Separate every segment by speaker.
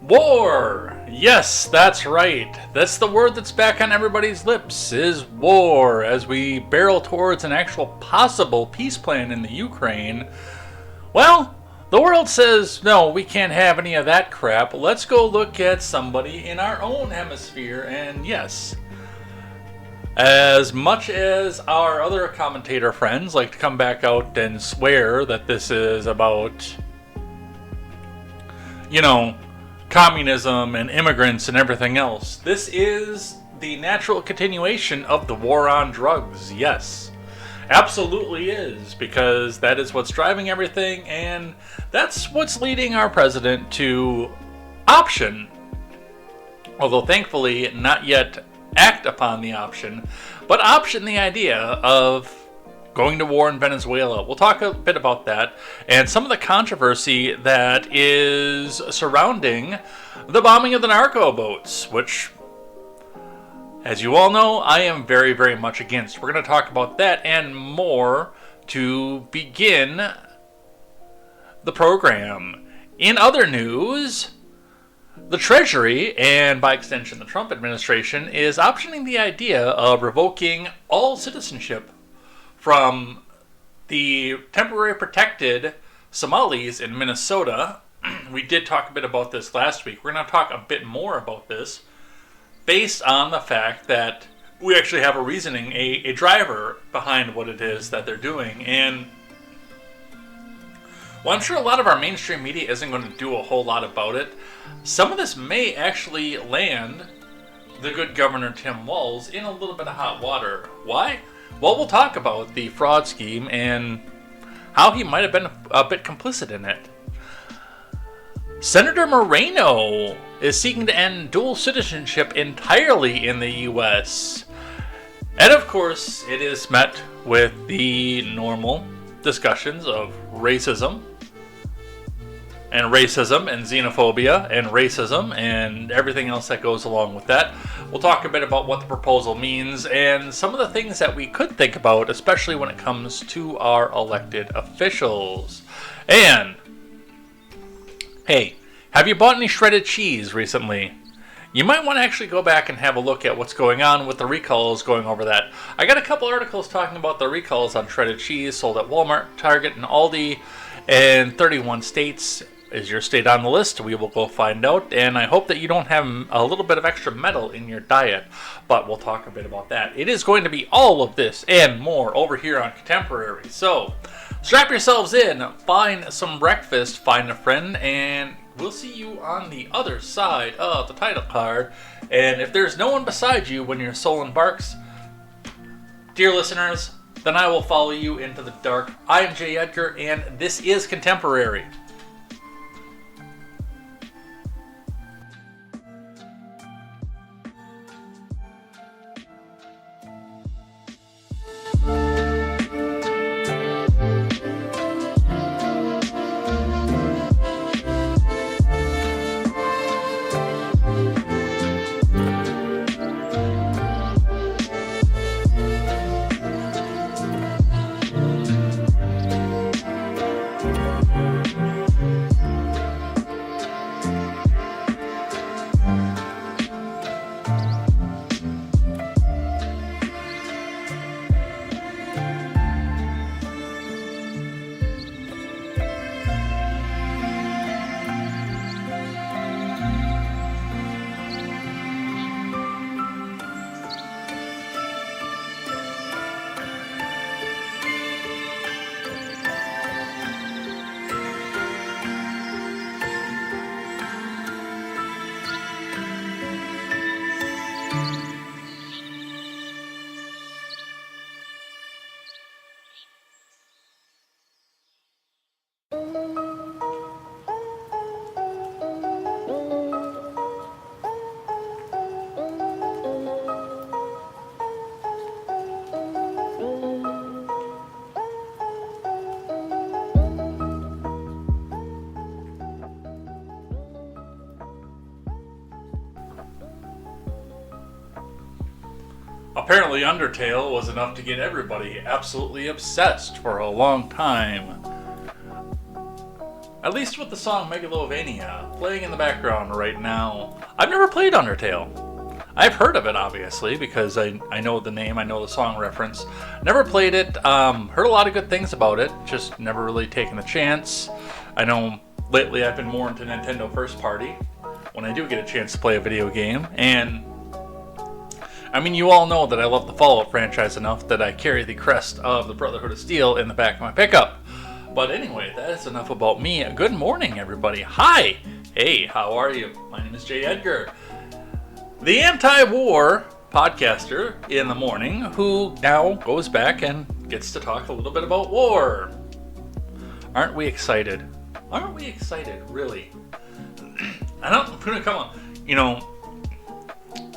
Speaker 1: War! Yes, that's right. That's the word that's back on everybody's lips, is war, as we barrel towards an actual possible peace plan in the Ukraine. Well, the world says, no, we can't have any of that crap. Let's go look at somebody in our own hemisphere, and yes, as much as our other commentator friends like to come back out and swear that this is about, communism and immigrants and everything else, this is the natural continuation of the war on drugs. Yes, absolutely is, because that is what's driving everything, and that's what's leading our president to option, although thankfully not yet act upon the option, but option the idea of going to war in Venezuela. We'll talk a bit about that and some of the controversy that is surrounding the bombing of the narco boats, which, as you all know, I am very, very much against. We're going to talk about that and more to begin the program. In other news, the Treasury, and by extension the Trump administration, is optioning the idea of revoking all citizenship from the temporary protected Somalis in Minnesota. We did talk a bit about this last week. We're going to talk a bit more about this based on the fact that we actually have a reasoning, a driver behind what it is that they're doing. And while I'm sure a lot of our mainstream media isn't going to do a whole lot about it, some of this may actually land the good Governor Tim Walz in a little bit of hot water. Why? Well, we'll talk about the fraud scheme and how he might have been a bit complicit in it. Senator Moreno is seeking to end dual citizenship entirely in the U.S. And of course, it is met with the normal discussions of racism and xenophobia and racism and everything else that goes along with that. We'll talk a bit about what the proposal means and some of the things that we could think about, especially when it comes to our elected officials. And hey, have you bought any shredded cheese recently? You might want to actually go back and have a look at what's going on with the recalls going over that. I got a couple articles talking about the recalls on shredded cheese sold at Walmart, Target, and Aldi in 31 states. Is your state on the list? We will go find out, and I hope that you don't have a little bit of extra metal in your diet, but we'll talk a bit about that. It is going to be all of this and more over here on Contemporary. So strap yourselves in, find some breakfast, find a friend, and we'll see you on the other side of the title card. And if there's no one beside you when your soul embarks, dear listeners, then I will follow you into the dark. I am Jay Edgar, and this is Contemporary. Apparently Undertale was enough to get everybody absolutely obsessed for a long time. At least with the song Megalovania playing in the background right now. I've never played Undertale. I've heard of it, obviously, because I know the name, I know the song reference. Never played it, heard a lot of good things about it, just never really taken the chance. I know lately I've been more into Nintendo first party when I do get a chance to play a video game. And, I mean, you all know that I love the Fallout franchise enough that I carry the crest of the Brotherhood of Steel in the back of my pickup. But anyway, that's enough about me. Good morning, everybody. Hi! Hey, how are you? My name is Jay Edgar, the anti-war podcaster in the morning, who now goes back and gets to talk a little bit about war. Aren't we excited? Aren't we excited, really? Come on. You know,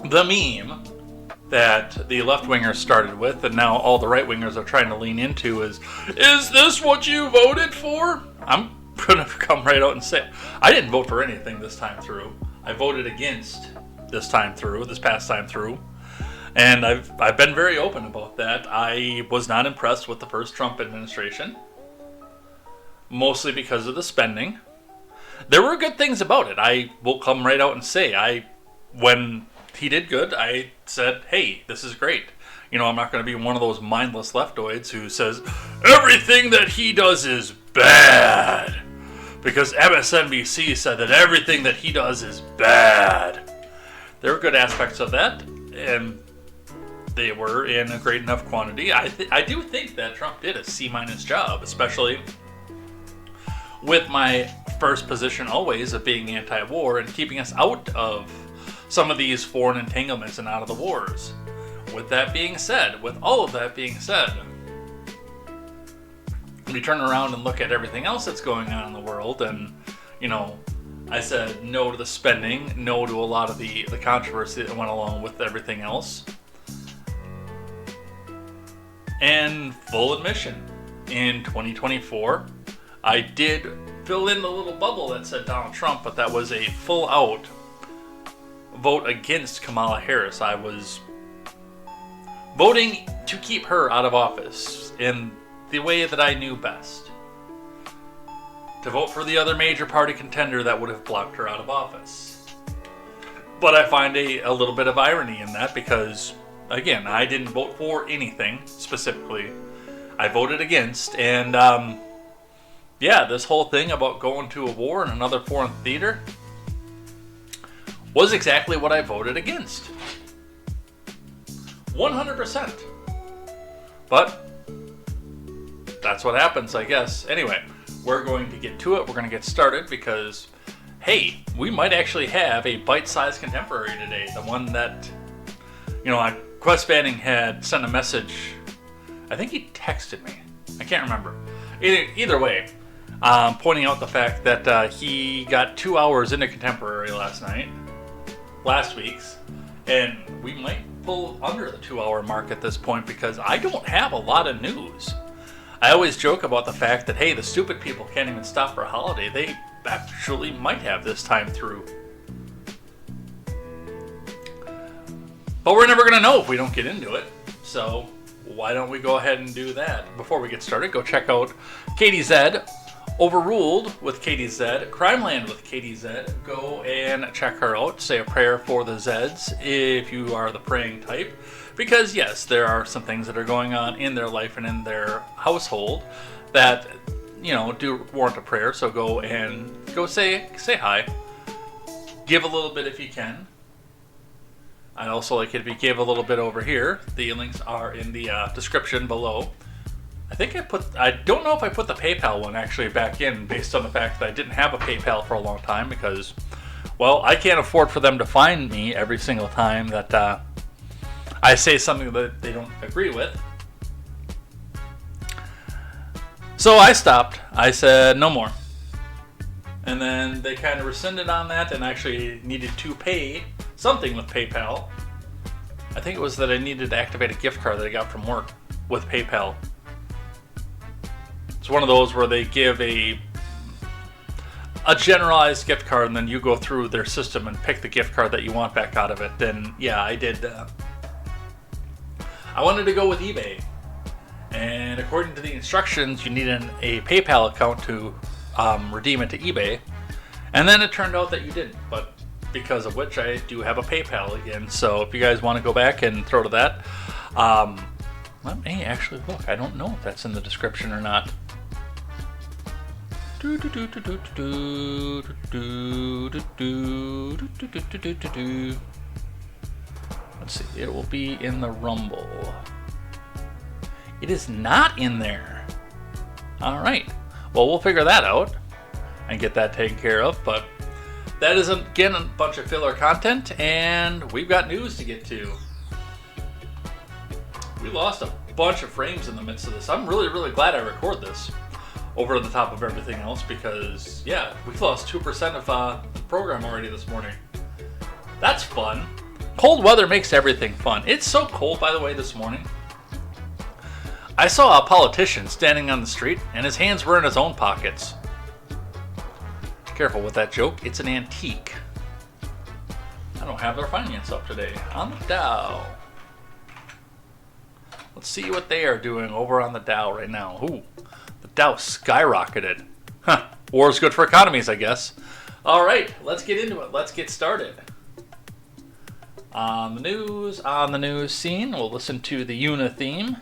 Speaker 1: the meme that the left-wingers started with, and now all the right-wingers are trying to lean into is this what you voted for? I'm going to come right out and say, I didn't vote for anything this time through. I voted against this past time through. And I've been very open about that. I was not impressed with the first Trump administration, mostly because of the spending. There were good things about it. I will come right out and say, when he did good, I said, hey, this is great. You know, I'm not going to be one of those mindless leftoids who says, everything that he does is bad. Because MSNBC said that everything that he does is bad. There were good aspects of that, and they were in a great enough quantity. I do think that Trump did a C- job, especially with my first position always of being anti-war and keeping us out of some of these foreign entanglements and out of the wars. With all of that being said, we turn around and look at everything else that's going on in the world, and, you know, I said no to the spending, no to a lot of the controversy that went along with everything else. And full admission, in 2024, I did fill in the little bubble that said Donald Trump, but that was a full-out vote against Kamala Harris. I was voting to keep her out of office in the way that I knew best. To vote for the other major party contender that would have blocked her out of office. But I find a little bit of irony in that because, again, I didn't vote for anything specifically. I voted against, and this whole thing about going to a war in another foreign theater was exactly what I voted against. 100%. But that's what happens, I guess. Anyway, we're going to get to it. We're going to get started because, hey, we might actually have a bite-sized contemporary today. The one that, you know, Quest Banning had sent a message. I think he texted me. I can't remember. Either way, pointing out the fact that he got 2 hours into contemporary last week's, and we might pull under the 2-hour mark at this point because I don't have a lot of news. I always joke about the fact that, hey, the stupid people can't even stop for a holiday. They actually might have this time through. But we're never going to know if we don't get into it. So why don't we go ahead and do that? Before we get started, go check out Katie Z, Overruled with Katie Z, Crimeland with Katie Z. Go and check her out. Say a prayer for the Zeds if you are the praying type. Because, yes, there are some things that are going on in their life and in their household that, you know, do warrant a prayer. So go say hi. Give a little bit if you can. I'd also like it if you give a little bit over here. The links are in the description below. I don't know if I put the PayPal one actually back in based on the fact that I didn't have a PayPal for a long time because, well, I can't afford for them to find me every single time that I say something that they don't agree with. So I stopped. I said no more. And then they kind of rescinded on that and actually needed to pay something with PayPal. I think it was that I needed to activate a gift card that I got from work with PayPal. It's one of those where they give a generalized gift card and then you go through their system and pick the gift card that you want back out of it. Then, yeah, I did. I wanted to go with eBay. And according to the instructions, you need a PayPal account to redeem it to eBay. And then it turned out that you didn't, but because of which I do have a PayPal again. So if you guys want to go back and throw to that, let me actually look. I don't know if that's in the description or not. Let's see. It will be in the Rumble. It is not in there. All right. Well, we'll figure that out and get that taken care of. But that is, again, a bunch of filler content, and we've got news to get to. We lost a bunch of frames in the midst of this. I'm really, really glad I record this over the top of everything else because, yeah, we lost 2% of the program already this morning. That's fun. Cold weather makes everything fun. It's so cold, by the way, this morning. I saw a politician standing on the street, and his hands were in his own pockets. Careful with that joke. It's an antique. I don't have their finance up today. On the Dow. Let's see what they are doing over on the Dow right now. Ooh, the Dow skyrocketed. Huh. War is good for economies, I guess. All right, let's get into it. Let's get started. On the news scene, we'll listen to the Una theme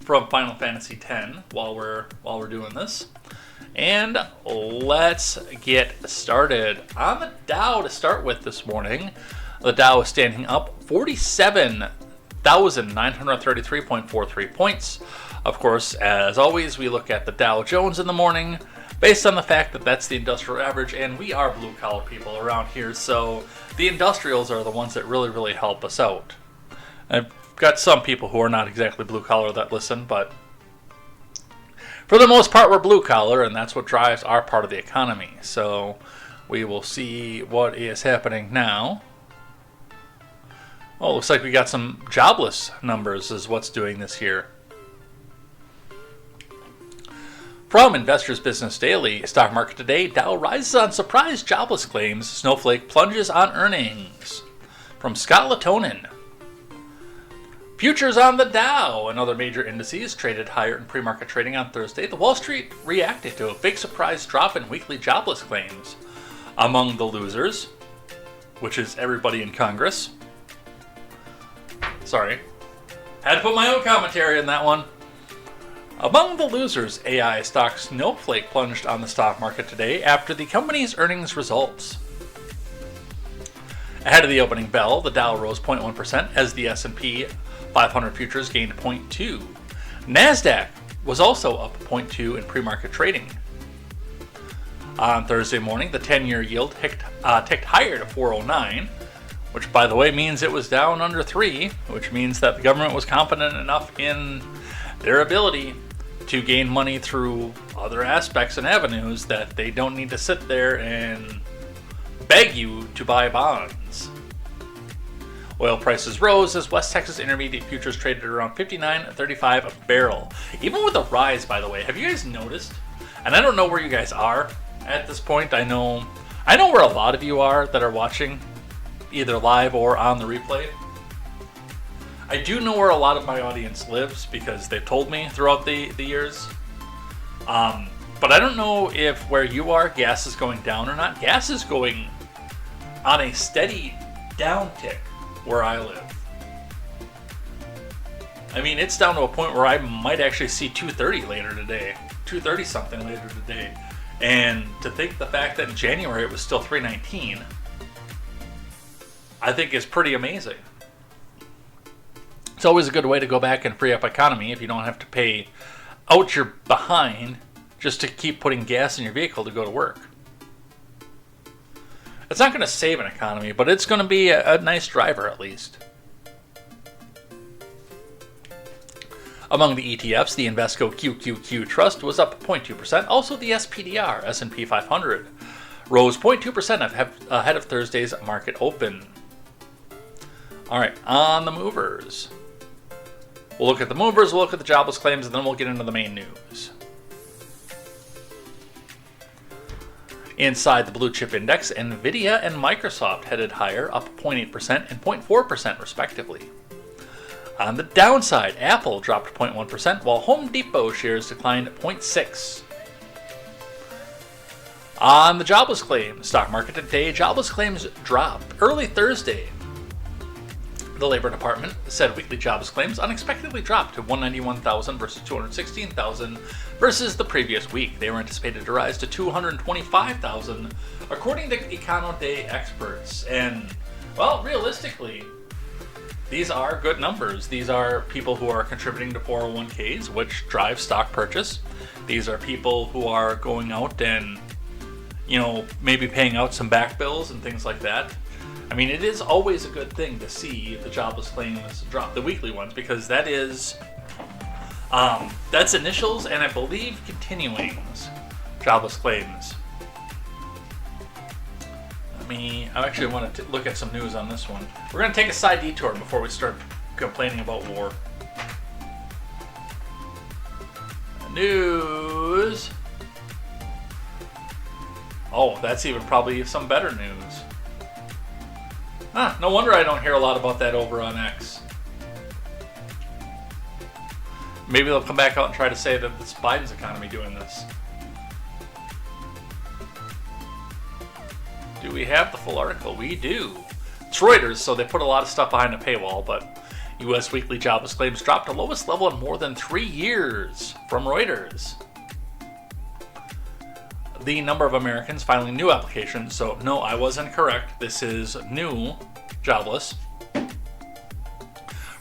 Speaker 1: from Final Fantasy X while we're doing this. And let's get started. On the Dow to start with this morning, the Dow is standing up 47,933.43 points. Of course, as always, we look at the Dow Jones in the morning based on the fact that that's the industrial average, and we are blue-collar people around here, so the industrials are the ones that really, really help us out. I've got some people who are not exactly blue-collar that listen, but for the most part, we're blue-collar, and that's what drives our part of the economy. So we will see what is happening now. Oh, looks like we got some jobless numbers is what's doing this here. From Investors Business Daily, stock market today, Dow rises on surprise jobless claims, Snowflake plunges on earnings. From Scott Latonin. Futures on the Dow and other major indices traded higher in pre-market trading on Thursday. The Wall Street reacted to a big surprise drop in weekly jobless claims. Among the losers, which is everybody in Congress. Sorry. Had to put my own commentary in that one. Among the losers, AI stock Snowflake plunged on the stock market today after the company's earnings results. Ahead of the opening bell, the Dow rose 0.1% as the S&P 500 futures gained 0.2. NASDAQ was also up 0.2 in pre-market trading. On Thursday morning, the 10-year yield ticked higher to 409, which, by the way, means it was down under 3, which means that the government was confident enough in their ability to gain money through other aspects and avenues that they don't need to sit there and beg you to buy bonds. Oil prices rose as West Texas Intermediate futures traded around $59.35 a barrel. Even with a rise, by the way, have you guys noticed? And I don't know where you guys are at this point. I know where a lot of you are that are watching, either live or on the replay. I do know where a lot of my audience lives because they've told me throughout the years. But I don't know if where you are, gas is going down or not. Gas is going on a steady downtick where I live. I mean, it's down to a point where I might actually see 230 later today. 230 something later today. And to think the fact that in January it was still 319, I think is pretty amazing. It's always a good way to go back and free up economy if you don't have to pay out your behind just to keep putting gas in your vehicle to go to work. It's not going to save an economy, but it's going to be a nice driver at least. Among the ETFs, the Invesco QQQ Trust was up 0.2%. Also, the SPDR, S&P 500, rose 0.2% ahead of Thursday's market open. All right, on the movers. We'll look at the movers, we'll look at the jobless claims, and then we'll get into the main news. Inside the blue chip index, Nvidia and Microsoft headed higher, up 0.8% and 0.4% respectively. On the downside, Apple dropped 0.1%, while Home Depot shares declined 0.6%. On the jobless claims stock market today, jobless claims dropped. Early Thursday, the Labor Department said weekly jobless claims unexpectedly dropped to 191,000 versus 216,000 versus the previous week. They were anticipated to rise to 225,000, according to Econo Day experts. And, well, realistically, these are good numbers. These are people who are contributing to 401ks, which drive stock purchase. These are people who are going out and, maybe paying out some back bills and things like that. I mean, it is always a good thing to see the jobless claims drop, the weekly ones, because that is, that's initials and I believe continuings jobless claims. I actually want to look at some news on this one. We're going to take a side detour before we start complaining about war. News. Oh, that's even probably some better news. No wonder I don't hear a lot about that over on X. Maybe they'll come back out and try to say that it's Biden's economy doing this. Do we have the full article? We do. It's Reuters, so they put a lot of stuff behind a paywall, but U.S. weekly jobless claims dropped to lowest level in more than 3 years from Reuters. The number of Americans filing new applications, so no, I wasn't correct. This is new jobless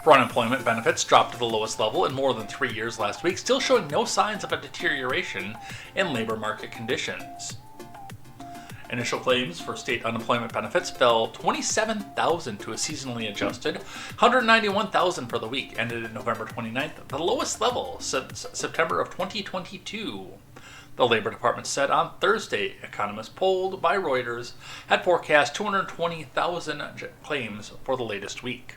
Speaker 1: for unemployment benefits dropped to the lowest level in more than 3 years last week, still showing no signs of a deterioration in labor market conditions. Initial claims for state unemployment benefits fell 27,000 to a seasonally adjusted 191,000 for the week, ended in November 29th, the lowest level since September of 2022. The Labor Department said on Thursday economists polled by Reuters had forecast 220,000 claims for the latest week.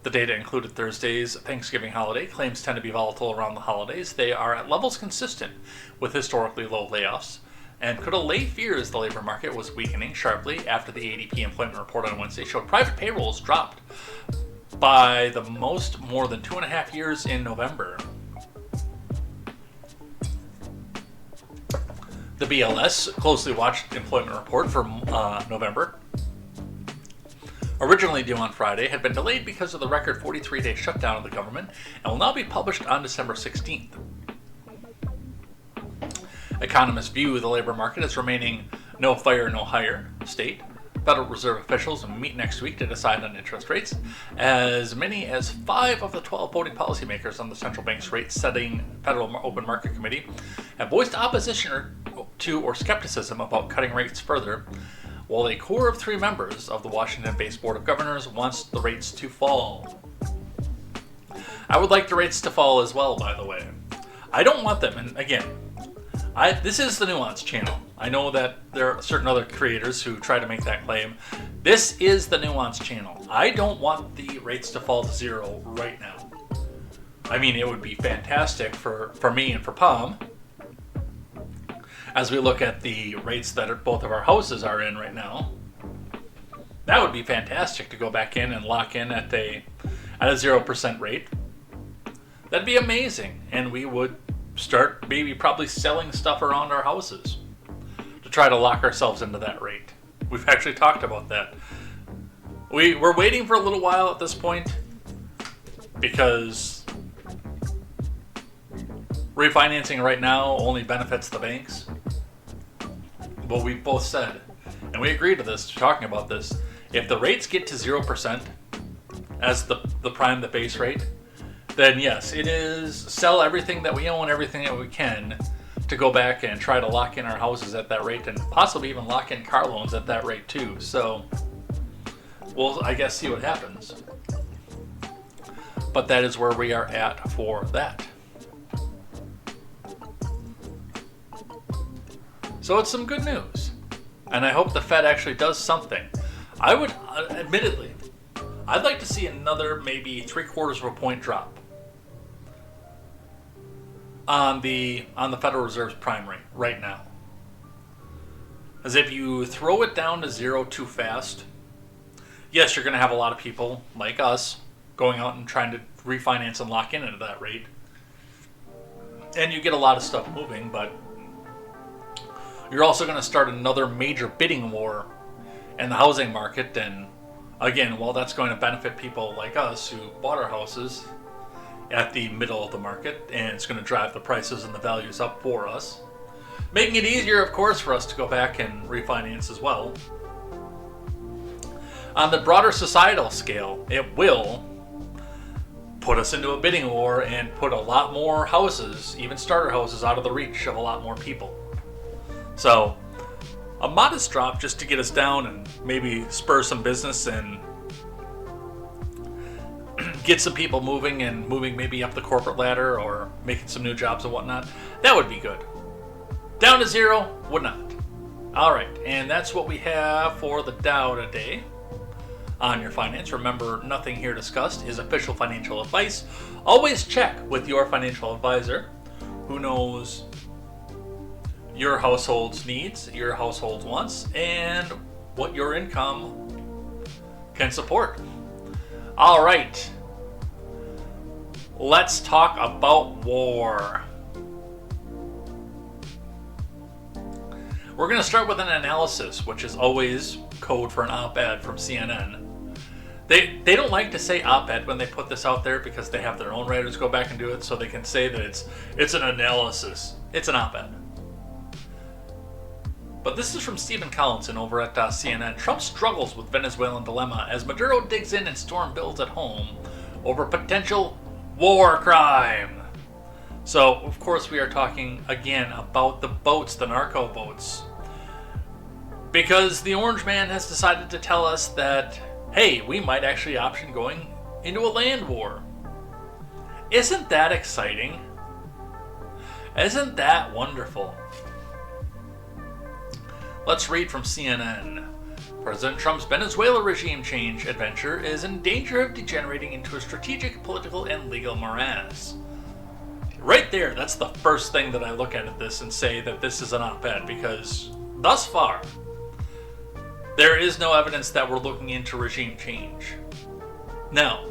Speaker 1: The data included Thursday's Thanksgiving holiday. Claims tend to be volatile around the holidays. They are at levels consistent with historically low layoffs and could allay fears the labor market was weakening sharply after the ADP employment report on Wednesday showed private payrolls dropped by the most more than 2.5 years in November. The BLS closely watched the employment report for November, originally due on Friday, had been delayed because of the record 43-day shutdown of the government and will now be published on December 16th. Economists view the labor market as remaining no fire, no hire state. Federal Reserve officials will meet next week to decide on interest rates. As many as 5 of the 12 voting policymakers on the central bank's rate-setting Federal Open Market Committee have voiced opposition to or skepticism about cutting rates further, while a core of 3 members of the Washington-based Board of Governors wants the rates to fall. I would like the rates to fall as well, by the way. I don't want them, and again, this is the Nuance channel. I know that there are certain other creators who try to make that claim. This is the Nuance channel. I don't want the rates to fall to 0 right now. I mean, it would be fantastic for me and for Palm, as we look at the rates that both of our houses are in right now. That would be fantastic to go back in and lock in at a 0% rate. That'd be amazing, and we would start maybe probably selling stuff around our houses to try to lock ourselves into that rate. We've actually talked about that. We're waiting for a little while at this point because refinancing right now only benefits the banks. But we both said, and we agreed to this, talking about this, if the rates get to 0% as the prime, the base rate, then yes, it is sell everything that we own, everything that we can, to go back and try to lock in our houses at that rate, and possibly even lock in car loans at that rate too. So we'll, I guess, see what happens. But that is where we are at for that. So it's some good news. And I hope the Fed actually does something. I would, admittedly, I'd like to see another maybe 3/4 of a point drop on the Federal Reserve's prime rate right now. As if you throw it down to 0 too fast, yes, you're going to have a lot of people like us going out and trying to refinance and lock in at that rate. And you get a lot of stuff moving, but You're also going to start another major bidding war in the housing market, and again, while that's going to benefit people like us who bought our houses at the middle of the market, and it's going to drive the prices and the values up for us, making it easier, of course, for us to go back and refinance as well. On the broader societal scale, it will put us into a bidding war and put a lot more houses, even starter houses, out of the reach of a lot more people. So, a modest drop just to get us down and maybe spur some business and get some people moving and moving maybe up the corporate ladder or making some new jobs and whatnot. That would be good. Down to zero would not. Alright, and that's what we have for the Dow today on your finance. Remember, nothing here discussed is official financial advice. Always check with your financial advisor who knows your household's needs, your household's wants, and what your income can support. All right, let's talk about war. We're going to start with an analysis, which is always code for an op-ed from CNN. They don't like to say op-ed when they put this out there because they have their own writers go back and do it, so they can say that it's an analysis. It's an op-ed. But this is from Stephen Collinson over at CNN. Trump struggles with Venezuelan dilemma as Maduro digs in and storm builds at home over potential war crime. So, of course, we are talking again about the boats, the narco boats. Because the Orange Man has decided to tell us that, hey, we might actually option going into a land war. Isn't that exciting? Isn't that wonderful? Let's read from CNN. President Trump's Venezuela regime change adventure is in danger of degenerating into a strategic, political, and legal morass. Right there, that's the first thing that I look at this and say that this is an op-ed, because thus far, there is no evidence that we're looking into regime change. Now,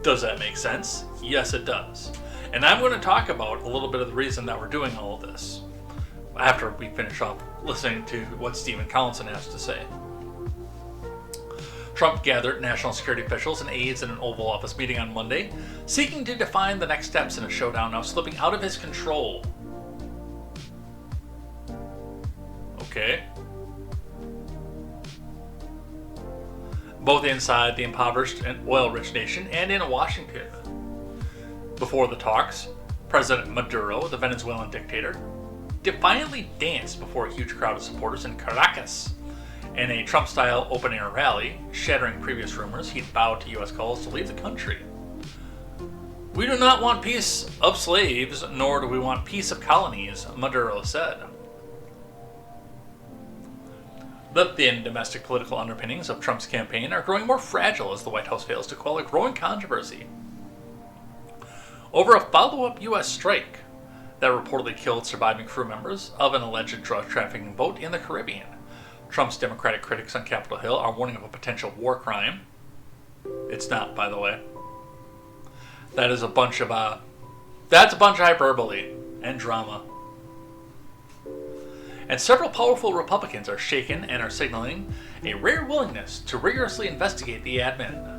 Speaker 1: does that make sense? Yes, it does. And I'm going to talk about a little bit of the reason that we're doing all of this after we finish off listening to what Stephen Collinson has to say. Trump gathered national security officials and aides in an Oval Office meeting on Monday, seeking to define the next steps in a showdown now slipping out of his control. Okay. Both inside the impoverished and oil-rich nation and in Washington. Before the talks, President Maduro, the Venezuelan dictator, defiantly danced before a huge crowd of supporters in Caracas in a Trump-style open-air rally, shattering previous rumors he'd bowed to U.S. calls to leave the country. We do not want peace of slaves, nor do we want peace of colonies, Maduro said. The thin domestic political underpinnings of Trump's campaign are growing more fragile as the White House fails to quell a growing controversy over a follow-up U.S. strike that reportedly killed surviving crew members of an alleged drug trafficking boat in the Caribbean. Trump's Democratic critics on Capitol Hill are warning of a potential war crime. It's not, by the way. That is a bunch of hyperbole and drama. And several powerful Republicans are shaken and are signaling a rare willingness to rigorously investigate the admin.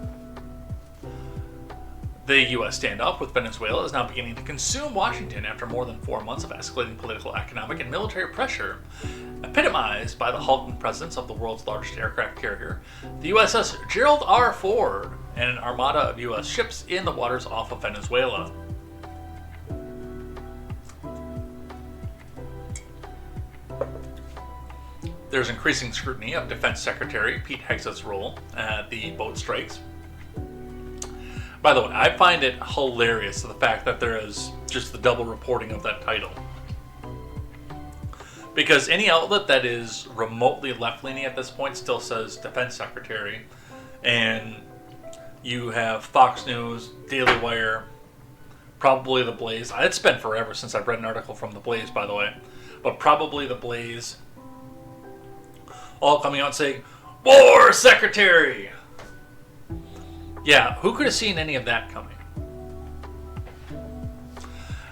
Speaker 1: The U.S. standoff with Venezuela is now beginning to consume Washington after more than 4 months of escalating political, economic, and military pressure, epitomized by the hulking presence of the world's largest aircraft carrier, the USS Gerald R. Ford, and an armada of U.S. ships in the waters off of Venezuela. There's increasing scrutiny of Defense Secretary Pete Hegseth's role at the boat strikes. By the way, I find it hilarious the fact that there is just the double reporting of that title. Because any outlet that is remotely left-leaning at this point still says Defense Secretary. And you have Fox News, Daily Wire, probably The Blaze. It's been forever since I've read an article from The Blaze, by the way. But probably The Blaze, all coming out saying, War Secretary! Yeah, who could have seen any of that coming?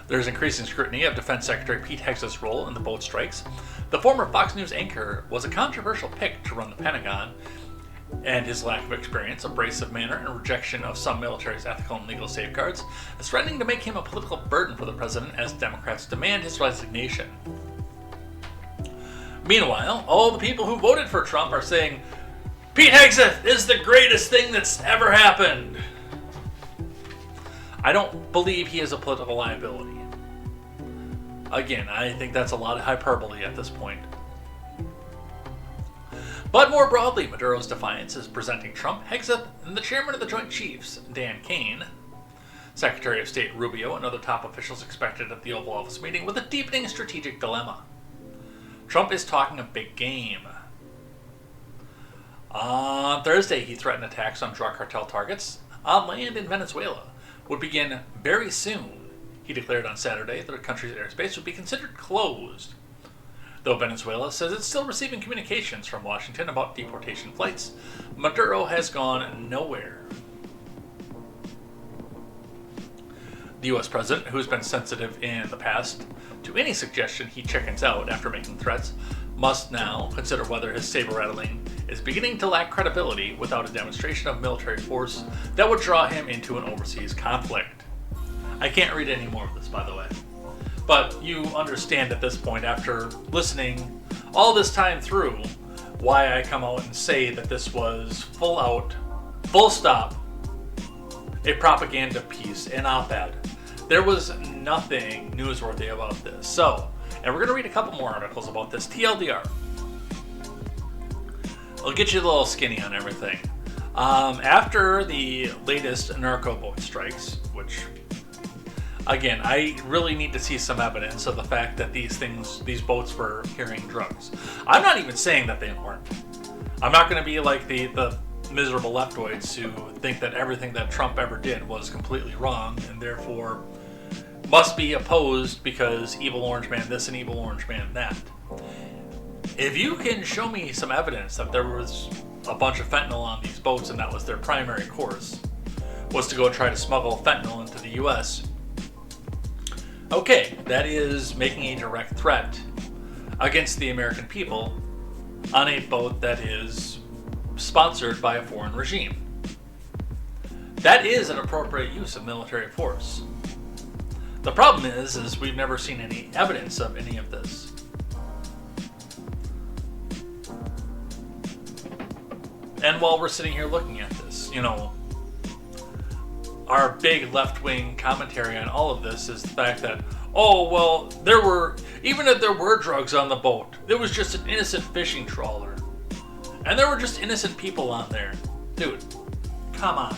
Speaker 1: There's increasing scrutiny of Defense Secretary Pete Hegseth's role in the boat strikes. The former Fox News anchor was a controversial pick to run the Pentagon, and his lack of experience, abrasive manner, and rejection of some military's ethical and legal safeguards is threatening to make him a political burden for the president as Democrats demand his resignation. Meanwhile, all the people who voted for Trump are saying, Pete Hegseth is the greatest thing that's ever happened. I don't believe he is a political liability. Again, I think that's a lot of hyperbole at this point. But more broadly, Maduro's defiance is presenting Trump, Hegseth, and the chairman of the Joint Chiefs, Dan Kane, Secretary of State Rubio, and other top officials expected at the Oval Office meeting with a deepening strategic dilemma. Trump is talking a big game. On Thursday, he threatened attacks on drug cartel targets on land in Venezuela would begin very soon. He declared on Saturday that the country's airspace would be considered closed. Though Venezuela says it's still receiving communications from Washington about deportation flights, Maduro has gone nowhere. The U.S. president, who's been sensitive in the past to any suggestion he chickens out after making threats, must now consider whether his saber-rattling is beginning to lack credibility without a demonstration of military force that would draw him into an overseas conflict. I can't read any more of this, by the way. But you understand at this point, after listening all this time through, why I come out and say that this was full out, full stop, a propaganda piece, an op-ed. There was nothing newsworthy about this. So, and we're going to read a couple more articles about this. TLDR. I'll get you a little skinny on everything. After the latest narco boat strikes, which, again, I really need to see some evidence of the fact that these boats were carrying drugs. I'm not even saying that they weren't. I'm not going to be like the miserable leftoids who think that everything that Trump ever did was completely wrong and therefore must be opposed because evil orange man this and evil orange man that. If you can show me some evidence that there was a bunch of fentanyl on these boats and that was their primary course, was to go try to smuggle fentanyl into the U.S., okay, that is making a direct threat against the American people on a boat that is sponsored by a foreign regime. That is an appropriate use of military force. The problem is we've never seen any evidence of any of this. And while we're sitting here looking at this, our big left-wing commentary on all of this is the fact that, oh, well, even if there were drugs on the boat, it was just an innocent fishing trawler. And there were just innocent people on there. Dude, come on.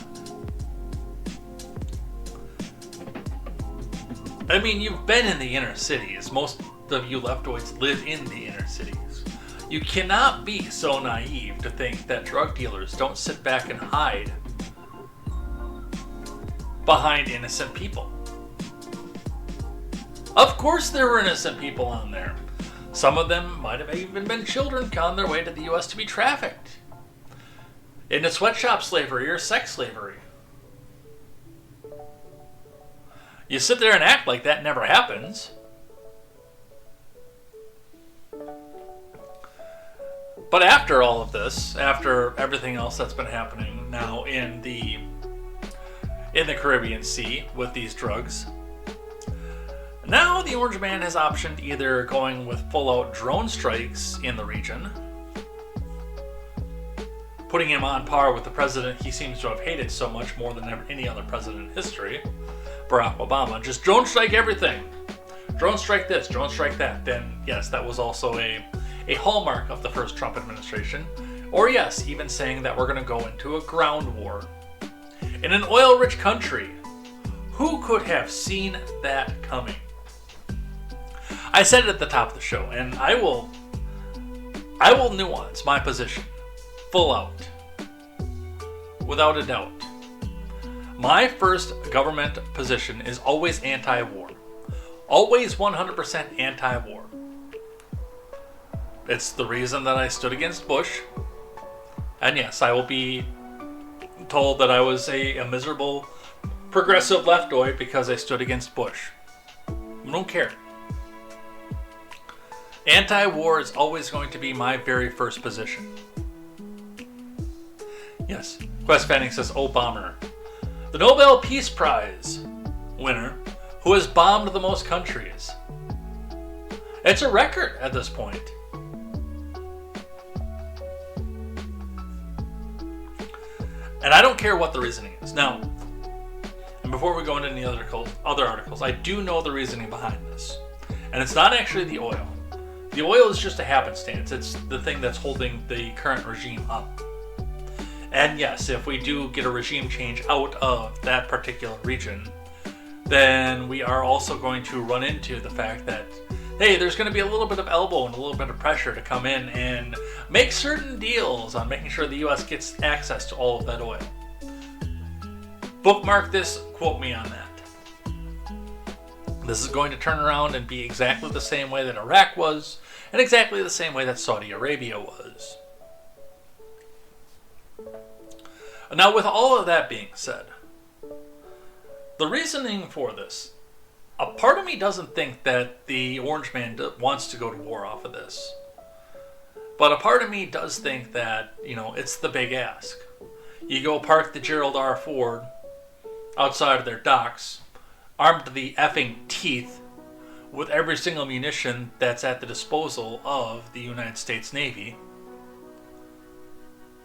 Speaker 1: I mean, you've been in the inner cities. Most of you leftoids live in the inner cities. You cannot be so naive to think that drug dealers don't sit back and hide behind innocent people. Of course there were innocent people on there. Some of them might have even been children on their way to the U.S. to be trafficked into sweatshop slavery or sex slavery. You sit there and act like that never happens. But after all of this, after everything else that's been happening now in the Caribbean Sea with these drugs, now the Orange Man has optioned either going with full-out drone strikes in the region, putting him on par with the president he seems to have hated so much more than any other president in history, Barack Obama. Just drone strike everything. Drone strike this, drone strike that. Then, yes, that was also a hallmark of the first Trump administration. Or yes, even saying that we're going to go into a ground war in an oil-rich country. Who could have seen that coming? I said it at the top of the show, and I will nuance my position full out, without a doubt. My first government position is always anti-war. Always 100% anti-war. It's the reason that I stood against Bush. And yes, I will be told that I was a miserable progressive leftoid because I stood against Bush. I don't care. Anti-war is always going to be my very first position. Yes, Quest Fanning says, oh, bomber. The Nobel Peace Prize winner who has bombed the most countries. It's a record at this point. And I don't care what the reasoning is. Now, and before we go into any other articles, I do know the reasoning behind this. And it's not actually the oil. The oil is just a happenstance. It's the thing that's holding the current regime up. And yes, if we do get a regime change out of that particular region, then we are also going to run into the fact that, hey, there's going to be a little bit of elbow and a little bit of pressure to come in and make certain deals on making sure the U.S. gets access to all of that oil. Bookmark this, quote me on that. This is going to turn around and be exactly the same way that Iraq was, and exactly the same way that Saudi Arabia was. Now, with all of that being said, the reasoning for this, a part of me doesn't think that the Orange Man wants to go to war off of this. But a part of me does think that, it's the big ask. You go park the Gerald R. Ford outside of their docks, armed to the effing teeth with every single munition that's at the disposal of the United States Navy,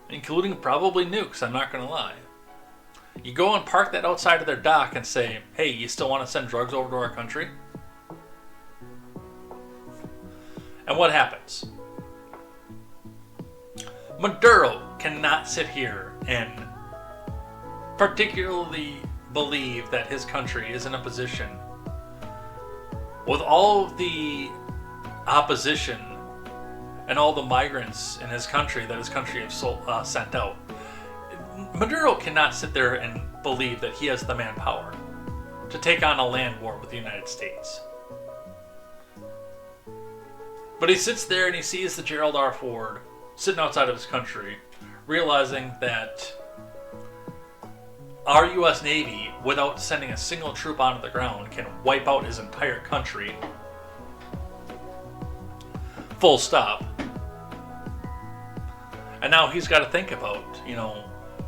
Speaker 1: including probably nukes, I'm not going to lie. You go and park that outside of their dock and say, hey, you still want to send drugs over to our country? And what happens? Maduro cannot sit here and particularly believe that his country is in a position with all of the opposition and all the migrants in his country that his country has sent out. Maduro cannot sit there and believe that he has the manpower to take on a land war with the United States. But he sits there and he sees the Gerald R. Ford sitting outside of his country, realizing that our U.S. Navy, without sending a single troop onto the ground, can wipe out his entire country. Full stop. And now he's got to think about,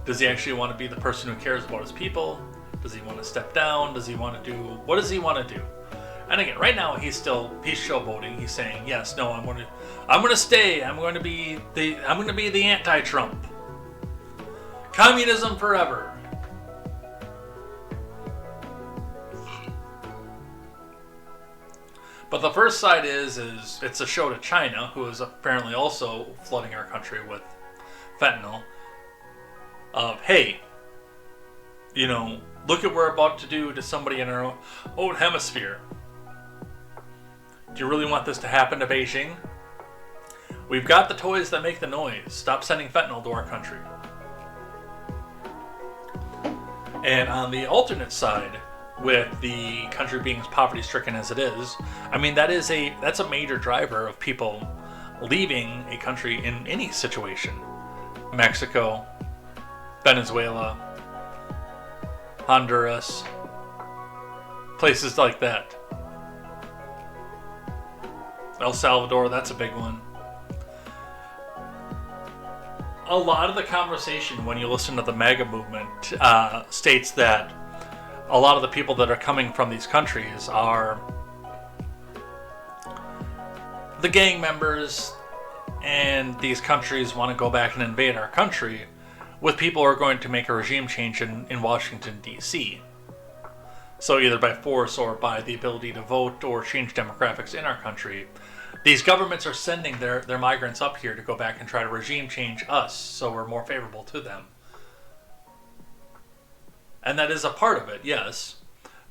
Speaker 1: does he actually want to be the person who cares about his people? Does he want to step down? What does he want to do? And again, right now he's showboating. He's saying, yes, no, I'm going to stay. I'm going to be the anti-Trump. Communism forever. But the first side is it's a show to China, who is apparently also flooding our country with fentanyl. Of, hey, look at what we're about to do to somebody in our own hemisphere. Do you really want this to happen to Beijing? We've got the toys that make the noise. Stop sending fentanyl to our country. And on the alternate side, with the country being as poverty-stricken as it is, that's a major driver of people leaving a country in any situation. Mexico, Venezuela, Honduras, places like that. El Salvador, that's a big one. A lot of the conversation when you listen to the MAGA movement states that a lot of the people that are coming from these countries are the gang members, and these countries want to go back and invade our country with people who are going to make a regime change in Washington, D.C. So either by force or by the ability to vote or change demographics in our country, these governments are sending their migrants up here to go back and try to regime change us so we're more favorable to them. And that is a part of it, yes.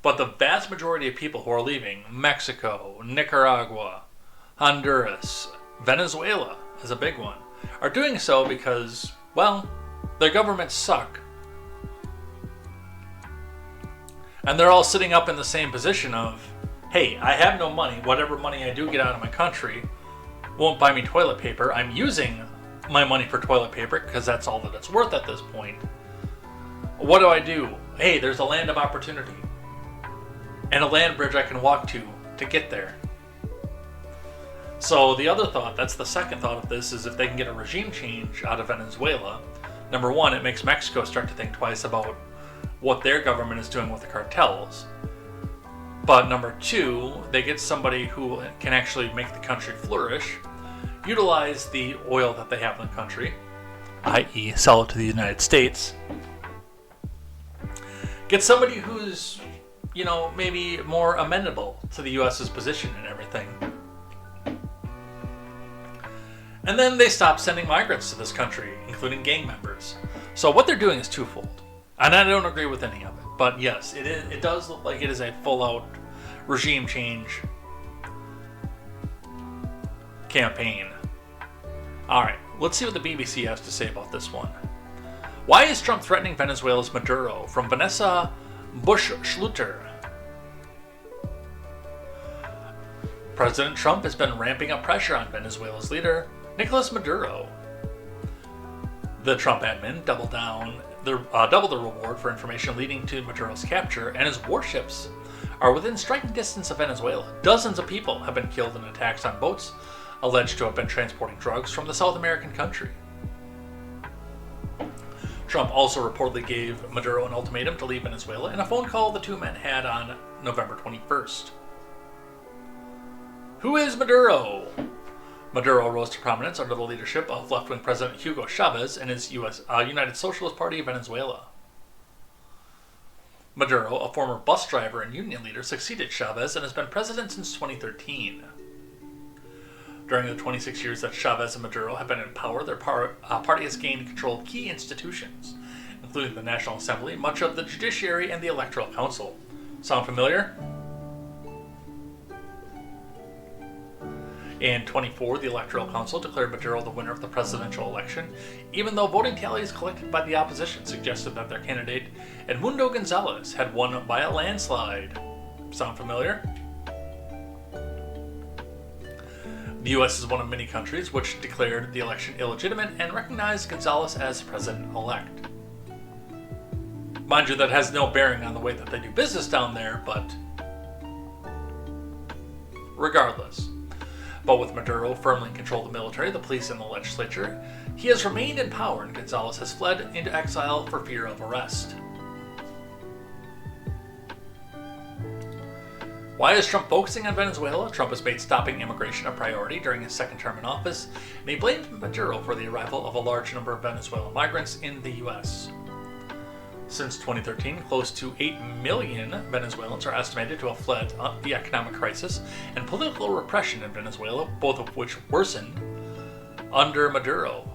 Speaker 1: But the vast majority of people who are leaving, Mexico, Nicaragua, Honduras, Venezuela is a big one, are doing so because, well, their governments suck. And they're all sitting up in the same position of, hey, I have no money. Whatever money I do get out of my country won't buy me toilet paper. I'm using my money for toilet paper because that's all that it's worth at this point. What do? Hey, there's a land of opportunity and a land bridge I can walk to to get there. So the other thought, that's the second thought of this, is if they can get a regime change out of Venezuela, number one, it makes Mexico start to think twice about what their government is doing with the cartels. But number two, they get somebody who can actually make the country flourish, utilize the oil that they have in the country, i.e. sell it to the United States, get somebody who's, maybe more amenable to the U.S.'s position and everything. And then they stop sending migrants to this country, including gang members. So what they're doing is twofold. And I don't agree with any of it. But yes, it does look like it is a full-out regime change campaign. Alright, let's see what the BBC has to say about this one. Why is Trump threatening Venezuela's Maduro? From Vanessa Bush-Schluter. President Trump has been ramping up pressure on Venezuela's leader, Nicolas Maduro. The Trump admin doubled the reward for information leading to Maduro's capture, and his warships are within striking distance of Venezuela. Dozens of people have been killed in attacks on boats alleged to have been transporting drugs from the South American country. Trump also reportedly gave Maduro an ultimatum to leave Venezuela in a phone call the two men had on November 21st. Who is Maduro? Maduro rose to prominence under the leadership of left-wing President Hugo Chavez and his United Socialist Party of Venezuela. Maduro, a former bus driver and union leader, succeeded Chavez and has been president since 2013. During the 26 years that Chavez and Maduro have been in power, their party has gained control of key institutions, including the National Assembly, much of the judiciary, and the Electoral Council. Sound familiar? In 2024, the Electoral Council declared Maduro the winner of the presidential election, even though voting tallies collected by the opposition suggested that their candidate, Edmundo Gonzalez, had won by a landslide. Sound familiar? The U.S. is one of many countries which declared the election illegitimate and recognized Gonzalez as president-elect. Mind you, that has no bearing on the way that they do business down there, but regardless. But with Maduro firmly in control of the military, the police, and the legislature, he has remained in power, and Gonzalez has fled into exile for fear of arrest. Why is Trump focusing on Venezuela? Trump has made stopping immigration a priority during his second term in office, and he blamed Maduro for the arrival of a large number of Venezuelan migrants in the U.S. Since 2013, close to 8 million Venezuelans are estimated to have fled the economic crisis and political repression in Venezuela, both of which worsened under Maduro.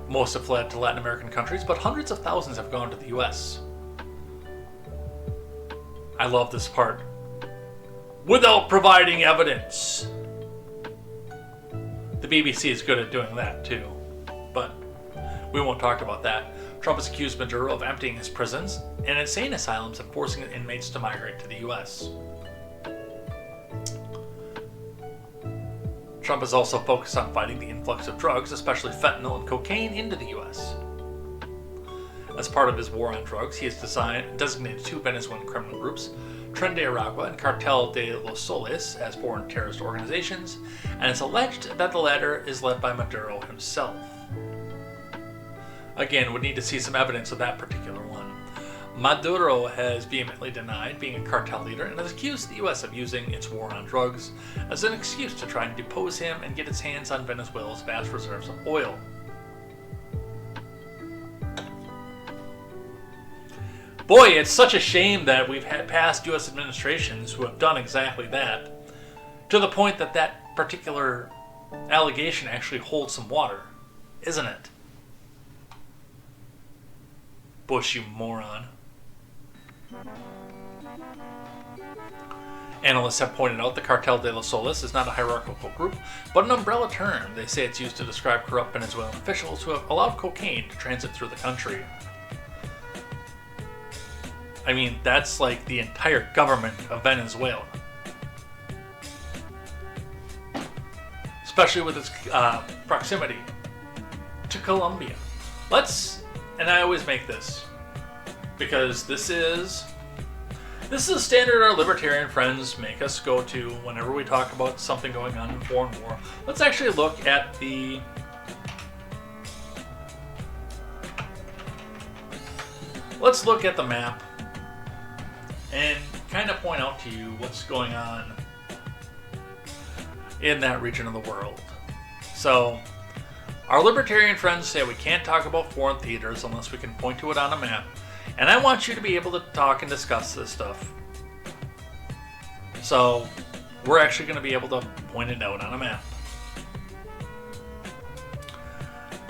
Speaker 1: Most have fled to Latin American countries, but hundreds of thousands have gone to the U.S. I love this part. Without providing evidence. The BBC is good at doing that too, but we won't talk about that. Trump has accused Maduro of emptying his prisons and insane asylums and forcing inmates to migrate to the U.S. Trump has also focused on fighting the influx of drugs, especially fentanyl and cocaine, into the U.S. As part of his war on drugs, he has designated two Venezuelan criminal groups, Tren de Aragua and Cartel de los Soles, as foreign terrorist organizations, and it's alleged that the latter is led by Maduro himself. Again, would need to see some evidence of that particular one. Maduro has vehemently denied being a cartel leader and has accused the U.S. of using its war on drugs as an excuse to try and depose him and get its hands on Venezuela's vast reserves of oil. Boy, it's such a shame that we've had past U.S. administrations who have done exactly that, to the point that that particular allegation actually holds some water, isn't it? Bush, you moron. Analysts have pointed out the Cartel de los Soles is not a hierarchical group, but an umbrella term. They say it's used to describe corrupt Venezuelan officials who have allowed cocaine to transit through the country. I mean, that's like the entire government of Venezuela. Especially with its proximity to Colombia. And I always make this, because this is This is a standard our libertarian friends make us go to whenever we talk about something going on in foreign war. Let's actually look at the... Let's look at the map and kind of point out to you what's going on in that region of the world. So, our libertarian friends say we can't talk about foreign theaters unless we can point to it on a map. And I want you to be able to talk and discuss this stuff. So, we're actually going to be able to point it out on a map.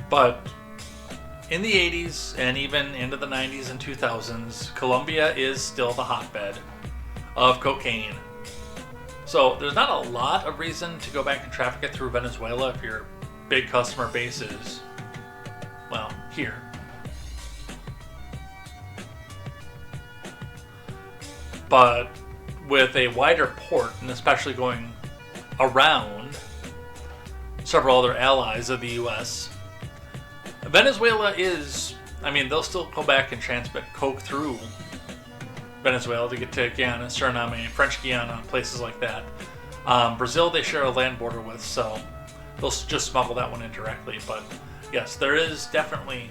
Speaker 1: But in the 80s and even into the 90s and 2000s, Colombia is still the hotbed of cocaine. So there's not a lot of reason to go back and traffic it through Venezuela if your big customer base is, well, here. But with a wider port, and especially going around several other allies of the U.S., Venezuela is, I mean, they'll still go back and transmit coke through Venezuela to get to Guyana, Suriname, French Guiana, places like that. Brazil they share a land border with, so they'll just smuggle that one in directly. But yes, there is definitely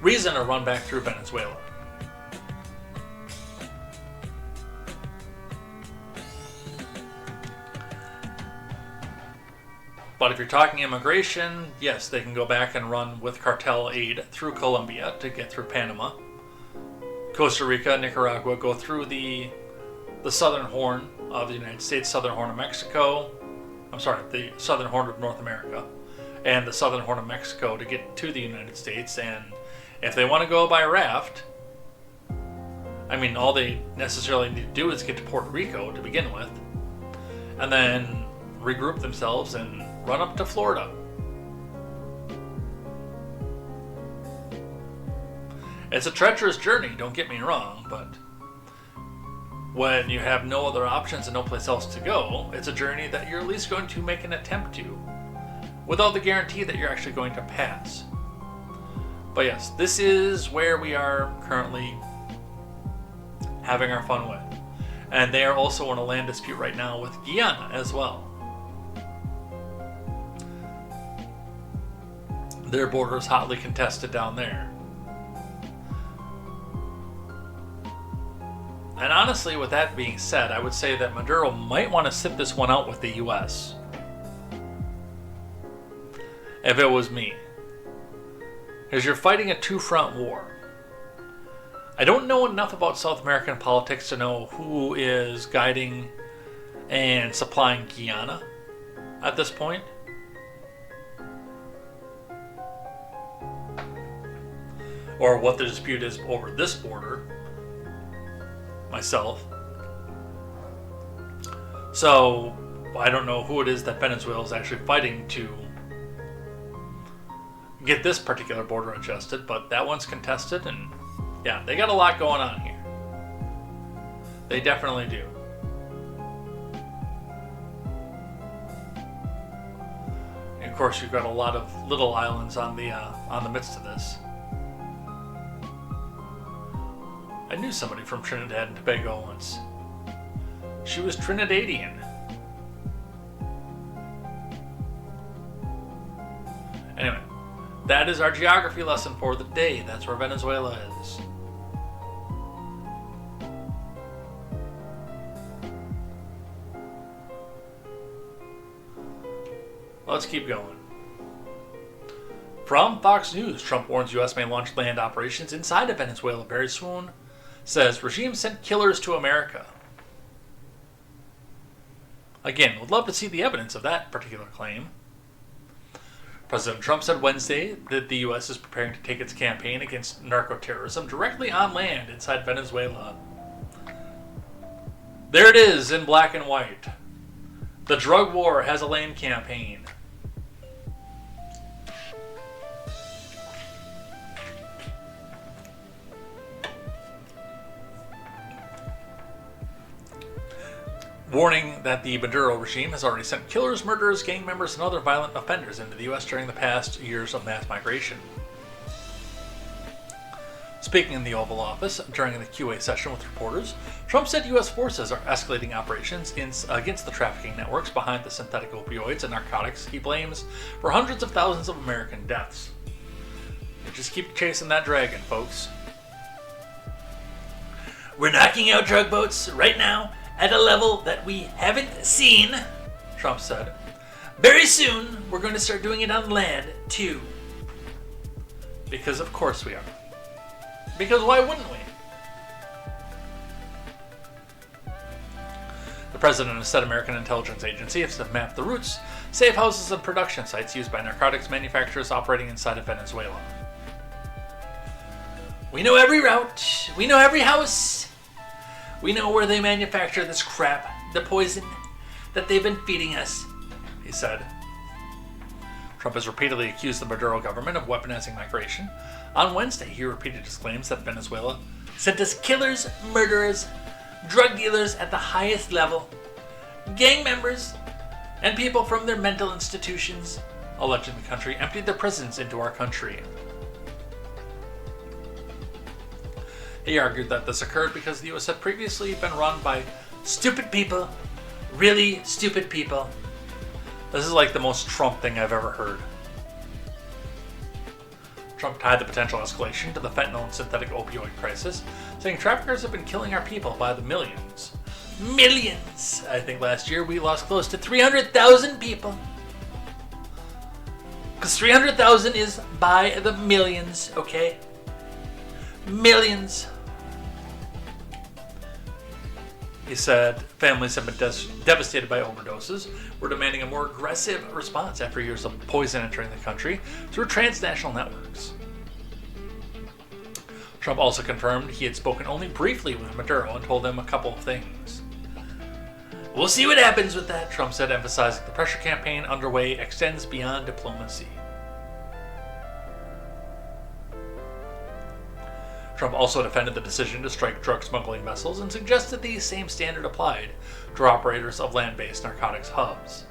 Speaker 1: reason to run back through Venezuela. But if you're talking immigration, yes, they can go back and run with cartel aid through Colombia to get through Panama. Costa Rica, Nicaragua go through the southern horn of the United States, southern horn of Mexico. I'm sorry, the southern horn of North America, and the southern horn of Mexico to get to the United States. And if they want to go by raft, I mean, all they necessarily need to do is get to Puerto Rico to begin with, and then regroup themselves and run up to Florida. It's a treacherous journey, don't get me wrong, but when you have no other options and no place else to go, it's a journey that you're at least going to make an attempt to, without the guarantee that you're actually going to pass. But yes, this is where we are currently having our fun with. And they are also in a land dispute right now with Guyana as well. Their border is hotly contested down there. And honestly, with that being said, I would say that Maduro might want to sit this one out with the U.S. if it was me. Because you're fighting a two-front war. I don't know enough about South American politics to know who is guiding and supplying Guyana at this point. Or what the dispute is over this border. Myself. So, I don't know who it is that Venezuela is actually fighting to get this particular border adjusted, but that one's contested, and yeah, they got a lot going on here. They definitely do. And of course, you've got a lot of little islands on the midst of this. I knew somebody from Trinidad and Tobago once. She was Trinidadian. Anyway, that is our geography lesson for the day. That's where Venezuela is. Let's keep going. From Fox News, Trump warns U.S. may launch land operations inside of Venezuela very soon. Says regime sent killers to America. Again, would love to see the evidence of that particular claim. President Trump said Wednesday that the U.S. is preparing to take its campaign against narco-terrorism directly on land inside Venezuela. There it is in black and white. The drug war has a land campaign. Warning that the Maduro regime has already sent killers, murderers, gang members, and other violent offenders into the U.S. during the past years of mass migration. Speaking in the Oval Office during the QA session with reporters, Trump said U.S. forces are escalating operations against the trafficking networks behind the synthetic opioids and narcotics he blames for hundreds of thousands of American deaths. Just keep chasing that dragon, folks.
Speaker 2: We're knocking out drug boats right now at a level that we haven't seen, Trump said. Very soon, we're going to start doing it on land, too.
Speaker 1: Because of course we are. Because why wouldn't we? The president has said American intelligence agencies have mapped the routes, safe houses, and production sites used by narcotics manufacturers operating inside of Venezuela.
Speaker 2: We know every route. We know every house. We know where they manufacture this crap, the poison that they've been feeding us,
Speaker 1: he said. Trump has repeatedly accused the Maduro government of weaponizing migration. On Wednesday, he repeated his claims that Venezuela
Speaker 2: sent us killers, murderers, drug dealers at the highest level, gang members, and people from their mental institutions,
Speaker 1: alleging the country emptied their prisons into our country. He argued that this occurred because the U.S. had previously been run by
Speaker 2: stupid people, really stupid people.
Speaker 1: This is like the most Trump thing I've ever heard. Trump tied the potential escalation to the fentanyl and synthetic opioid crisis, saying traffickers have been killing our people by the millions.
Speaker 2: Millions! I think last year we lost close to 300,000 people. Because 300,000 is by the millions, okay? Millions.
Speaker 1: He said families have been devastated by overdoses. We're demanding a more aggressive response after years of poison entering the country through transnational networks. Trump also confirmed he had spoken only briefly with Maduro and told him a couple of things.
Speaker 2: We'll see what happens with that,
Speaker 1: Trump said, emphasizing the pressure campaign underway extends beyond diplomacy. Trump also defended the decision to strike drug smuggling vessels and suggested the same standard applied to operators of land-based narcotics hubs.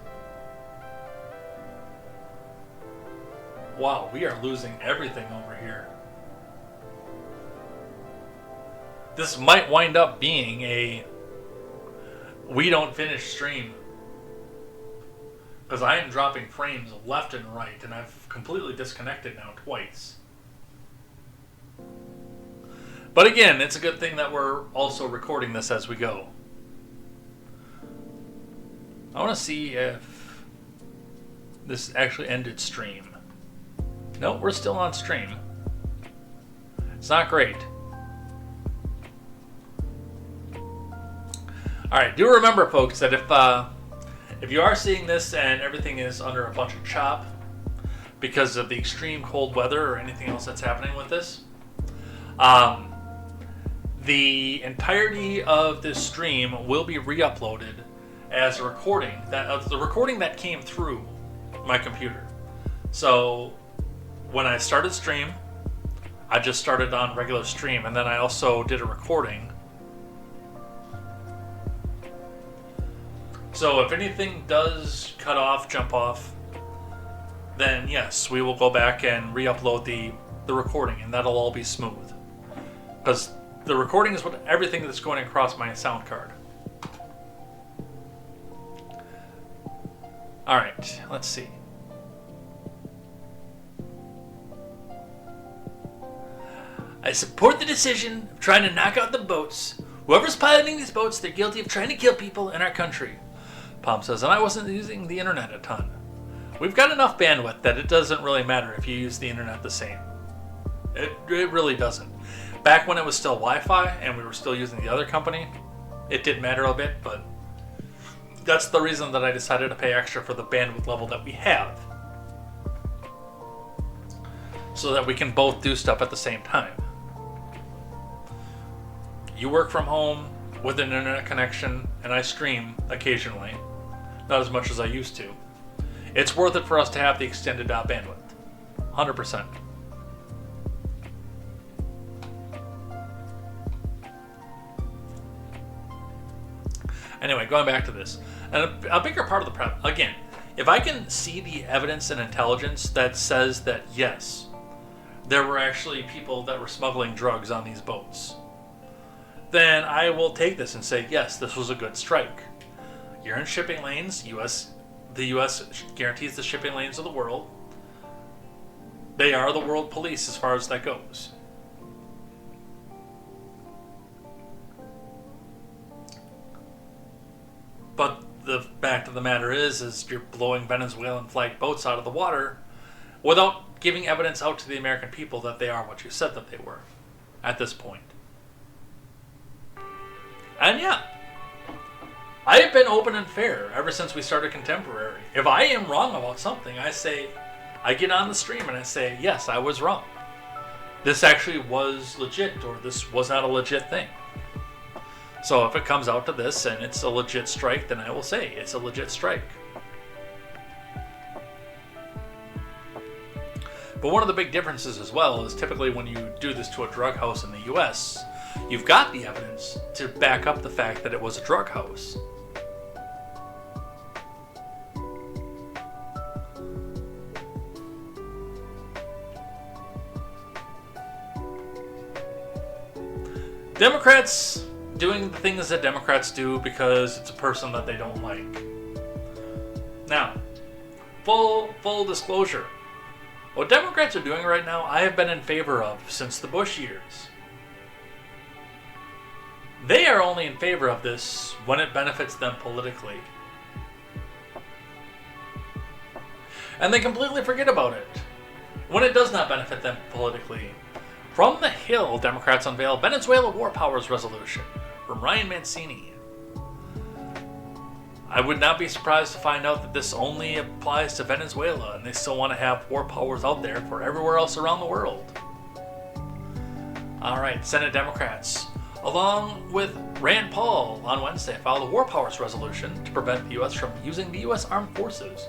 Speaker 1: Wow, we are losing everything over here. This might wind up being a we don't finish stream. Because I am dropping frames left and right, and I've completely disconnected now twice. But again, it's a good thing that we're also recording this as we go. I want to see if this actually ended stream. No, we're still on stream. It's not great. Alright, do remember, folks, that if you are seeing this and everything is under a bunch of chop because of the extreme cold weather or anything else that's happening with this, the entirety of this stream will be re-uploaded as a recording the recording that came through my computer. So when I started stream, I just started on regular stream, and then I also did a recording. So if anything does cut off, jump off, then yes, we will go back and re-upload the recording, and that'll all be smooth. Because the recording is what everything that's going across my sound card. Alright, let's see.
Speaker 2: I support the decision of trying to knock out the boats. Whoever's piloting these boats, they're guilty of trying to kill people in our country.
Speaker 1: Palm says, and I wasn't using the internet a ton. We've got enough bandwidth that it doesn't really matter if you use the internet the same. It really doesn't. Back when it was still Wi-Fi and we were still using the other company, it did matter a bit, but that's the reason that I decided to pay extra for the bandwidth level that we have. So that we can both do stuff at the same time. You work from home with an internet connection, and I stream occasionally. Not as much as I used to. It's worth it for us to have the extended bandwidth. 100%. Anyway, going back to this. And a bigger part of the problem, again, if I can see the evidence and intelligence that says that yes, there were actually people that were smuggling drugs on these boats, then I will take this and say, yes, this was a good strike. You're in shipping lanes. The U.S. guarantees the shipping lanes of the world. They are the world police as far as that goes. But the fact of the matter is you're blowing Venezuelan flagged boats out of the water without giving evidence out to the American people that they are what you said that they were at this point. And yeah, I have been open and fair ever since we started Contemporary. If I am wrong about something, I get on the stream and I say, yes, I was wrong. This actually was legit, or this was not a legit thing. So if it comes out to this and it's a legit strike, then I will say it's a legit strike. But one of the big differences as well is typically when you do this to a drug house in the US, you've got the evidence to back up the fact that it was a drug house. Democrats doing the things that Democrats do because it's a person that they don't like. Now, full disclosure. What Democrats are doing right now, I have been in favor of since the Bush years. They are only in favor of this when it benefits them politically. And they completely forget about it when it does not benefit them politically. From the Hill, Democrats unveil Venezuela War Powers Resolution from Ryan Mancini. I would not be surprised to find out that this only applies to Venezuela and they still want to have war powers out there for everywhere else around the world. Alright, Senate Democrats, along with Rand Paul on Wednesday, filed a War Powers Resolution to prevent the U.S. from using the U.S. Armed Forces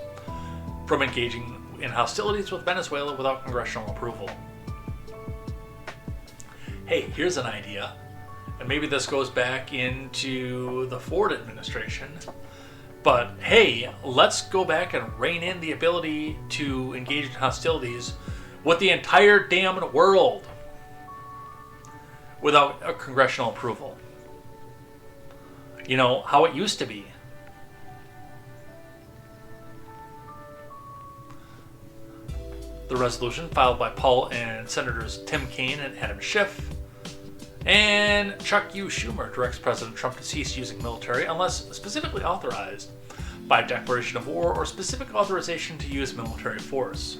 Speaker 1: from engaging in hostilities with Venezuela without congressional approval. Hey, here's an idea, and maybe this goes back into the Ford administration, but hey, let's go back and rein in the ability to engage in hostilities with the entire damn world without a congressional approval. You know, how it used to be. The resolution, filed by Paul and Senators Tim Kaine and Adam Schiff, and Chuck U. Schumer directs President Trump to cease using military unless specifically authorized by declaration of war or specific authorization to use military force.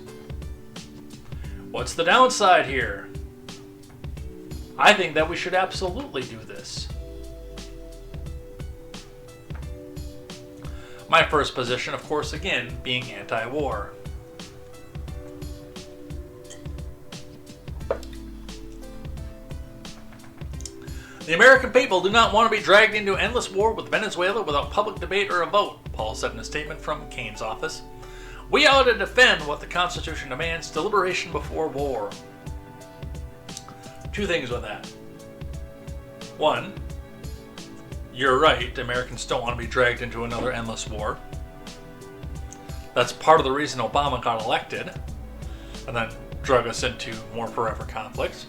Speaker 1: What's the downside here? I think that we should absolutely do this. My first position, of course, again, being anti-war. The American people do not want to be dragged into endless war with Venezuela without public debate or a vote, Paul said in a statement from Kaine's office. We ought to defend what the Constitution demands, deliberation before war. Two things with that. One, you're right, Americans don't want to be dragged into another endless war. That's part of the reason Obama got elected, and then drug us into more forever conflicts.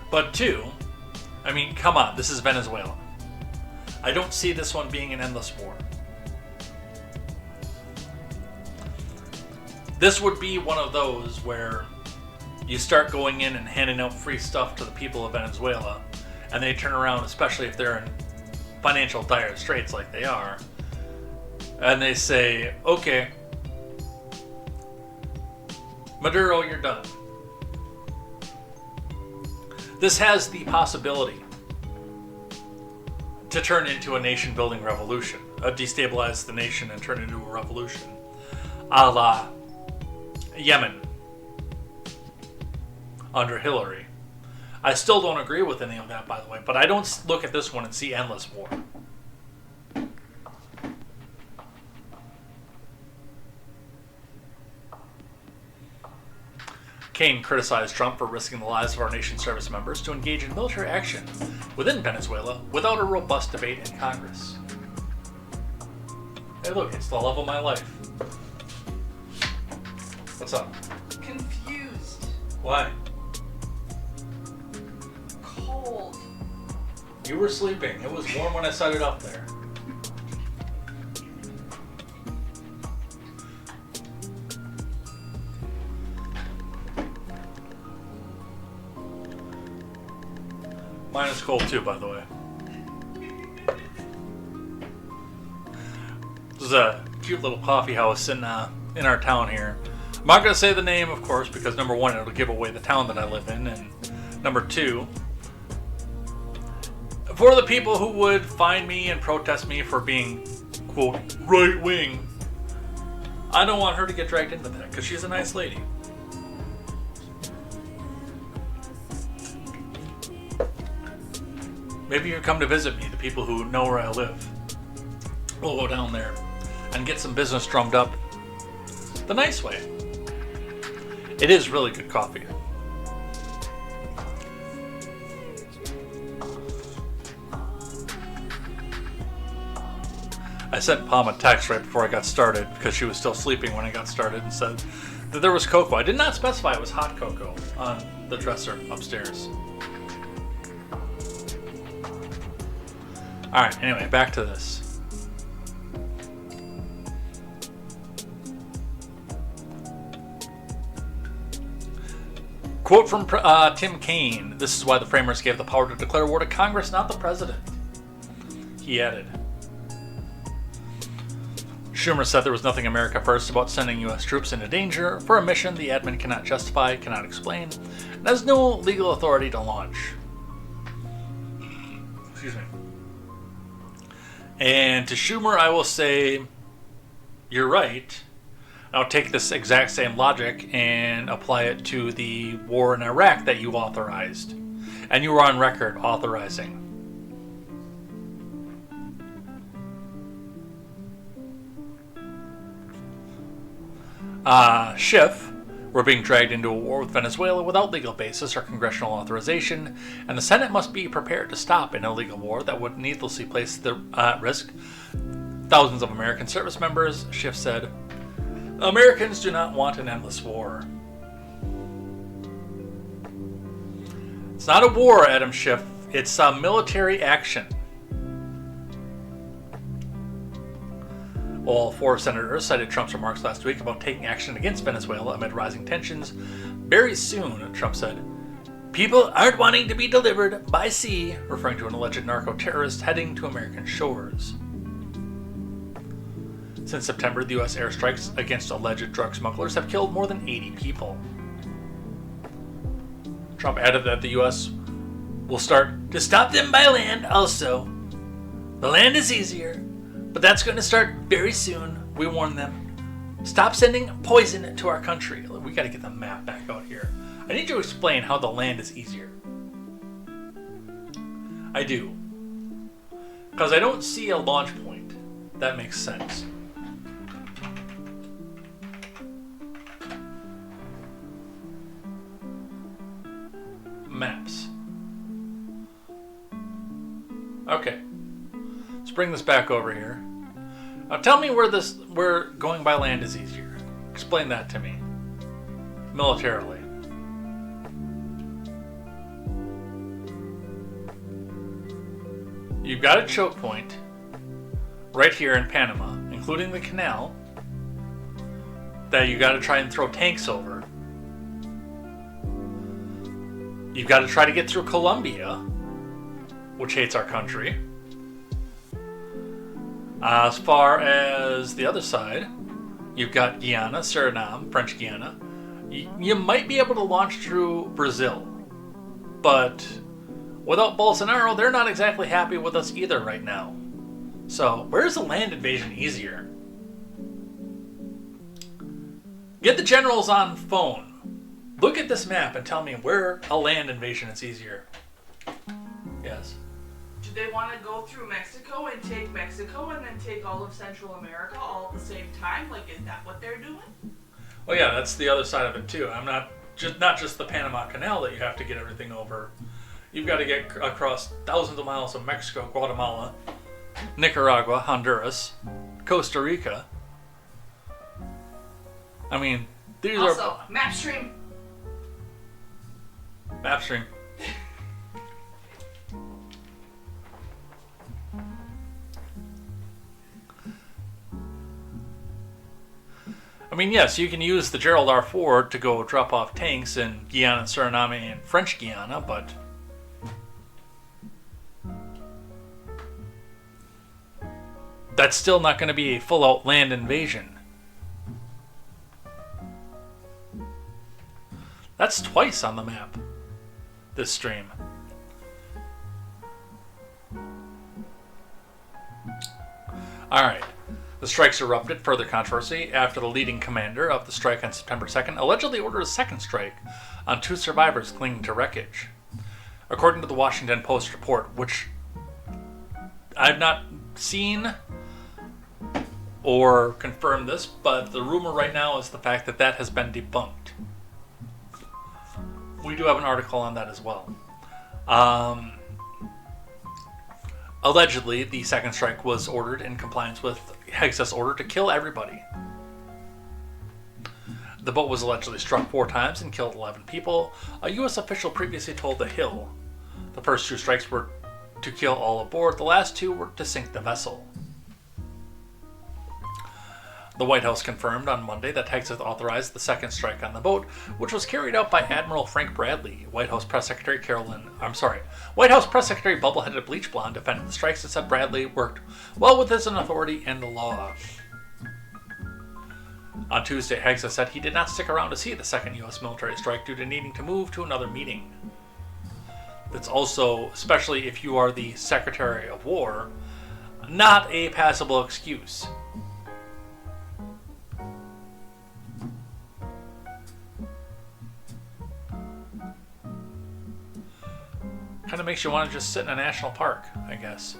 Speaker 1: But two, I mean, come on, this is Venezuela. I don't see this one being an endless war. This would be one of those where you start going in and handing out free stuff to the people of Venezuela, and they turn around, especially if they're in financial dire straits like they are, and they say, okay, Maduro, you're done. This has the possibility to turn into a nation-building revolution, destabilize the nation and turn it into a revolution, a la Yemen under Hillary. I still don't agree with any of that, by the way, but I don't look at this one and see endless war. Kaine criticized Trump for risking the lives of our nation's service members to engage in military action within Venezuela without a robust debate in Congress. Hey look, it's the love of my life. What's up? Why?
Speaker 3: Cold.
Speaker 1: You were sleeping. It was warm when I set it up there. Mine is cold too, by the way. This is a cute little coffee house in our town here. I'm not going to say the name, of course, because number one, it'll give away the town that I live in, and number two, for the people who would find me and protest me for being, quote, right wing, I don't want her to get dragged into that, because she's a nice lady. Maybe you come to visit me, the people who know where I live. We'll go down there and get some business drummed up the nice way. It is really good coffee. I sent Palm a text right before I got started because she was still sleeping when I got started and said that there was cocoa. I did not specify it was hot cocoa on the dresser upstairs. Alright, anyway, back to this. Quote from Tim Kaine. This is why the framers gave the power to declare war to Congress, not the president. He added. Schumer said there was nothing America first about sending U.S. troops into danger for a mission the admin cannot justify, cannot explain, and has no legal authority to launch. Excuse me. And to Schumer, I will say, you're right. I'll take this exact same logic and apply it to the war in Iraq that you authorized. And you were on record authorizing. Schiff were being dragged into a war with Venezuela without legal basis or congressional authorization, and the Senate must be prepared to stop an illegal war that would needlessly place at risk thousands of American service members. Schiff said, Americans do not want an endless war. It's not a war, Adam Schiff. It's a military action. All four senators cited Trump's remarks last week about taking action against Venezuela amid rising tensions. Very soon, Trump said, people aren't wanting to be delivered by sea, referring to an alleged narco-terrorist heading to American shores. Since September, the U.S. airstrikes against alleged drug smugglers have killed more than 80 people. Trump added that the U.S. will start to stop them by land also. The land is easier, but that's going to start very soon. We warn them. Stop sending poison to our country. We got to get the map back out here. I need to explain how the land is easier. I do. Because I don't see a launch point. That makes sense. Maps. Okay. Let's bring this back over here. Now tell me where going by land is easier. Explain that to me. Militarily. You've got a choke point right here in Panama, including the canal, that you got to try and throw tanks over. You've got to try to get through Colombia, which hates our country. As far as the other side, you've got Guyana, Suriname, French Guiana. You might be able to launch through Brazil, but without Bolsonaro, they're not exactly happy with us either right now. So, where's the land invasion easier? Get the generals on phone. Look at this map and tell me where a land invasion is easier. Yes.
Speaker 3: Do they want to go through Mexico and take Mexico and then take all of Central America all at the same time? Like, is that what they're doing?
Speaker 1: Well, yeah, that's the other side of it too. I'm not just the Panama Canal that you have to get everything over. You've got to get across thousands of miles of Mexico, Guatemala, Nicaragua, Honduras, Costa Rica. I mean, these
Speaker 3: also, map stream.
Speaker 1: Map stream. I mean, yes, you can use the Gerald R. Ford to go drop off tanks in Guyana, Suriname, and French Guiana, but that's still not going to be a full-out land invasion. That's twice on the map, this stream. Alright. The strikes erupted, further controversy, after the leading commander of the strike on September 2nd allegedly ordered a second strike on 2 survivors clinging to wreckage. According to the Washington Post report, which I've not seen or confirmed this, but the rumor right now is the fact that that has been debunked. We do have an article on that as well. Allegedly, the second strike was ordered in compliance with Hex's order to kill everybody. The boat was allegedly struck 4 times and killed 11 people. A U.S. official previously told The Hill the first 2 strikes were to kill all aboard, the last 2 were to sink the vessel. The White House confirmed on Monday that Texas authorized the second strike on the boat, which was carried out by Admiral Frank Bradley. White House Press Secretary Bubbleheaded Bleach Blonde defended the strikes and said Bradley worked well with his authority and the law. On Tuesday, Hegsa said he did not stick around to see the second U.S. military strike due to needing to move to another meeting. That's also, especially if you are the Secretary of War, not a passable excuse. Kind of makes you want to just sit in a national park, I guess.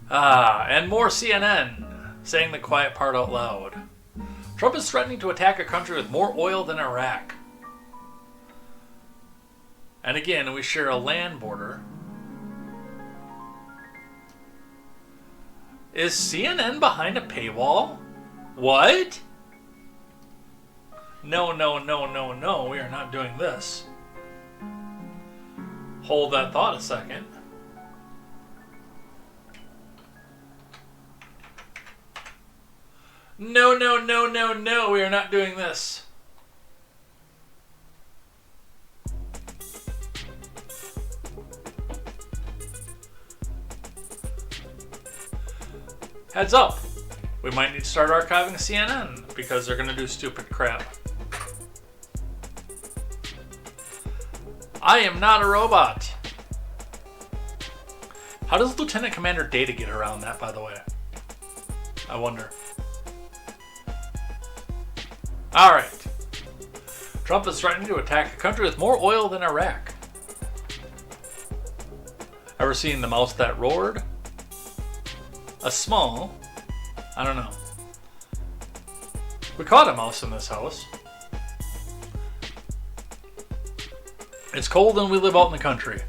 Speaker 1: And more CNN saying the quiet part out loud. Trump is threatening to attack a country with more oil than Iraq. And again, we share a land border. Is CNN behind a paywall? What? No, we are not doing this. Hold that thought a second. No, we are not doing this. Heads up, we might need to start archiving CNN because they're going to do stupid crap. I am not a robot. How does Lieutenant Commander Data get around that, by the way? I wonder. Alright. Trump is threatening to attack a country with more oil than Iraq. Ever seen the mouse that roared? A small, I don't know. We caught a mouse in this house. It's cold and we live out in the country.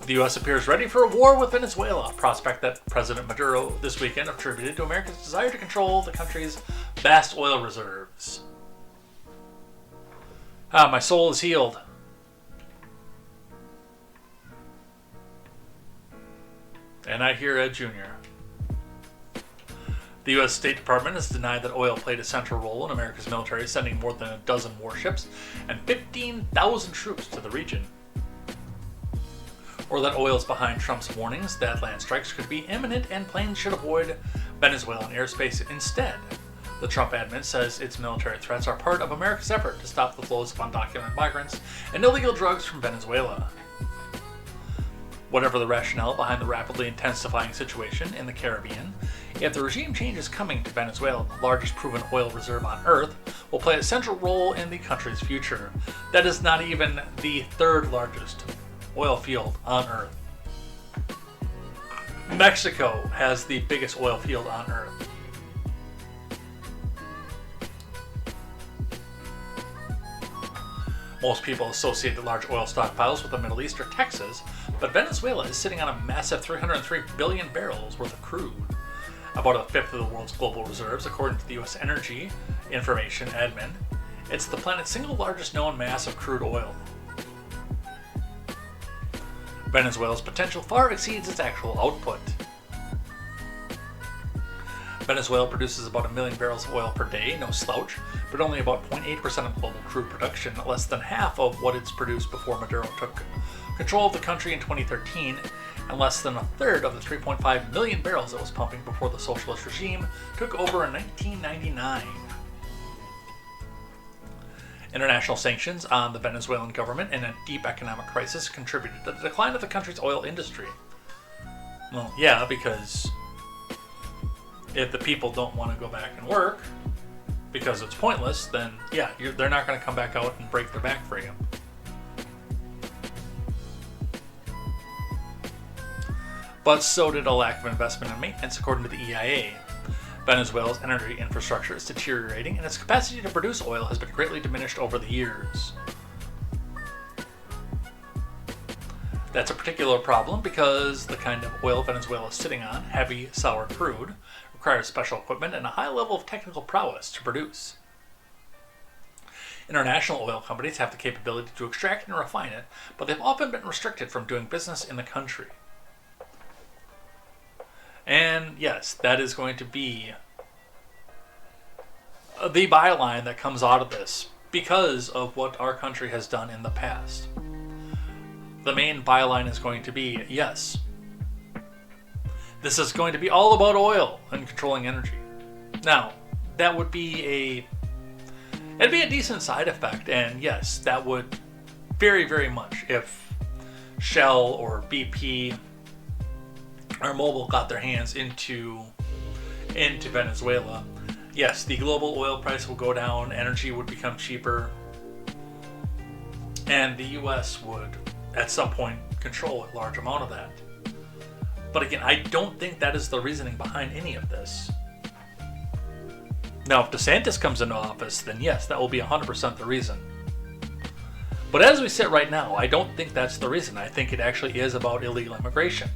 Speaker 1: The U.S. appears ready for a war with Venezuela, a prospect that President Maduro this weekend attributed to America's desire to control the country's vast oil reserves. My soul is healed. And I hear Ed Jr. The U.S. State Department has denied that oil played a central role in America's military, sending more than a dozen warships and 15,000 troops to the region. Or that oil is behind Trump's warnings that land strikes could be imminent and planes should avoid Venezuelan airspace instead. The Trump admin says its military threats are part of America's effort to stop the flows of undocumented migrants and illegal drugs from Venezuela. Whatever the rationale behind the rapidly intensifying situation in the Caribbean, if the regime change is coming to Venezuela, the largest proven oil reserve on Earth, will play a central role in the country's future. That is not even the 3rd largest oil field on Earth. Mexico has the biggest oil field on Earth. Most people associate the large oil stockpiles with the Middle East or Texas, but Venezuela is sitting on a massive 303 billion barrels worth of crude. about a fifth of the world's global reserves, according to the U.S. Energy Information Admin. It's the planet's single largest known mass of crude oil. Venezuela's potential far exceeds its actual output. Venezuela produces about 1 million barrels of oil per day, no slouch, but only about 0.8% of global crude production, less than half of what it's produced before Maduro took control of the country in 2013, and less than a third of the 3.5 million barrels it was pumping before the socialist regime took over in 1999. International sanctions on the Venezuelan government and a deep economic crisis contributed to the decline of the country's oil industry. Well, yeah, because if the people don't want to go back and work because it's pointless, then yeah, they're not going to come back out and break their back for you. But so did a lack of investment and maintenance, according to the EIA. Venezuela's energy infrastructure is deteriorating, and its capacity to produce oil has been greatly diminished over the years. That's a particular problem because the kind of oil Venezuela is sitting on, heavy, sour crude, requires special equipment and a high level of technical prowess to produce. International oil companies have the capability to extract and refine it, but they've often been restricted from doing business in the country. And yes, that is going to be the byline that comes out of this because of what our country has done in the past. The main byline is going to be, yes, this is going to be all about oil and controlling energy. Now, that would be it'd be a decent side effect, and yes, that would very, very much if Shell or BP or Mobil got their hands into Venezuela. Yes, the global oil price will go down, energy would become cheaper, and the US would, at some point, control a large amount of that. But again, I don't think that is the reasoning behind any of this. Now, if DeSantis comes into office, then yes, that will be 100% the reason. But as we sit right now, I don't think that's the reason. I think it actually is about illegal immigration.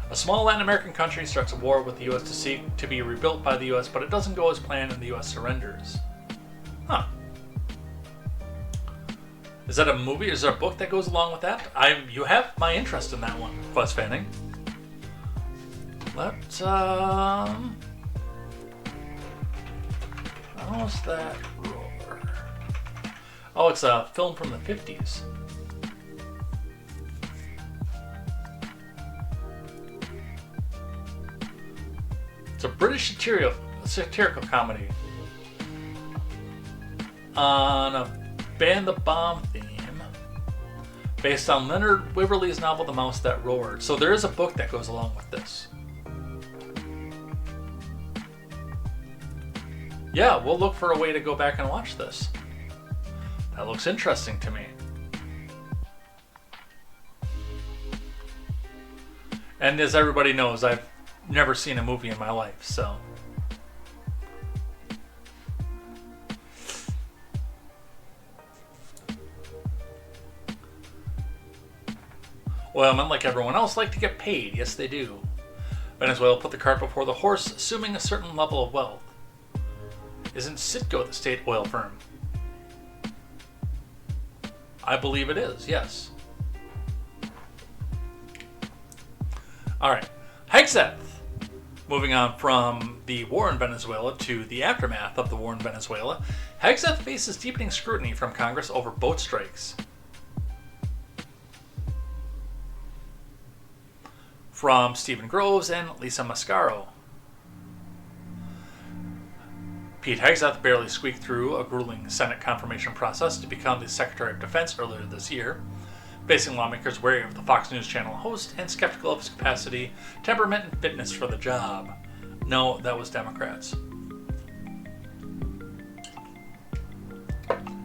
Speaker 1: A small Latin American country starts a war with the U.S. to seek to be rebuilt by the U.S., but it doesn't go as planned and the U.S. surrenders. Huh. Is that a movie? Is there a book that goes along with that? You have my interest in that one, Quest Fanning. Let's, how's that roar? Oh, it's a film from the 50s. It's a British satirical comedy on a ban the bomb theme based on Leonard Waverley's novel The Mouse That Roared. So there is a book that goes along with this. Yeah, we'll look for a way to go back and watch this. That looks interesting to me. And as everybody knows, I've never seen a movie in my life, so. Well, unlike everyone else, like to get paid. Yes, they do. Venezuela put the cart before the horse, assuming a certain level of wealth. Isn't Citgo the state oil firm? I believe it is, yes. Alright, Hegseth. Moving on from the war in Venezuela to the aftermath of the war in Venezuela, Hegseth faces deepening scrutiny from Congress over boat strikes. From Stephen Groves and Lisa Mascaro. Pete Hegseth barely squeaked through a grueling Senate confirmation process to become the Secretary of Defense earlier this year, facing lawmakers wary of the Fox News Channel host and skeptical of his capacity, temperament, and fitness for the job. No, that was Democrats.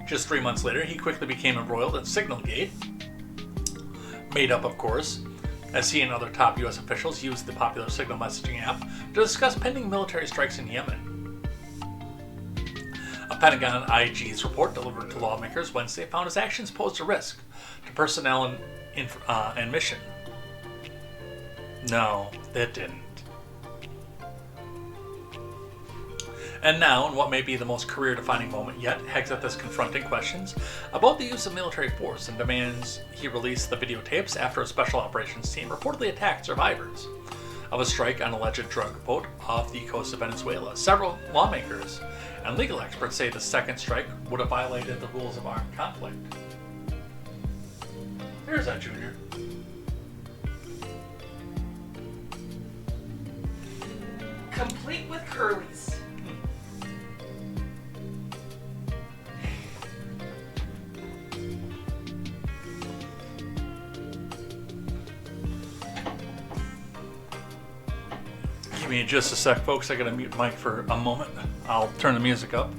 Speaker 1: Just 3 months later, he quickly became embroiled in Signalgate, made up, of course, as he and other top U.S. officials used the popular Signal messaging app to discuss pending military strikes in Yemen. A Pentagon IG's report delivered to lawmakers Wednesday found his actions posed a risk to personnel and mission. No, it didn't. And now, in what may be the most career-defining moment yet, Hegseth is confronting questions about the use of military force and demands he release the videotapes after a special operations team reportedly attacked survivors of a strike on alleged drug boat off the coast of Venezuela. Several lawmakers and legal experts say the second strike would have violated the rules of armed conflict. Here's that, Junior.
Speaker 3: Complete with curlies.
Speaker 1: Give me just a sec, folks. I gotta mute Mike for a moment. I'll turn the music up.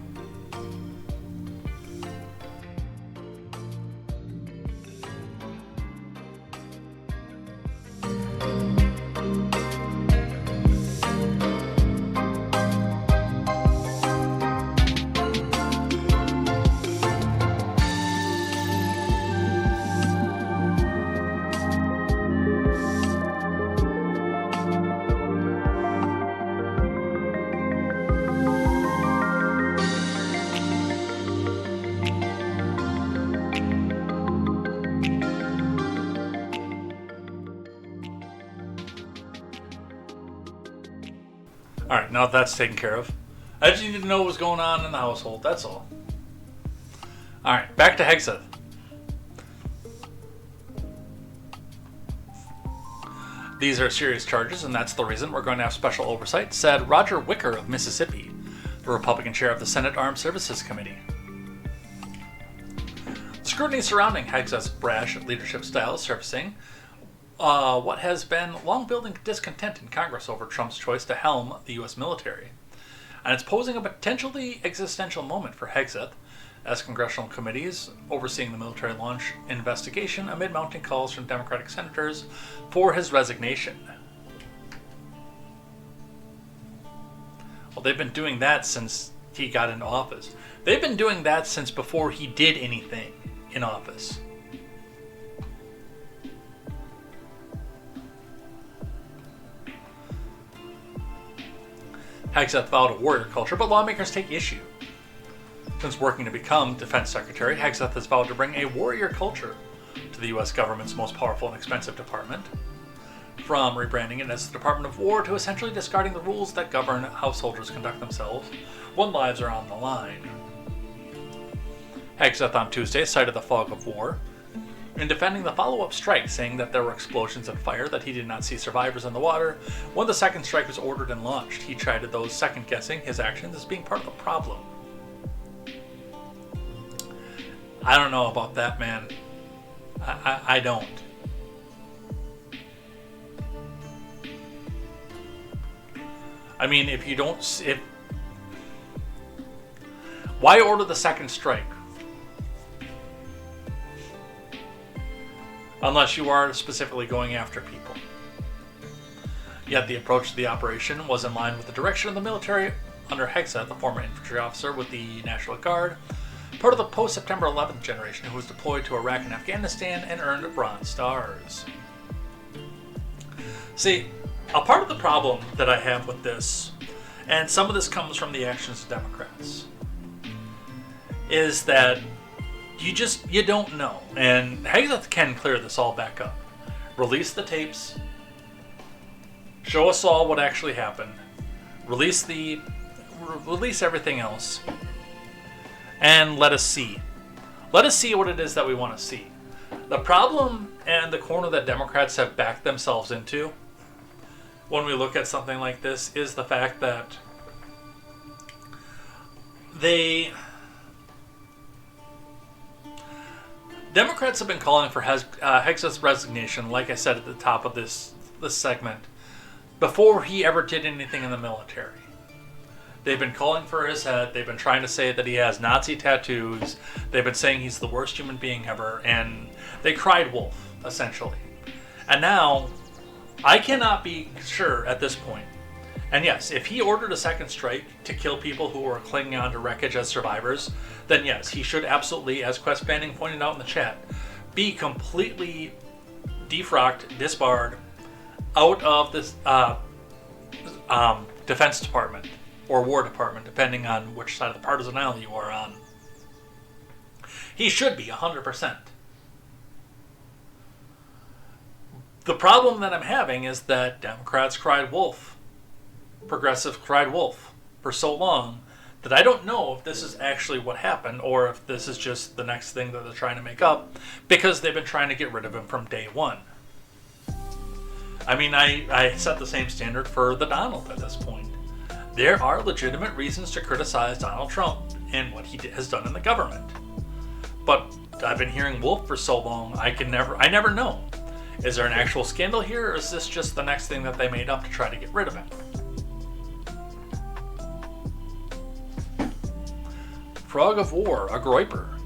Speaker 1: Alright, now that's taken care of. I just need to know what was going on in the household, that's all. Alright, back to Hegseth. These are serious charges, and that's the reason we're going to have special oversight, said Roger Wicker of Mississippi, the Republican chair of the Senate Armed Services Committee. Scrutiny surrounding Hegseth's brash leadership style is surfacing what has been long building discontent in Congress over Trump's choice to helm the U.S. military. And it's posing a potentially existential moment for Hegseth, as congressional committees overseeing the military launch investigation amid mounting calls from Democratic senators for his resignation. Well, they've been doing that since he got into office. They've been doing that since before he did anything in office. Hegseth vowed a warrior culture, but lawmakers take issue. Since working to become Defense Secretary, Hegseth has vowed to bring a warrior culture to the U.S. government's most powerful and expensive department, from rebranding it as the Department of War to essentially discarding the rules that govern how soldiers conduct themselves when lives are on the line. Hegseth on Tuesday cited the fog of war in defending the follow-up strike, saying that there were explosions and fire, that he did not see survivors in the water when the second strike was ordered and launched. He chided those second-guessing his actions as being part of the problem. I don't know about that, man. I don't. I mean, if you don't... Why order the second strike? Unless you are specifically going after people. Yet the approach to the operation was in line with the direction of the military under Hegseth, a former infantry officer with the National Guard, part of the post-September 11th generation who was deployed to Iraq and Afghanistan and earned Bronze Stars. See, a part of the problem that I have with this, and some of this comes from the actions of Democrats, is that you don't know. And Hegseth can clear this all back up. Release the tapes. Show us all what actually happened. Release everything else. And let us see. Let us see what it is that we want to see. The problem and the corner that Democrats have backed themselves into when we look at something like this is the fact that Democrats have been calling for Hegseth's resignation, like I said at the top of this segment, before he ever did anything in the military. They've been calling for his head. They've been trying to say that he has Nazi tattoos. They've been saying he's the worst human being ever. And they cried wolf, essentially. And now, I cannot be sure at this point. And yes, if he ordered a second strike to kill people who were clinging onto wreckage as survivors, then yes, he should absolutely, as Quest Banning pointed out in the chat, be completely defrocked, disbarred, out of this Defense Department or War Department, depending on which side of the partisan aisle you are on. He should be 100%. The problem that I'm having is that Democrats cried wolf, progressives cried wolf for so long that I don't know if this is actually what happened or if this is just the next thing that they're trying to make up because they've been trying to get rid of him from day one. I mean, I set the same standard for the Donald at this point. There are legitimate reasons to criticize Donald Trump and what he has done in the government. But I've been hearing wolf for so long, I never know. Is there an actual scandal here, or is this just the next thing that they made up to try to get rid of him? Frog of War, a groiper,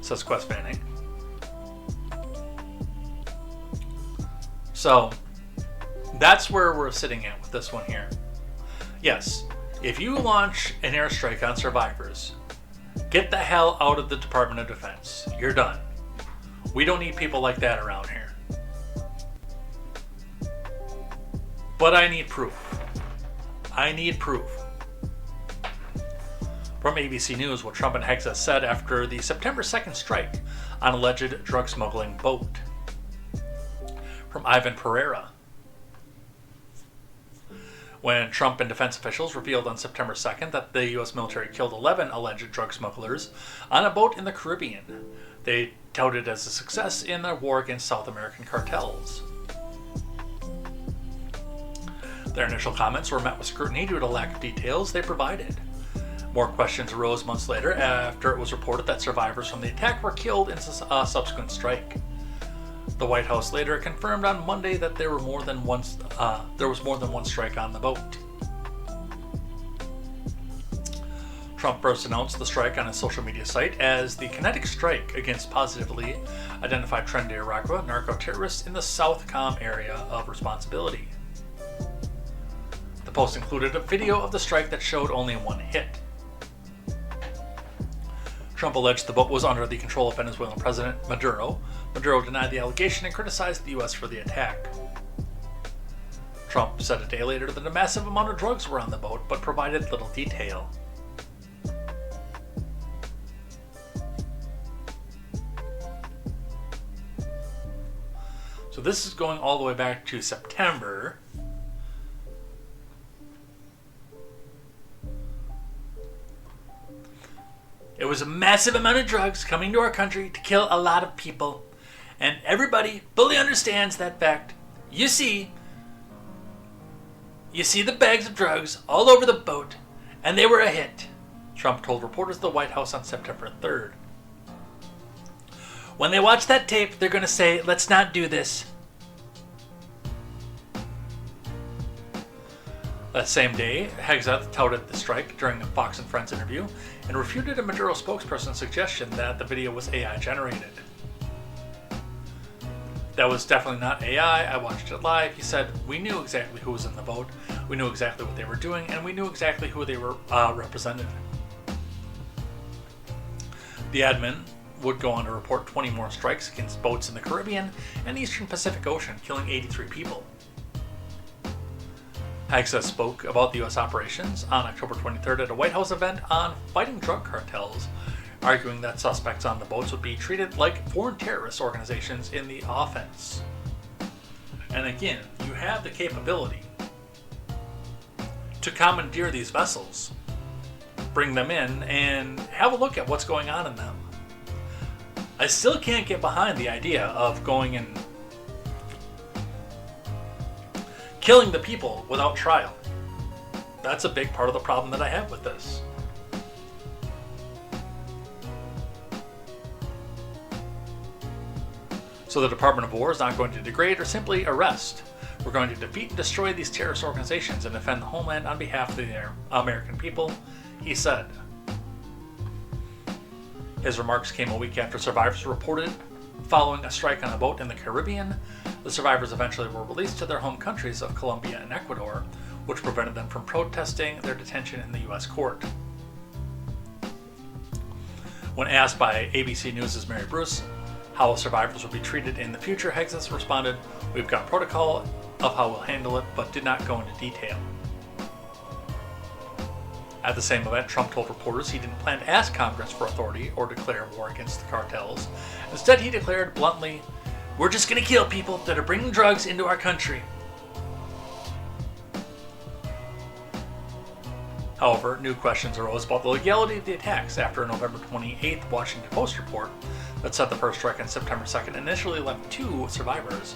Speaker 1: says Quest Fanning. So, that's where we're sitting at with this one here. Yes, if you launch an airstrike on survivors, get the hell out of the Department of Defense. You're done. We don't need people like that around here. But I need proof. I need proof. From ABC News, what Trump and Hegseth said after the September 2nd strike on alleged drug smuggling boat. From Ivan Pereira. When Trump and defense officials revealed on September 2nd that the U.S. military killed 11 alleged drug smugglers on a boat in the Caribbean, they touted it as a success in their war against South American cartels. Their initial comments were met with scrutiny due to lack of details they provided. More questions arose months later after it was reported that survivors from the attack were killed in a subsequent strike. The White House later confirmed on Monday that there was more than one strike on the boat. Trump first announced the strike on his social media site as the kinetic strike against positively identified Tren de Aragua narco-terrorists in the South Com area of responsibility. The post included a video of the strike that showed only one hit. Trump alleged the boat was under the control of Venezuelan President Maduro. Maduro denied the allegation and criticized the U.S. for the attack. Trump said a day later that a massive amount of drugs were on the boat, but provided little detail. So this is going all the way back to September. It was a massive amount of drugs coming to our country to kill a lot of people. And everybody fully understands that fact. You see the bags of drugs all over the boat, and they were a hit, Trump told reporters at the White House on September 3rd. When they watch that tape, they're going to say, let's not do this. That same day, Hegseth touted the strike during a Fox and Friends interview and refuted a Maduro spokesperson's suggestion that the video was AI generated. That was definitely not AI. I watched it live. He said, we knew exactly who was in the boat, we knew exactly what they were doing, and we knew exactly who they were represented. The admin would go on to report 20 more strikes against boats in the Caribbean and Eastern Pacific Ocean, killing 83 people. Hegseth spoke about the U.S. operations on October 23rd at a White House event on fighting drug cartels, arguing that suspects on the boats would be treated like foreign terrorist organizations in the offense. And again, you have the capability to commandeer these vessels, bring them in, and have a look at what's going on in them. I still can't get behind the idea of going and killing the people without trial. That's a big part of the problem that I have with this. So the Department of War is not going to degrade or simply arrest. We're going to defeat and destroy these terrorist organizations and defend the homeland on behalf of the American people, he said. His remarks came a week after survivors reported following a strike on a boat in the Caribbean. The survivors eventually were released to their home countries of Colombia and Ecuador, which prevented them from protesting their detention in the U.S. court. When asked by ABC News' Mary Bruce how survivors will be treated in the future, Hegseth responded, "We've got protocol of how we'll handle it, but did not go into detail. At the same event, Trump told reporters he didn't plan to ask Congress for authority or declare war against the cartels. Instead, he declared bluntly, "We're just going to kill people that are bringing drugs into our country." However, new questions arose about the legality of the attacks after a November 28th Washington Post report that said the first strike on September 2nd initially left 2 survivors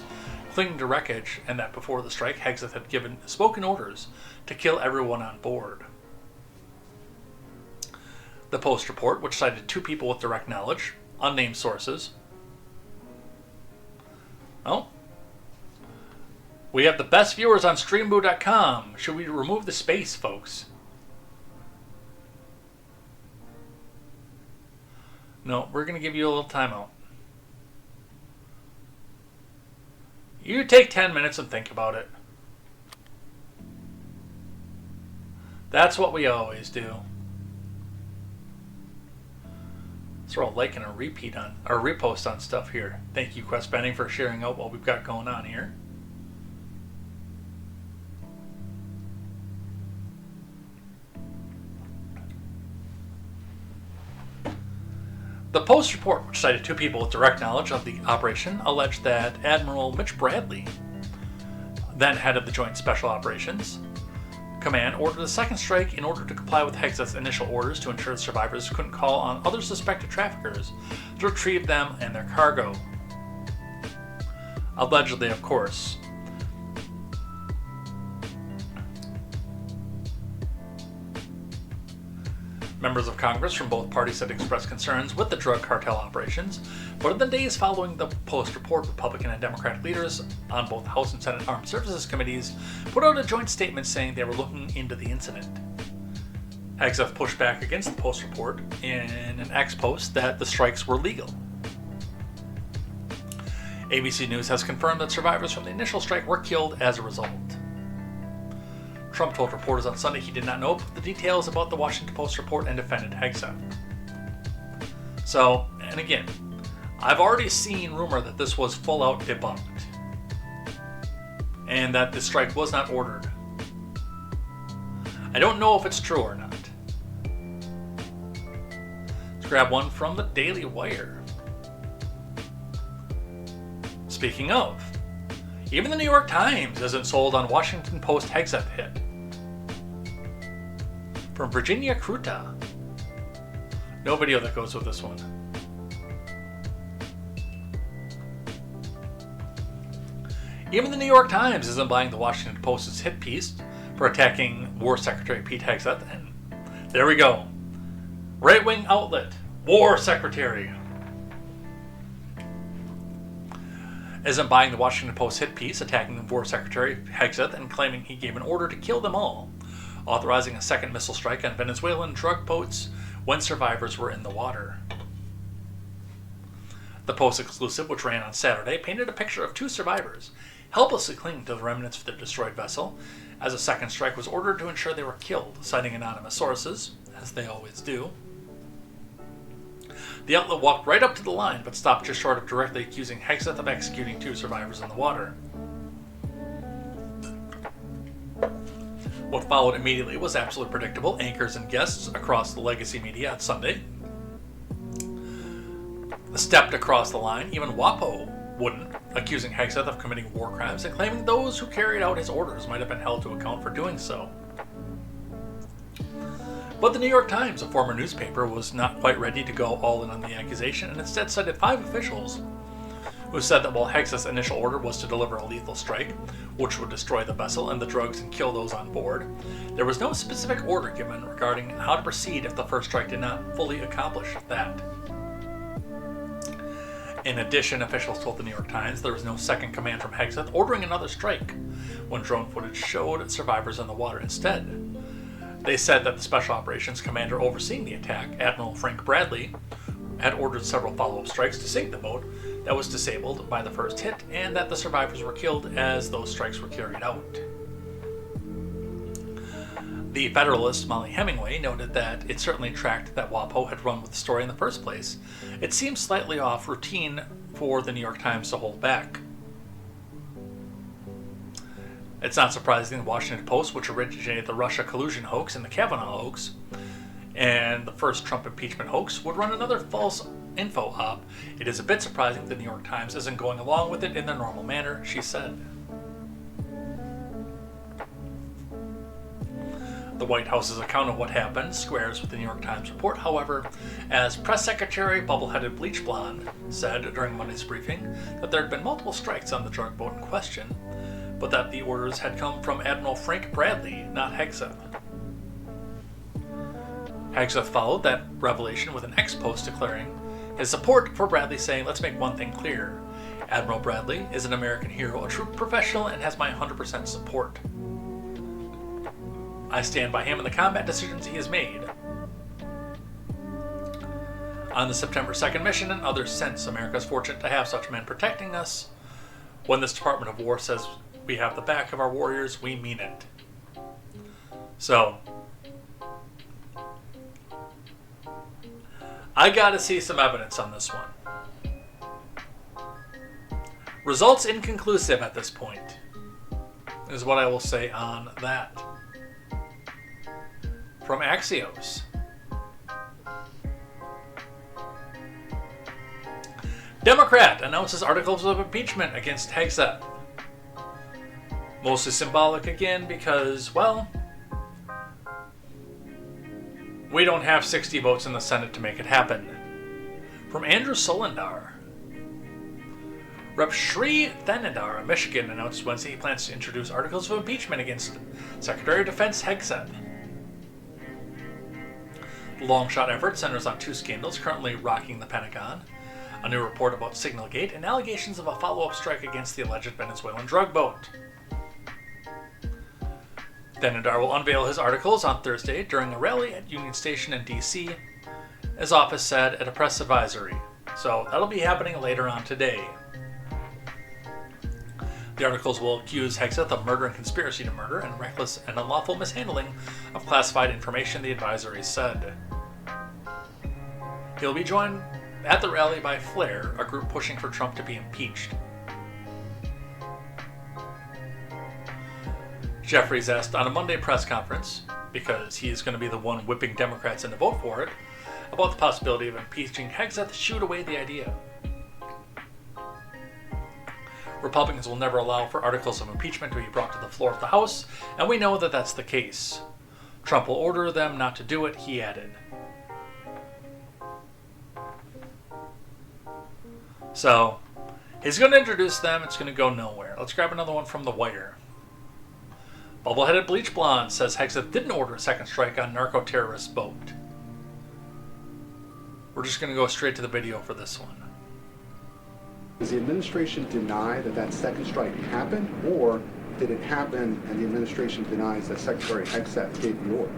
Speaker 1: clinging to wreckage, and that before the strike, Hegseth had given spoken orders to kill everyone on board. The Post report, which cited 2 people with direct knowledge, unnamed sources. Oh. We have the best viewers on streamboo.com. Should we remove the space, folks? No, we're going to give you a little timeout. You take 10 minutes and think about it. That's what we always do. Throw a like and a repost on stuff here. Thank you, Quest Bending, for sharing out what we've got going on here. The Post report, which cited 2 people with direct knowledge of the operation, alleged that Admiral Mitch Bradley, then head of the Joint Special Operations Command, ordered a second strike in order to comply with Hegseth's initial orders to ensure the survivors couldn't call on other suspected traffickers to retrieve them and their cargo. Allegedly, of course. Members of Congress from both parties had expressed concerns with the drug cartel operations, but in the days following the Post report, Republican and Democratic leaders on both House and Senate Armed Services Committees put out a joint statement saying they were looking into the incident. Hegseth pushed back against the Post report in an X post that the strikes were legal. ABC News has confirmed that survivors from the initial strike were killed as a result. Trump told reporters on Sunday he did not know the details about the Washington Post report and defended Hegseth. So, and again, I've already seen rumor that this was full out debunked, and that the strike was not ordered. I don't know if it's true or not. Let's grab one from the Daily Wire. Speaking of, even the New York Times isn't sold on Washington Post Hegseth hit. From Virginia Kruta. No video that goes with this one. Even the New York Times isn't buying the Washington Post's hit piece for attacking War Secretary Pete Hegseth. And there we go. Right-wing outlet, War Secretary, isn't buying the Washington Post hit piece attacking War Secretary Hegseth and claiming he gave an order to kill them all, authorizing a second missile strike on Venezuelan drug boats when survivors were in the water. The Post exclusive, which ran on Saturday, painted a picture of 2 survivors helplessly clinging to the remnants of their destroyed vessel as a second strike was ordered to ensure they were killed, citing anonymous sources, as they always do. The outlet walked right up to the line, but stopped just short of directly accusing Hegseth of executing 2 survivors in the water. What followed immediately was absolutely predictable. Anchors and guests across the legacy media on Sunday stepped across the line. Even WAPO wouldn't, accusing Hegseth of committing war crimes and claiming those who carried out his orders might have been held to account for doing so. But the New York Times, a former newspaper, was not quite ready to go all in on the accusation and instead cited 5 officials who said that while Hegseth's initial order was to deliver a lethal strike, which would destroy the vessel and the drugs and kill those on board, there was no specific order given regarding how to proceed if the first strike did not fully accomplish that. In addition, officials told the New York Times there was no second command from Hegseth ordering another strike when drone footage showed survivors in the water instead. They said that the Special Operations Commander overseeing the attack, Admiral Frank Bradley, had ordered several follow-up strikes to sink the boat that was disabled by the first hit, and that the survivors were killed as those strikes were carried out. The Federalist, Molly Hemingway, noted that it certainly tracked that WAPO had run with the story in the first place. It seems slightly off routine for the New York Times to hold back. It's not surprising the Washington Post, which originated the Russia collusion hoax and the Kavanaugh hoax, and the first Trump impeachment hoax, would run another false info op. It is a bit surprising the New York Times isn't going along with it in their normal manner, she said. The White House's account of what happened squares with the New York Times report, however, as Press Secretary Bubbleheaded Bleach Blonde said during Monday's briefing that there had been multiple strikes on the drug boat in question, but that the orders had come from Admiral Frank Bradley, not Hegseth. Hegseth followed that revelation with an ex-post declaring his support for Bradley, saying, "Let's make one thing clear. Admiral Bradley is an American hero, a true professional, and has my 100% support. I stand by him in the combat decisions he has made." On the September 2nd mission and others since, America is fortunate to have such men protecting us. When this Department of War says we have the back of our warriors, we mean it. So, I gotta see some evidence on this one. Results inconclusive at this point, is what I will say on that. From Axios. Democrat announces articles of impeachment against Hegseth. Mostly symbolic again because, well, we don't have 60 votes in the Senate to make it happen. From Andrew Solendar. Rep. Sri Thanedar of Michigan announced Wednesday he plans to introduce articles of impeachment against Secretary of Defense Hegseth. The long-shot effort centers on two scandals currently rocking the Pentagon: a new report about Signalgate and allegations of a follow-up strike against the alleged Venezuelan drug boat. Thanedar will unveil his articles on Thursday during a rally at Union Station in D.C., his office said at a press advisory. So that'll be happening later on today. The articles will accuse Hegseth of murder and conspiracy to murder and reckless and unlawful mishandling of classified information, the advisory said. He'll be joined at the rally by Flair, a group pushing for Trump to be impeached. Jeffries asked on a Monday press conference, because he is going to be the one whipping Democrats into vote for it, about the possibility of impeaching Hegseth, shooed away the idea. Republicans will never allow for articles of impeachment to be brought to the floor of the House, and we know that that's the case. Trump will order them not to do it, he added. So, he's going to introduce them, it's going to go nowhere. Let's grab another one from The Wire. Bubble-headed bleach blonde says Hegseth didn't order a second strike on narco-terrorist boat. We're just going to go straight to the video for this one.
Speaker 4: Does the administration deny that that second strike happened, or did it happen and the administration denies that Secretary Hegseth gave the order?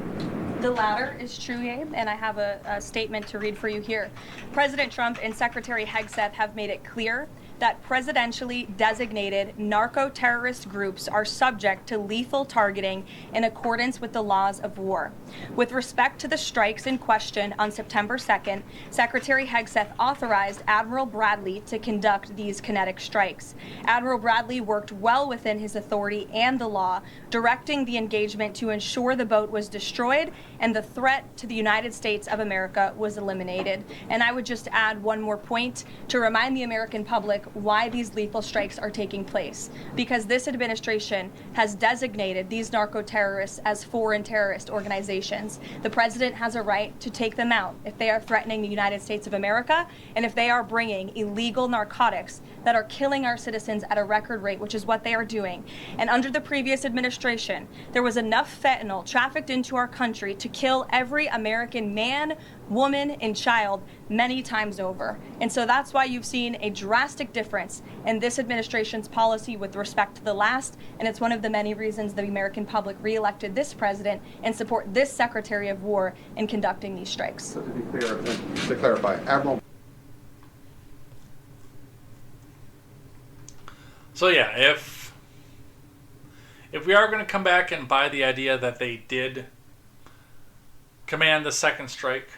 Speaker 5: The latter is true, Abe, and I have a statement to read for you here. President Trump and Secretary Hegseth have made it clear that presidentially designated narco-terrorist groups are subject to lethal targeting in accordance with the laws of war. With respect to the strikes in question on September 2nd, Secretary Hegseth authorized Admiral Bradley to conduct these kinetic strikes. Admiral Bradley worked well within his authority and the law, directing the engagement to ensure the boat was destroyed and the threat to the United States of America was eliminated. And I would just add one more point to remind the American public why these lethal strikes are taking place. Because this administration has designated these narco-terrorists as foreign terrorist organizations. The president has a right to take them out if they are threatening the United States of America and if they are bringing illegal narcotics that are killing our citizens at a record rate, which is what they are doing. And under the previous administration, there was enough fentanyl trafficked into our country to kill every American man, woman, and child many times over. And so that's why you've seen a drastic difference in this administration's policy with respect to the last, and it's one of the many reasons the American public reelected this president and support this Secretary of War in conducting these strikes.
Speaker 4: So to be clear, to clarify, Admiral.
Speaker 1: So yeah, if we are going to come back and buy the idea that they did command the second strike,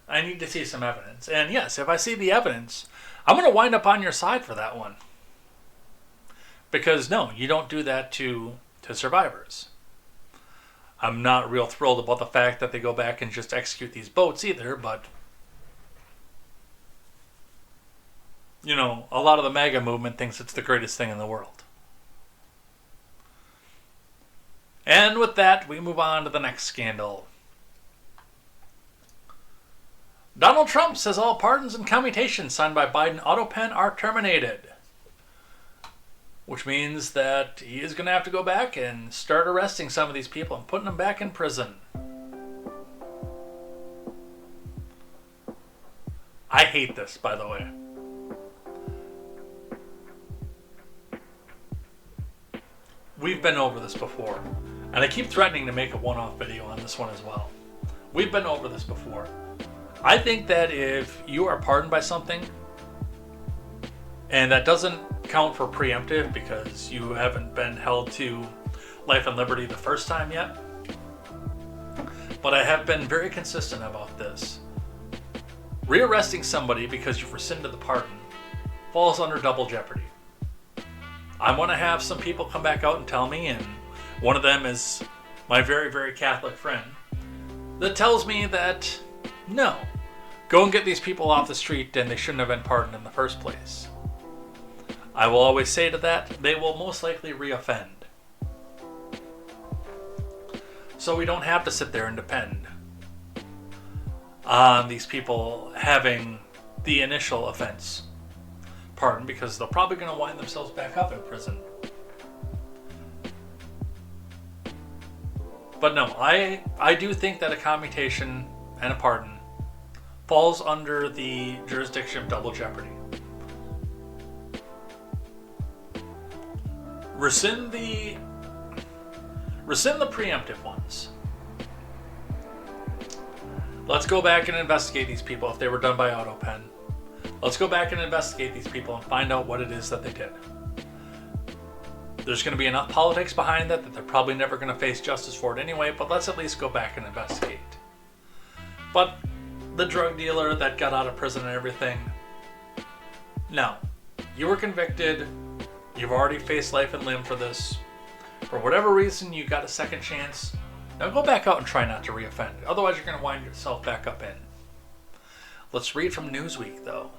Speaker 1: I need to see some evidence. And yes, if I see the evidence, I'm going to wind up on your side for that one. Because no, you don't do that to survivors. I'm not real thrilled about the fact that they go back and just execute these boats either, but you know, a lot of the MAGA movement thinks it's the greatest thing in the world. And with that, we move on to the next scandal. Donald Trump says all pardons and commutations signed by Biden auto pen are terminated. Which means that he is going to have to go back and start arresting some of these people and putting them back in prison. I hate this, by the way. We've been over this before. And I keep threatening to make a one-off video on this one as well. We've been over this before. I think that if you are pardoned by something, and that doesn't count for preemptive because you haven't been held to life and liberty the first time yet, but I have been very consistent about this. Rearresting somebody because you've rescinded the pardon falls under double jeopardy. I want to have some people come back out and tell me, and one of them is my very, very Catholic friend, that tells me that, no, go and get these people off the street and they shouldn't have been pardoned in the first place. I will always say to that, they will most likely reoffend. So we don't have to sit there and depend on these people having the initial offense pardoned, because they're probably going to wind themselves back up in prison. But no, I do think that a commutation and a pardon falls under the jurisdiction of double jeopardy. Rescind the preemptive ones. Let's go back and investigate these people if they were done by AutoPen. Let's go back and investigate these people and find out what it is that they did. There's going to be enough politics behind that they're probably never going to face justice for it anyway, but let's at least go back and investigate. But the drug dealer that got out of prison and everything, no. You were convicted. You've already faced life and limb for this. For whatever reason, you got a second chance. Now go back out and try not to reoffend. Otherwise, you're going to wind yourself back up in. Let's read from Newsweek, though.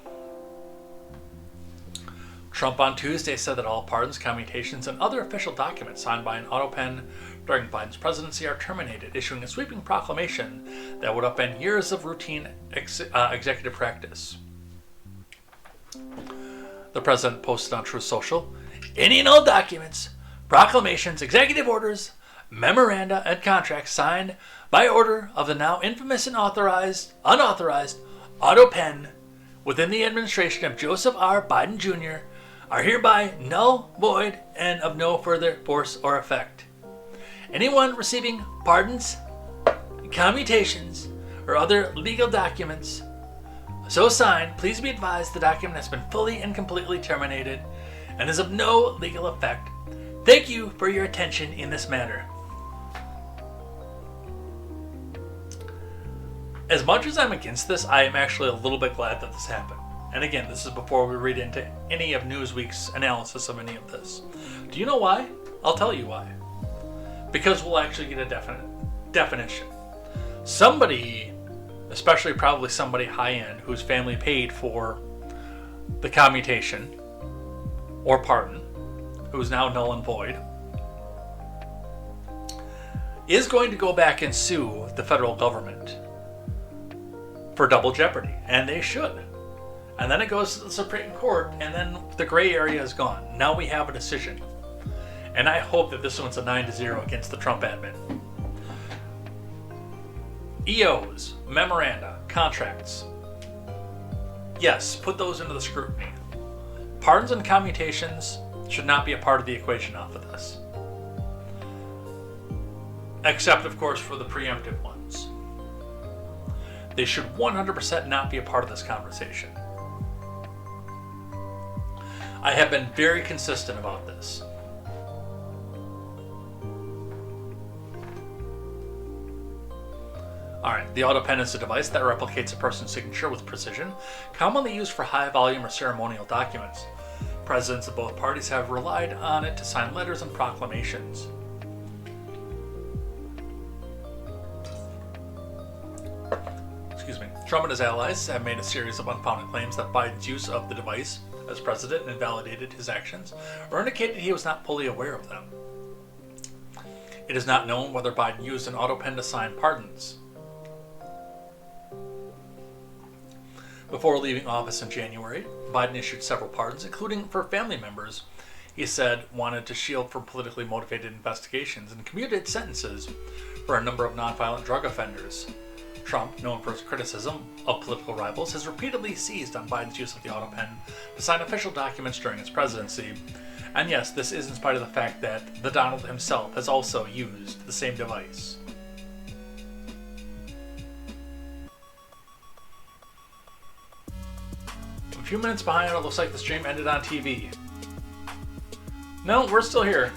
Speaker 1: Trump on Tuesday said that all pardons, commutations, and other official documents signed by an autopen during Biden's presidency are terminated, issuing a sweeping proclamation that would upend years of routine executive practice. The president posted on Truth Social, "Any and all documents, proclamations, executive orders, memoranda, and contracts signed by order of the now infamous and unauthorized autopen within the administration of Joseph R. Biden Jr. are hereby null, void, and of no further force or effect. Anyone receiving pardons, commutations, or other legal documents so signed, please be advised the document has been fully and completely terminated and is of no legal effect. Thank you for your attention in this matter." As much as I'm against this, I am actually a little bit glad that this happened. And again, this is before we read into any of Newsweek's analysis of any of this. Do you know why? I'll tell you why. Because we'll actually get a definite definition. Somebody, especially probably somebody high-end, whose family paid for the commutation or pardon, who's now null and void, is going to go back and sue the federal government for double jeopardy, and they should. And then it goes to the Supreme Court, and then the gray area is gone. Now we have a decision. And I hope that this one's a 9-0 against the Trump admin. EOs, memoranda, contracts. Yes, put those into the scrutiny. Pardons and commutations should not be a part of the equation off of this. Except, of course, for the preemptive ones. They should 100% not be a part of this conversation. I have been very consistent about this. Alright, the autopen is a device that replicates a person's signature with precision, commonly used for high volume or ceremonial documents. Presidents of both parties have relied on it to sign letters and proclamations. Trump and his allies have made a series of unfounded claims that Biden's use of the device as president invalidated his actions or indicated he was not fully aware of them. It is not known whether Biden used an auto pen to sign pardons. Before leaving office in January, Biden issued several pardons, including for family members he said wanted to shield from politically motivated investigations, and commuted sentences for a number of nonviolent drug offenders. Trump, known for his criticism of political rivals, has repeatedly seized on Biden's use of the auto pen to sign official documents during his presidency. And yes, this is in spite of the fact that the Donald himself has also used the same device. A few minutes behind, it looks like the stream ended on TV. No, we're still here.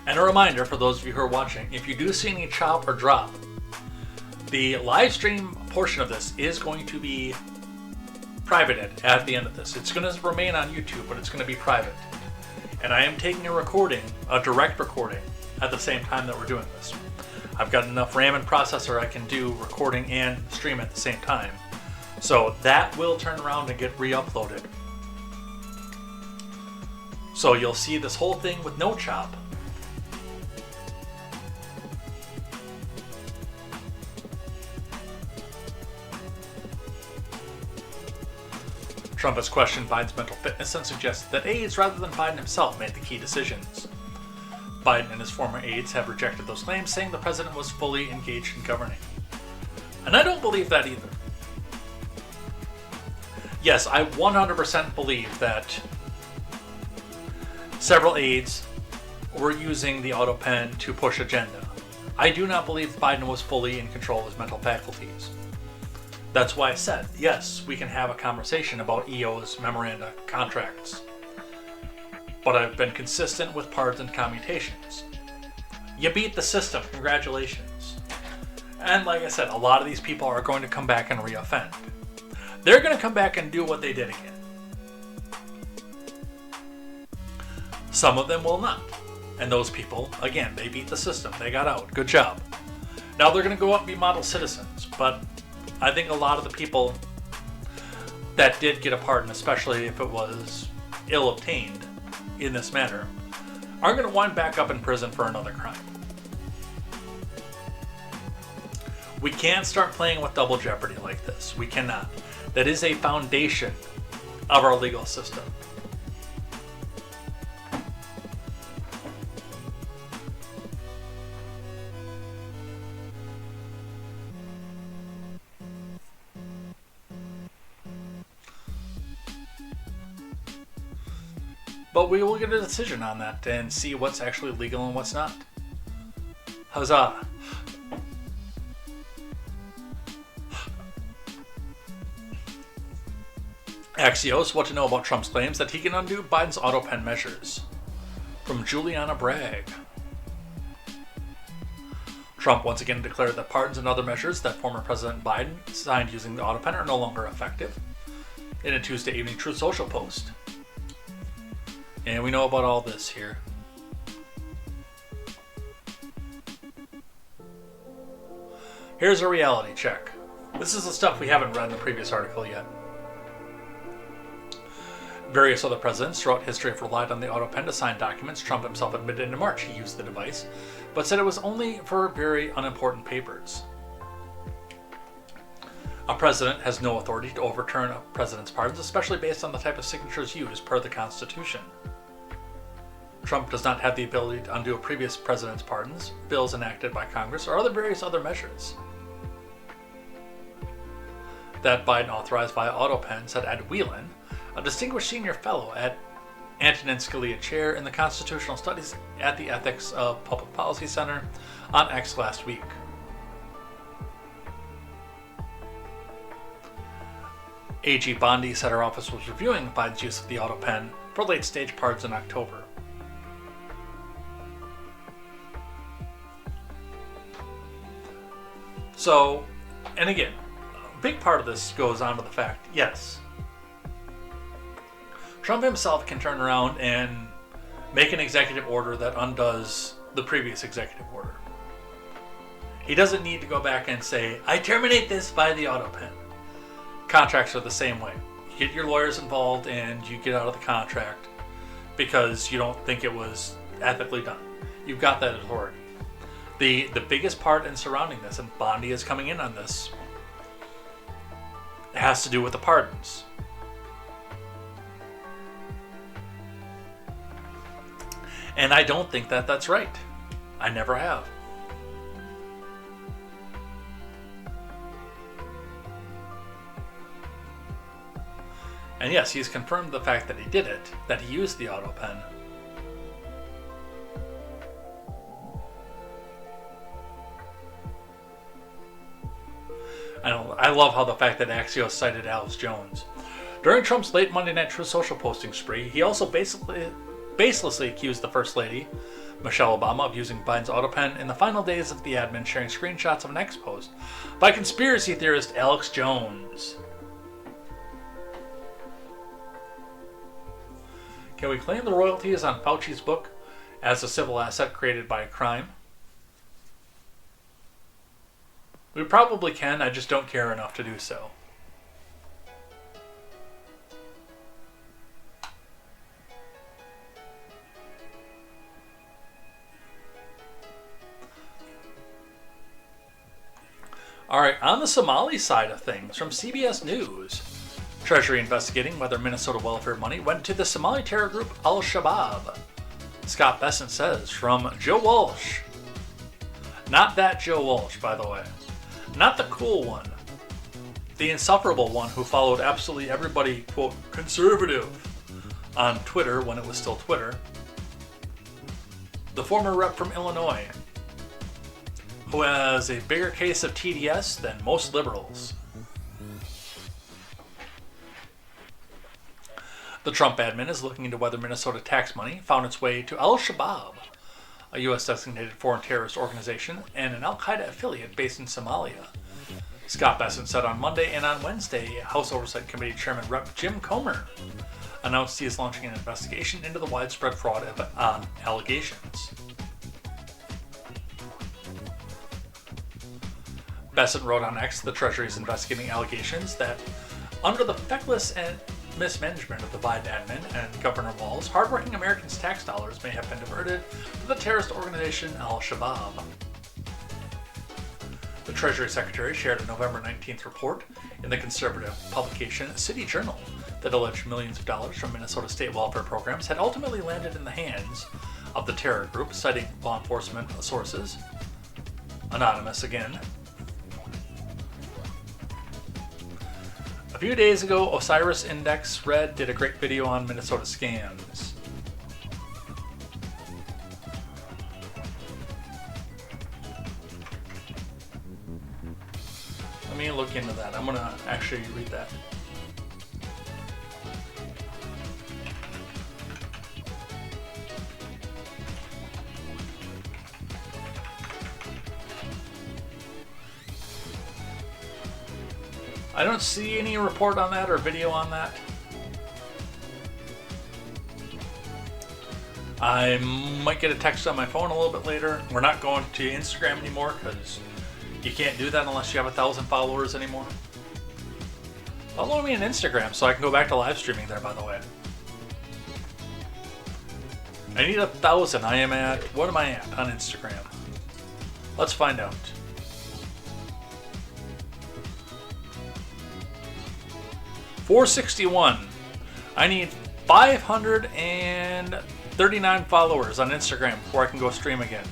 Speaker 1: And a reminder for those of you who are watching, if you do see any chop or drop, the live stream portion of this is going to be privated at the end of this. It's going to remain on YouTube, but it's going to be private. And I am taking a recording, a direct recording, at the same time that we're doing this. I've got enough RAM and processor I can do recording and stream at the same time. So that will turn around and get re-uploaded. So you'll see this whole thing with no chop. Trump has questioned Biden's mental fitness and suggested that aides rather than Biden himself made the key decisions. Biden and his former aides have rejected those claims, saying the president was fully engaged in governing. And I don't believe that either. Yes, I 100% believe that several aides were using the auto pen to push agenda. I do not believe Biden was fully in control of his mental faculties. That's why I said, yes, we can have a conversation about EO's memoranda contracts. But I've been consistent with pardons and commutations. You beat the system, congratulations. And like I said, a lot of these people are going to come back and re-offend. They're going to come back and do what they did again. Some of them will not. And those people, again, they beat the system. They got out. Good job. Now they're going to go out and be model citizens, but I think a lot of the people that did get a pardon, especially if it was ill-obtained in this matter, are going to wind back up in prison for another crime. We can't start playing with double jeopardy like this. We cannot. That is a foundation of our legal system. But we will get a decision on that and see what's actually legal and what's not. Huzzah! Axios, what to know about Trump's claims that he can undo Biden's auto pen measures. From Juliana Bragg. Trump once again declared that pardons and other measures that former President Biden signed using the auto pen are no longer effective in a Tuesday evening Truth Social post. And we know about all this here. Here's a reality check. This is the stuff we haven't read in the previous article yet. Various other presidents throughout history have relied on the auto pen to sign documents. Trump himself admitted in March he used the device, but said it was only for very unimportant papers. A president has no authority to overturn a president's pardons, especially based on the type of signatures used per the Constitution. Trump does not have the ability to undo a previous president's pardons, bills enacted by Congress, or various other measures that Biden authorized via auto pen, said Ed Whelan, a distinguished senior fellow at Antonin Scalia Chair in the Constitutional Studies at the Ethics of Public Policy Center on X last week. AG Bondi said her office was reviewing Biden's use of the auto pen for late-stage pardons in October. So, and again, a big part of this goes on to the fact, yes, Trump himself can turn around and make an executive order that undoes the previous executive order. He doesn't need to go back and say, I terminate this by the auto pen. Contracts are the same way. You get your lawyers involved and you get out of the contract because you don't think it was ethically done. You've got that authority. The biggest part in surrounding this, and Bondi is coming in on this, has to do with the pardons. And I don't think that that's right. I never have. And yes, he's confirmed the fact that he did it, that he used the auto pen. I love how the fact that Axios cited Alex Jones. During Trump's late Monday Night Truth Social posting spree, he also baselessly accused the First Lady, Michelle Obama, of using Biden's auto pen in the final days of the admin, sharing screenshots of an X post by conspiracy theorist Alex Jones. Can we claim the royalties on Fauci's book as a civil asset created by a crime? We probably can, I just don't care enough to do so. Alright, on the Somali side of things, from CBS News, Treasury investigating whether Minnesota welfare money went to the Somali terror group Al-Shabaab. Scott Bessent says, from Joe Walsh. Not that Joe Walsh, by the way. Not the cool one. The insufferable one who followed absolutely everybody, quote, conservative on Twitter when it was still Twitter. The former rep from Illinois, who has a bigger case of TDS than most liberals. The Trump admin is looking into whether Minnesota tax money found its way to Al-Shabaab, a U.S.-designated foreign terrorist organization and an al-Qaeda affiliate based in Somalia. Scott Bessent said on Monday and on Wednesday, House Oversight Committee Chairman Rep. Jim Comer announced he is launching an investigation into the widespread fraud allegations. Bessent wrote on X, the Treasury is investigating allegations that, under the feckless and mismanagement of the Biden admin and Governor Walz, hardworking Americans' tax dollars may have been diverted to the terrorist organization Al-Shabaab. The Treasury Secretary shared a November 19th report in the conservative publication City Journal that alleged millions of dollars from Minnesota state welfare programs had ultimately landed in the hands of the terror group, citing law enforcement sources. Anonymous again. A few days ago, Osiris Index Red did a great video on Minnesota scams. Let me look into that. I'm going to actually read that. I don't see any report on that or video on that. I might get a text on my phone a little bit later. We're not going to Instagram anymore because you can't do that unless you have 1,000 followers anymore. Follow me on Instagram so I can go back to live streaming there, by the way. I need 1,000. I am at, what am I at on Instagram? Let's find out. $461. I need 539 followers on Instagram before I can go stream again.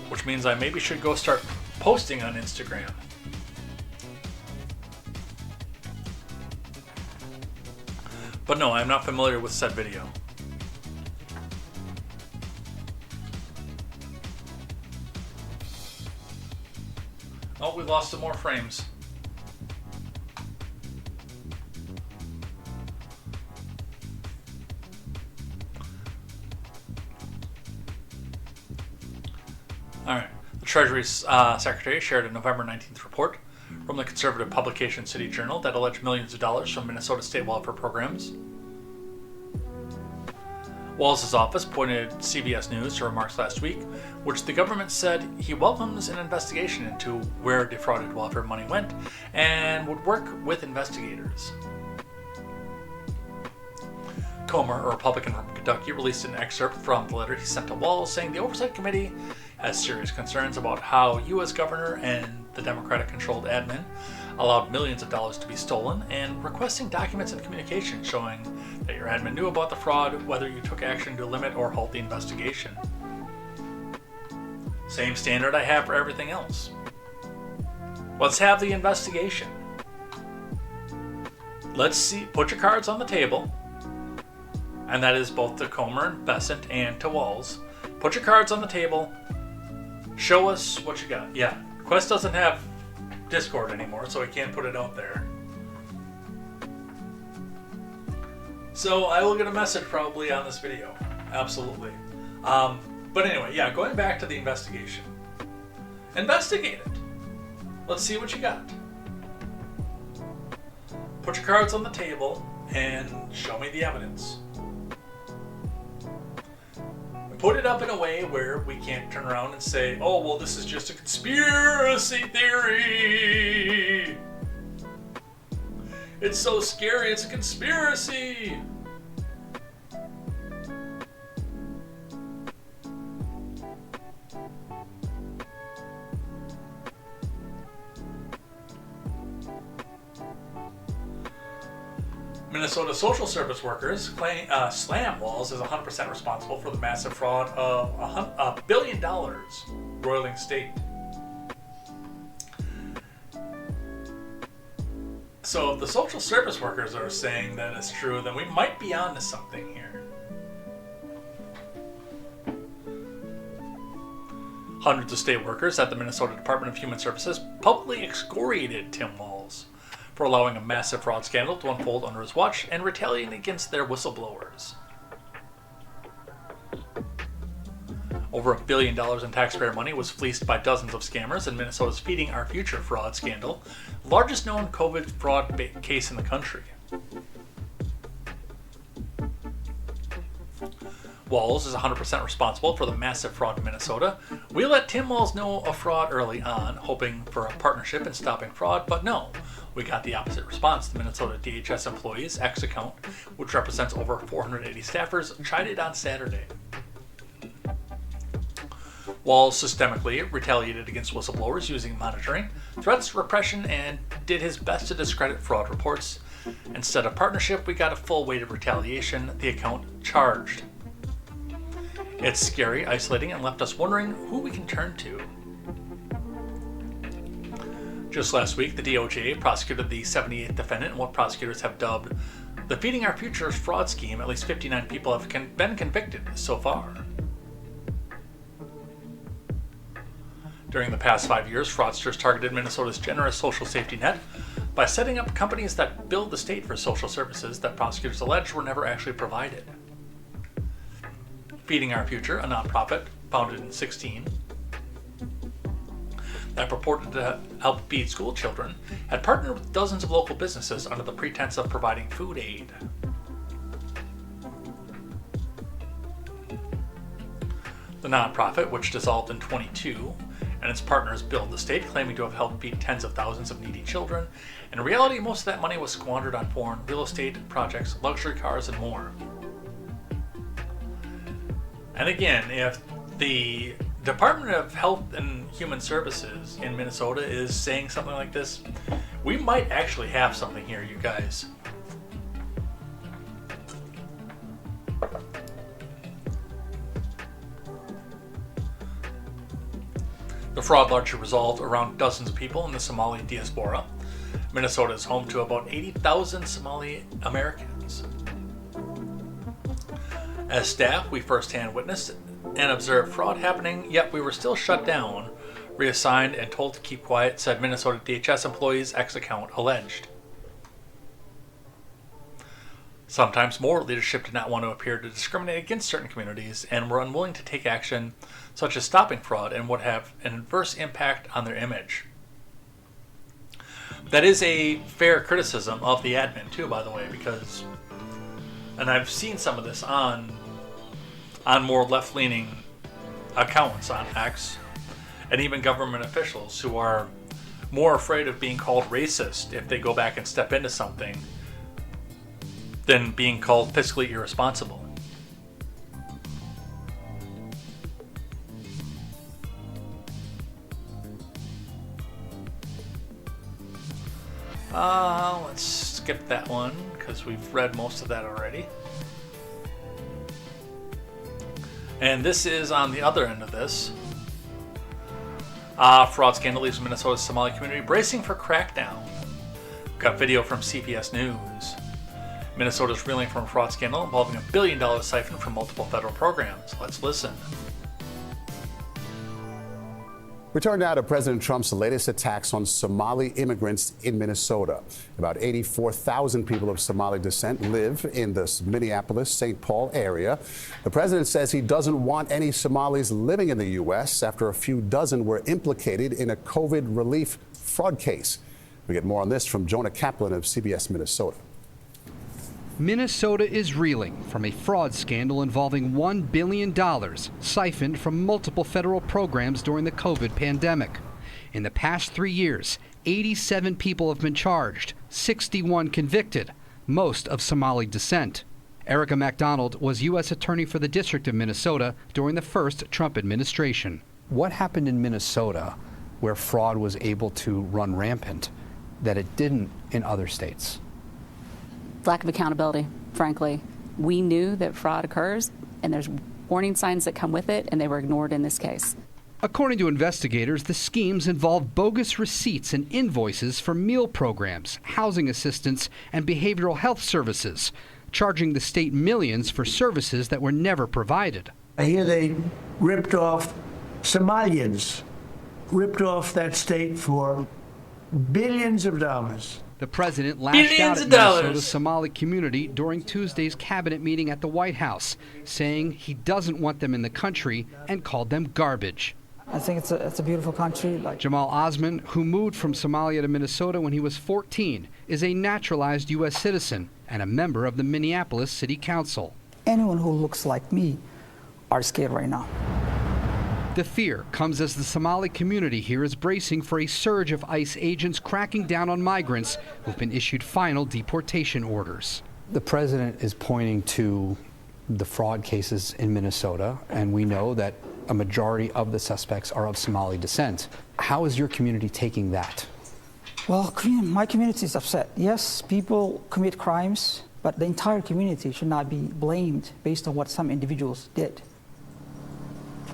Speaker 1: Which means I maybe should go start posting on Instagram. But no, I'm not familiar with said video. Oh, we lost some more frames. All right. The Treasury Secretary shared a November 19th report from the conservative publication City Journal that alleged millions of dollars from Minnesota state welfare programs Walls' office pointed CBS News to remarks last week, which the government said he welcomes an investigation into where defrauded welfare money went and would work with investigators. Comer, a Republican from Kentucky, released an excerpt from the letter he sent to Walls saying the Oversight Committee has serious concerns about how U.S. Governor and the Democratic-controlled admin allowed millions of dollars to be stolen, and requesting documents and communication showing that your admin knew about the fraud, whether you took action to limit or halt the investigation. Same standard I have for everything else. Let's have the investigation. Let's see, put your cards on the table, and that is both to Comer and Bessent and to Walls. Put your cards on the table. Show us what you got. Yeah, Quest doesn't have Discord anymore, so I can't put it out there. So I will get a message probably on this video. Absolutely. But anyway, yeah, going back to the investigation. Investigate it. Let's see what you got. Put your cards on the table and show me the evidence. Put it up in a way where we can't turn around and say, oh, well, this is just a conspiracy theory. It's so scary, it's a conspiracy. Minnesota social service workers slam Walls as 100% responsible for the massive fraud of $1 billion roiling state. So if the social service workers are saying that it's true, then we might be onto something here. Hundreds of state workers at the Minnesota Department of Human Services publicly excoriated Tim Walls for allowing a massive fraud scandal to unfold under his watch and retaliating against their whistleblowers. Over $1 billion in taxpayer money was fleeced by dozens of scammers in Minnesota's Feeding Our Future fraud scandal, the largest known COVID fraud case in the country. Walls is 100% responsible for the massive fraud in Minnesota. We let Tim Walls know of fraud early on, hoping for a partnership in stopping fraud, but no. We got the opposite response. The Minnesota DHS employees' X account, which represents over 480 staffers, chided on Saturday. Walls systemically retaliated against whistleblowers using monitoring, threats, repression, and did his best to discredit fraud reports. Instead of partnership, we got a full weight of retaliation, the account charged. It's scary, isolating, and left us wondering who we can turn to. Just last week, the DOJ prosecuted the 78th defendant in what prosecutors have dubbed the Feeding Our Future fraud scheme. At least 59 people have been convicted so far. During the past 5 years, fraudsters targeted Minnesota's generous social safety net by setting up companies that billed the state for social services that prosecutors alleged were never actually provided. Feeding Our Future, a nonprofit founded in 2016, that purported to help feed school children, had partnered with dozens of local businesses under the pretense of providing food aid. The nonprofit, which dissolved in 2022, and its partners billed the state, claiming to have helped feed tens of thousands of needy children. In reality, most of that money was squandered on foreign real estate projects, luxury cars, and more. And again, if the Department of Health and Human Services in Minnesota is saying something like this, we might actually have something here, you guys. The fraud largely resolved around dozens of people in the Somali diaspora. Minnesota is home to about 80,000 Somali Americans. As staff, we firsthand witnessed and observed fraud happening, yet we were still shut down, reassigned, and told to keep quiet, said Minnesota DHS employees' X account alleged. Sometimes more leadership did not want to appear to discriminate against certain communities and were unwilling to take action such as stopping fraud and would have an adverse impact on their image. That is a fair criticism of the admin too, by the way, because, and I've seen some of this on on more left-leaning accounts on X, and even government officials who are more afraid of being called racist if they go back and step into something than being called fiscally irresponsible. Let's skip that one because we've read most of that already. And this is on the other end of this. Fraud scandal leaves Minnesota's Somali community bracing for crackdown. Got video from CBS News. Minnesota's reeling from a fraud scandal involving $1 billion siphon from multiple federal programs. Let's listen.
Speaker 6: We turn now to President Trump's latest attacks on Somali immigrants in Minnesota. About 84,000 people of Somali descent live in the Minneapolis-St. Paul area. The president says he doesn't want any Somalis living in the U.S. after a few dozen were implicated in a COVID relief fraud case. We get more on this from Jonah Kaplan of CBS Minnesota.
Speaker 7: Minnesota is reeling from a fraud scandal involving $1 billion siphoned from multiple federal programs during the COVID pandemic. In the past 3 years, 87 people have been charged, 61 convicted, most of Somali descent. Erica MacDonald was U.S. Attorney for the District of Minnesota during the first Trump administration. What happened in Minnesota where fraud was able to run rampant that it didn't in other states?
Speaker 8: Lack of accountability, frankly. We knew that fraud occurs, and there's warning signs that come with it, and they were ignored in this case.
Speaker 7: According to investigators, the schemes involved bogus receipts and invoices for meal programs, housing assistance, and behavioral health services, charging the state millions for services that were never provided.
Speaker 9: I hear they ripped off Somalians, ripped off that state for billions of dollars.
Speaker 7: The president lashed out at Minnesota's Somali community during Tuesday's cabinet meeting at the White House, saying he doesn't want them in the country and called them garbage.
Speaker 10: I think it's a beautiful country.
Speaker 7: Jamal Osman, who moved from Somalia to Minnesota when he was 14, is a naturalized U.S. citizen and a member of the Minneapolis City Council.
Speaker 10: Anyone who looks like me are scared right now.
Speaker 7: The fear comes as the Somali community here is bracing for a surge of ICE agents cracking down on migrants who've been issued final deportation orders. The president is pointing to the fraud cases in Minnesota, and we know that a majority of the suspects are of Somali descent. How is your community taking that?
Speaker 10: Well, my community is upset. Yes, people commit crimes, but the entire community should not be blamed based on what some individuals did.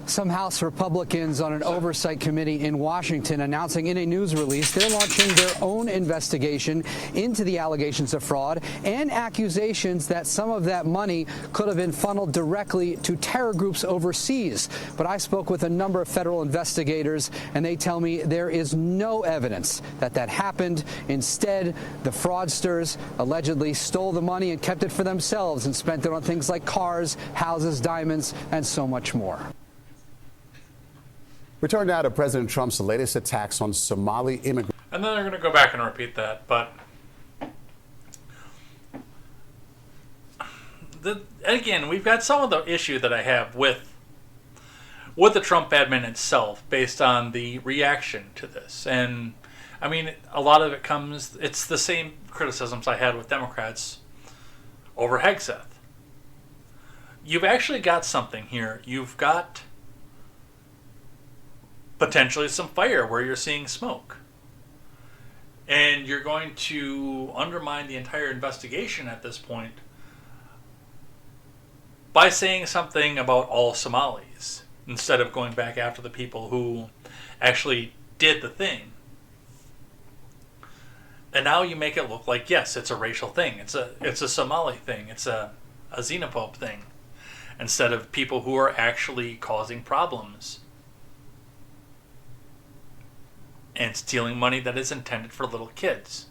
Speaker 7: Some House Republicans on an oversight committee in Washington announcing in a news release they're launching their own investigation into the allegations of fraud and accusations that some of that money could have been funneled directly to terror groups overseas. But I spoke with a number of federal investigators, and they tell me there is no evidence that that happened. Instead, the fraudsters allegedly stole the money and kept it for themselves and spent it on things like cars, houses, diamonds, and so much more.
Speaker 6: We turn now to President Trump's latest attacks on Somali immigrants.
Speaker 1: And then they're going to go back and repeat that. But again, we've got some of the issue that I have with the Trump admin itself based on the reaction to this. And, I mean, a lot of it comes, it's the same criticisms I had with Democrats over Hegseth. You've actually got something here. You've got potentially some fire where you're seeing smoke. And you're going to undermine the entire investigation at this point by saying something about all Somalis instead of going back after the people who actually did the thing. And now you make it look like, yes, it's a racial thing. It's a Somali thing. It's a xenophobe thing. Instead of people who are actually causing problems and stealing money that is intended for little kids.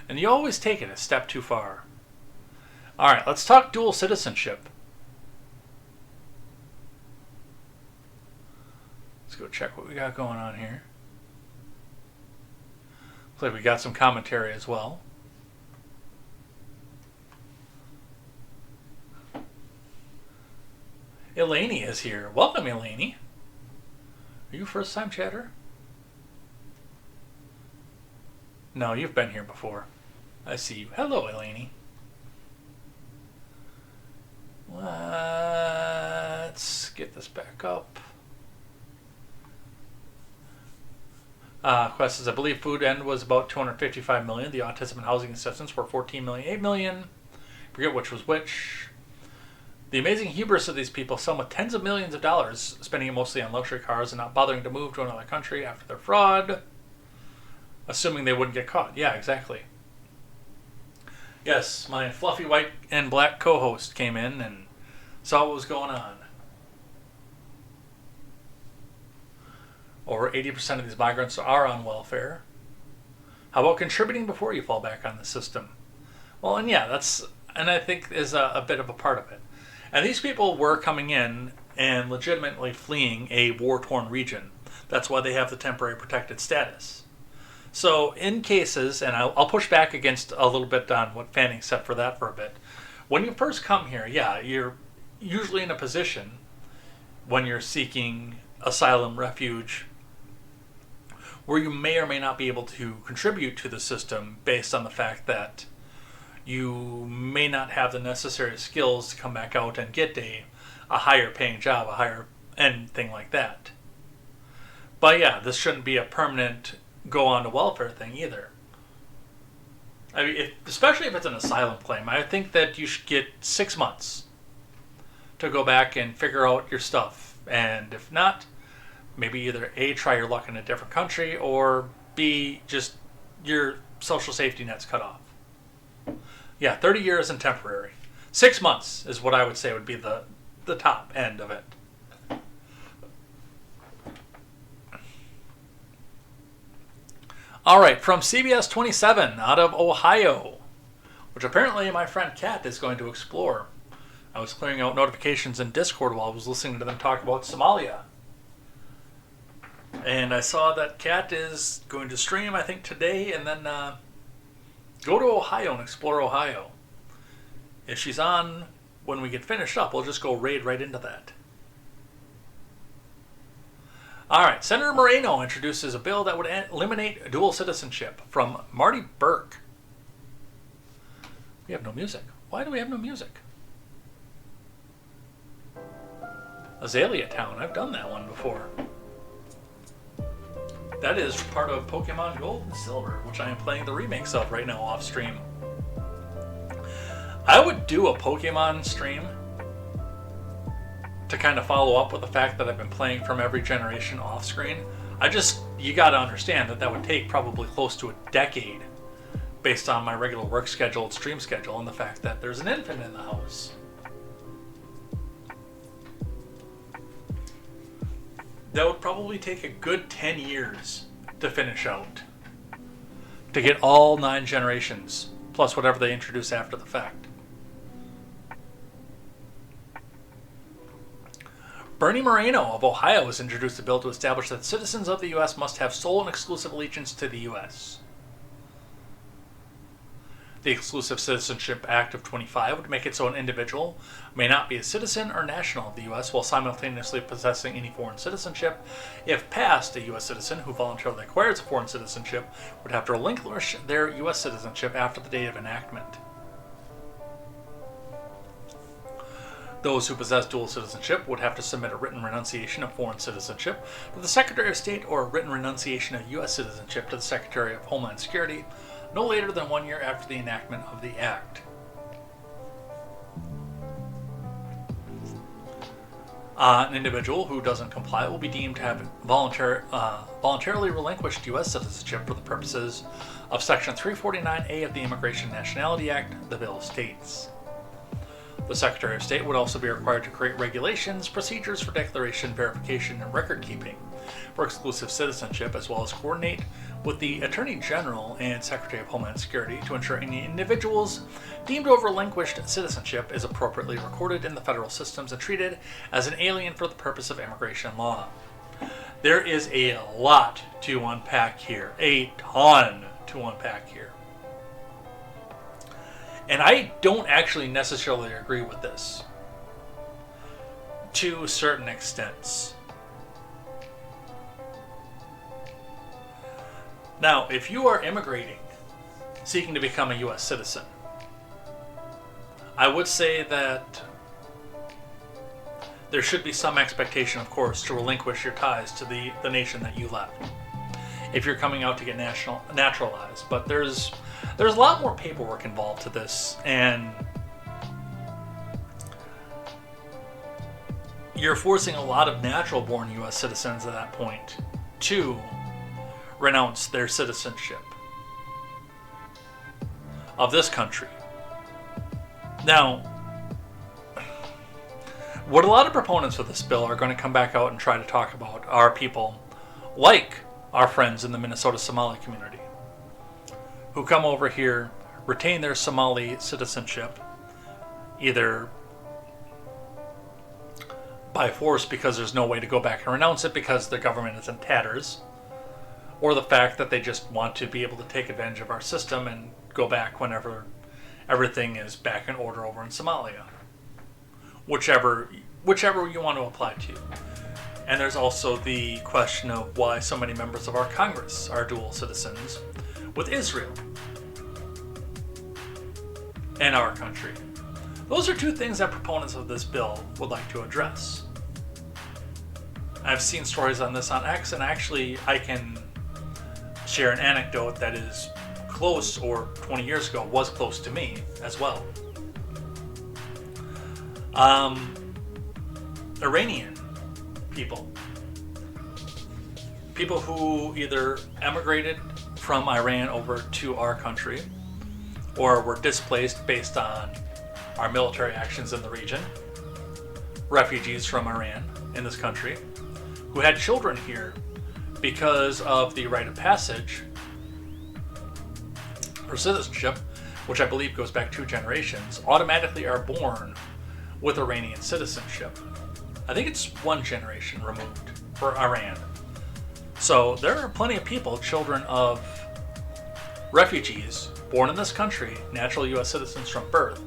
Speaker 1: And you always take it a step too far. All right, let's talk dual citizenship. Let's go check what we got going on here. Looks like we got some commentary as well. Elaine is here. Welcome, Elaine. Are you a first-time chatter? No, you've been here before. I see you. Hello, Elaine. Let's get this back up. Quest says, I believe food end was about $255 million. The autism and housing assistance were $14 million, $8 million. Forget which was which. The amazing hubris of these people, some with tens of millions of dollars, spending it mostly on luxury cars and not bothering to move to another country after their fraud, assuming they wouldn't get caught. Yeah, exactly. Yes, my fluffy white and black co-host came in and saw what was going on. Over 80% of these migrants are on welfare. How about contributing before you fall back on the system? Well, and yeah, and I think is a bit of a part of it. And these people were coming in and legitimately fleeing a war-torn region. That's why they have the temporary protected status. So in cases, and I'll push back against a little bit on what Fanning said for that for a bit. When you first come here, yeah, you're usually in a position when you're seeking asylum, refuge, where you may or may not be able to contribute to the system based on the fact that you may not have the necessary skills to come back out and get a higher paying job, a higher end thing like that. But yeah, this shouldn't be a permanent go on to welfare thing either. I mean, especially if it's an asylum claim, I think that you should get 6 months to go back and figure out your stuff. And if not, maybe either A, try your luck in a different country, or B, just your social safety net's cut off. Yeah, 30 years and temporary. 6 months is what I would say would be the top end of it. All right, from CBS 27 out of Ohio, which apparently my friend Kat is going to explore. I was clearing out notifications in Discord while I was listening to them talk about Somalia. And I saw that Kat is going to stream, I think, today, and then go to Ohio and explore Ohio. If she's on when we get finished up, we'll just go raid right into that. All right, Senator Moreno introduces a bill that would eliminate dual citizenship from Marty Burke. We have no music. Why do we have no music? Azalea Town. I've done that one before. That is part of Pokemon Gold and Silver, which I am playing the remakes of right now off stream. I would do a Pokemon stream to kind of follow up with the fact that I've been playing from every generation off screen. You gotta understand that would take probably close to a decade based on my regular work schedule and stream schedule and the fact that there's an infant in the house. That would probably take a good 10 years to finish out. To get all 9 generations, plus whatever they introduce after the fact. Bernie Moreno of Ohio has introduced a bill to establish that citizens of the U.S. must have sole and exclusive allegiance to the U.S. The Exclusive Citizenship Act of 25 would make it so an individual may not be a citizen or national of the U.S. while simultaneously possessing any foreign citizenship. If passed, a U.S. citizen who voluntarily acquires a foreign citizenship would have to relinquish their U.S. citizenship after the date of enactment. Those who possess dual citizenship would have to submit a written renunciation of foreign citizenship to the Secretary of State or a written renunciation of U.S. citizenship to the Secretary of Homeland Security no later than 1 year after the enactment of the Act. An individual who doesn't comply will be deemed to have voluntarily relinquished U.S. citizenship for the purposes of Section 349A of the Immigration and Nationality Act, the bill states. The Secretary of State would also be required to create regulations, procedures for declaration, verification, and record keeping for exclusive citizenship, as well as coordinate with the Attorney General and Secretary of Homeland Security to ensure any individuals deemed to have relinquished citizenship is appropriately recorded in the federal systems and treated as an alien for the purpose of immigration law. There is a lot to unpack here, a ton to unpack here. And I don't actually necessarily agree with this. to certain extents. Now, if you are immigrating, seeking to become a U.S. citizen, I would say that there should be some expectation, of course, to relinquish your ties to the nation that you left if you're coming out to get naturalized. But there's a lot more paperwork involved to this, and you're forcing a lot of natural-born U.S. citizens at that point to renounce their citizenship of this country. Now, what a lot of proponents of this bill are going to come back out and try to talk about are people like our friends in the Minnesota Somali community who come over here, retain their Somali citizenship, either by force because there's no way to go back and renounce it because the government is in tatters, or the fact that they just want to be able to take advantage of our system and go back whenever everything is back in order over in Somalia. Whichever you want to apply to. And there's also the question of why so many members of our Congress are dual citizens with Israel and our country. Those are two things that proponents of this bill would like to address. I've seen stories on this on X, and actually I can share an anecdote that is close, or 20 years ago was close to me as well. Iranian people who either emigrated from Iran over to our country or were displaced based on our military actions in the region, refugees from Iran in this country, who had children here because of the rite of passage for citizenship, which I believe goes back 2 generations, automatically are born with Iranian citizenship. I think it's 1 generation removed for Iran. So there are plenty of people, children of refugees born in this country, natural U.S. citizens from birth,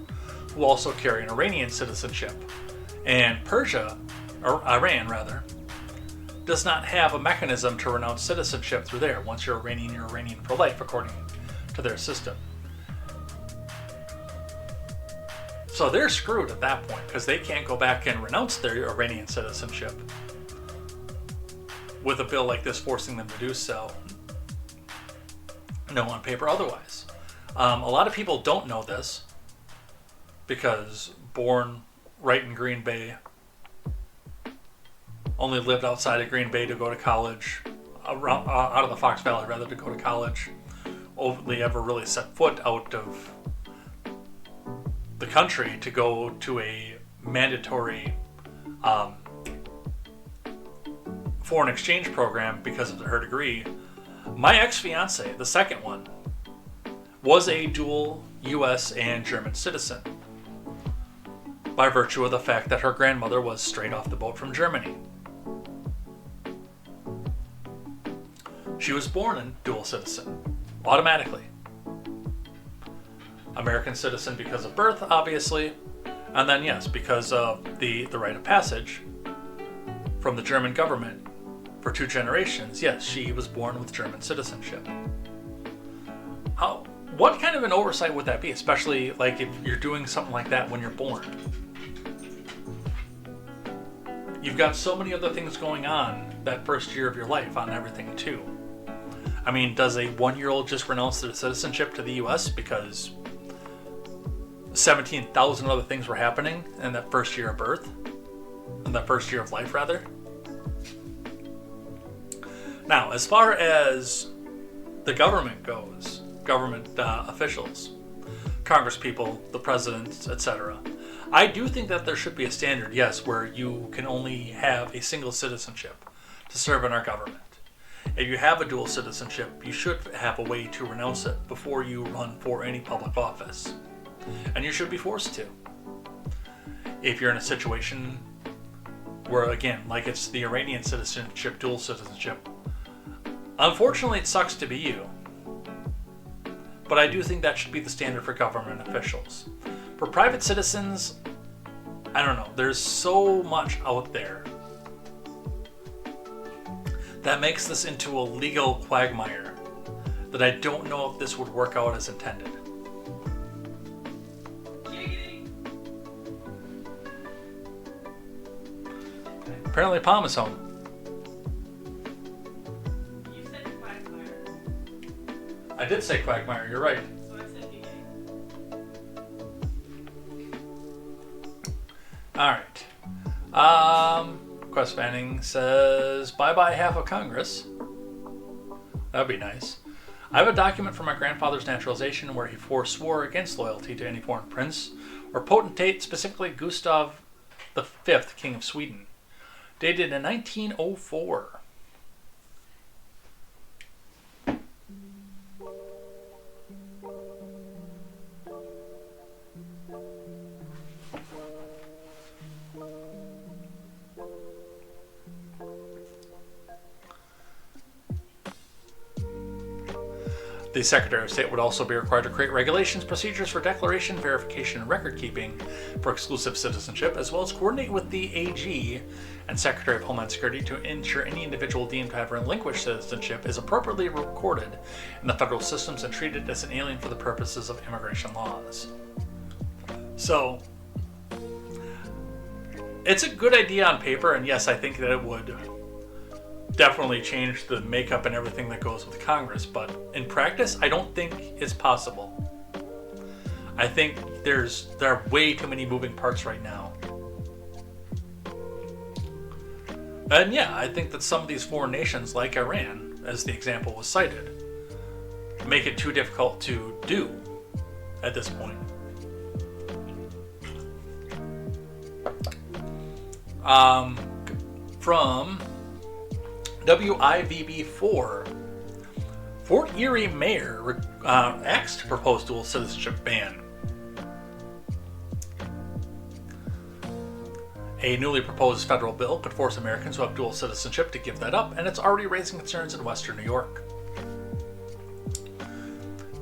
Speaker 1: who also carry an Iranian citizenship. And Iran does not have a mechanism to renounce citizenship through there. Once you're Iranian for life, according to their system. So they're screwed at that point because they can't go back and renounce their Iranian citizenship with a bill like this forcing them to do so. No, on paper otherwise. A lot of people don't know this because born right in Green Bay, only lived outside of Green Bay to go to college, out of the Fox Valley rather, to go to college, only ever really set foot out of the country to go to a mandatory foreign exchange program because of her degree. My ex-fiance, the second one, was a dual U.S. and German citizen by virtue of the fact that her grandmother was straight off the boat from Germany. She was born a dual citizen, automatically. American citizen because of birth, obviously, and then yes, because of the rite of passage from the German government for 2 generations. Yes, she was born with German citizenship. What kind of an oversight would that be, especially like if you're doing something like that when you're born? You've got so many other things going on that first year of your life on everything too. I mean, does a 1-year-old just renounce their citizenship to the U.S. because 17,000 other things were happening in that first year of birth? In that first year of life, rather? Now, as far as the government goes, government officials, congresspeople, the presidents, etc., I do think that there should be a standard, yes, where you can only have a single citizenship to serve in our government. If you have a dual citizenship, you should have a way to renounce it before you run for any public office. And you should be forced to. If you're in a situation where, again, like it's the Iranian citizenship, dual citizenship, unfortunately it sucks to be you. But I do think that should be the standard for government officials. For private citizens, I don't know. There's so much out there that makes this into a legal quagmire that I don't know if this would work out as intended. Apparently Palm is home.
Speaker 3: You said quagmire.
Speaker 1: I did say quagmire, you're right.
Speaker 3: So I said giggity.
Speaker 1: Alright. Quest Fanning says, bye-bye half of Congress. That'd be nice. I have a document from my grandfather's naturalization where he forswore against loyalty to any foreign prince or potentate, specifically Gustav V, King of Sweden. Dated in 1904. The Secretary of State would also be required to create regulations, procedures for declaration, verification, and record keeping for exclusive citizenship, as well as coordinate with the AG and Secretary of Homeland Security to ensure any individual deemed to have relinquished citizenship is appropriately recorded in the federal systems and treated as an alien for the purposes of immigration laws. So, it's a good idea on paper, and yes, I think that it would definitely change the makeup and everything that goes with Congress, but in practice, I don't think it's possible. I think there are way too many moving parts right now. And yeah, I think that some of these foreign nations, like Iran, as the example was cited, make it too difficult to do at this point. From WIVB4, Fort Erie mayor acts to propose dual citizenship ban. A newly proposed federal bill could force Americans who have dual citizenship to give that up, and it's already raising concerns in Western New York.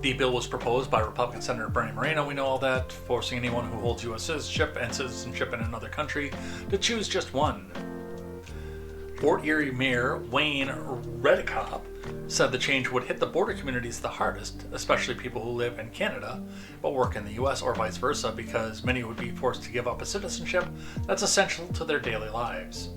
Speaker 1: The bill was proposed by Republican Senator Bernie Moreno, we know all that, forcing anyone who holds U.S. citizenship and citizenship in another country to choose just one. Fort Erie Mayor Wayne Redekop said the change would hit the border communities the hardest, especially people who live in Canada but work in the U.S. or vice versa, because many would be forced to give up a citizenship that's essential to their daily lives.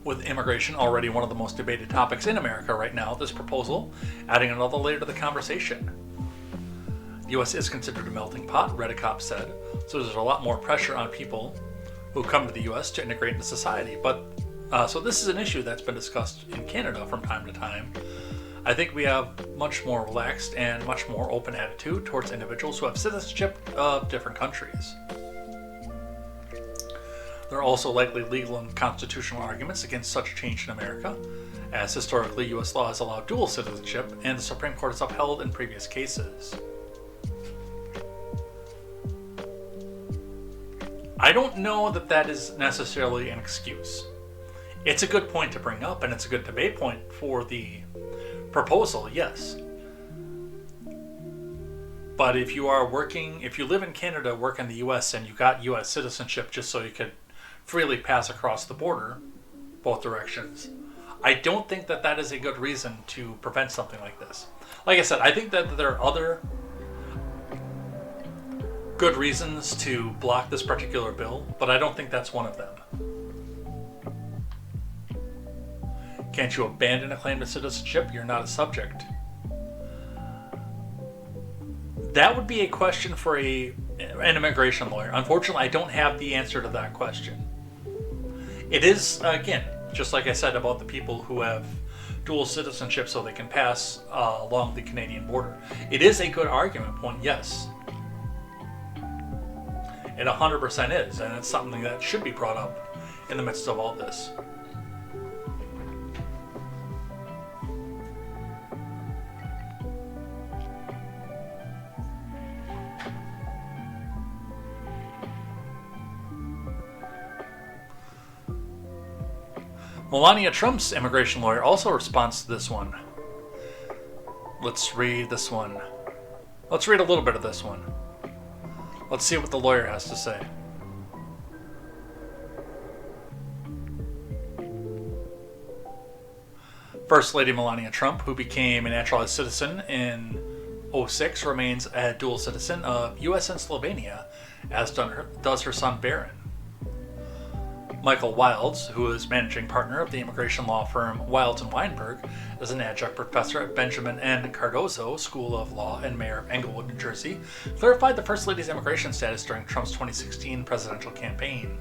Speaker 1: With immigration already one of the most debated topics in America right now, this proposal adding another layer to the conversation. The U.S. is considered a melting pot, Redekop said, so there's a lot more pressure on people who come to the U.S. to integrate into society. But so this is an issue that's been discussed in Canada from time to time. I think we have much more relaxed and much more open attitude towards individuals who have citizenship of different countries. There are also likely legal and constitutional arguments against such change in America, as historically U.S. law has allowed dual citizenship, and the Supreme Court has upheld in previous cases. I don't know that that is necessarily an excuse. It's a good point to bring up, and it's a good debate point for the proposal, yes. But if you live in Canada, work in the U.S., and you got U.S. citizenship just so you could freely pass across the border, both directions, I don't think that that is a good reason to prevent something like this. Like I said, I think that there are other good reasons to block this particular bill, but I don't think that's one of them. Can't you abandon a claim to citizenship? You're not a subject. That would be a question for an immigration lawyer. Unfortunately, I don't have the answer to that question. It is, again, just like I said about the people who have dual citizenship so they can pass along the Canadian border. It is a good argument point, yes. It 100% is, and it's something that should be brought up in the midst of all this. Melania Trump's immigration lawyer also responds to this one. Let's read this one. Let's read a little bit of this one. Let's see what the lawyer has to say. First Lady Melania Trump, who became a naturalized citizen in 2006, remains a dual citizen of U.S. and Slovenia, as does her son Barron. Michael Wilds, who is managing partner of the immigration law firm Wilds & Weinberg, is an adjunct professor at Benjamin N. Cardozo School of Law and mayor of Englewood, New Jersey, clarified the First Lady's immigration status during Trump's 2016 presidential campaign.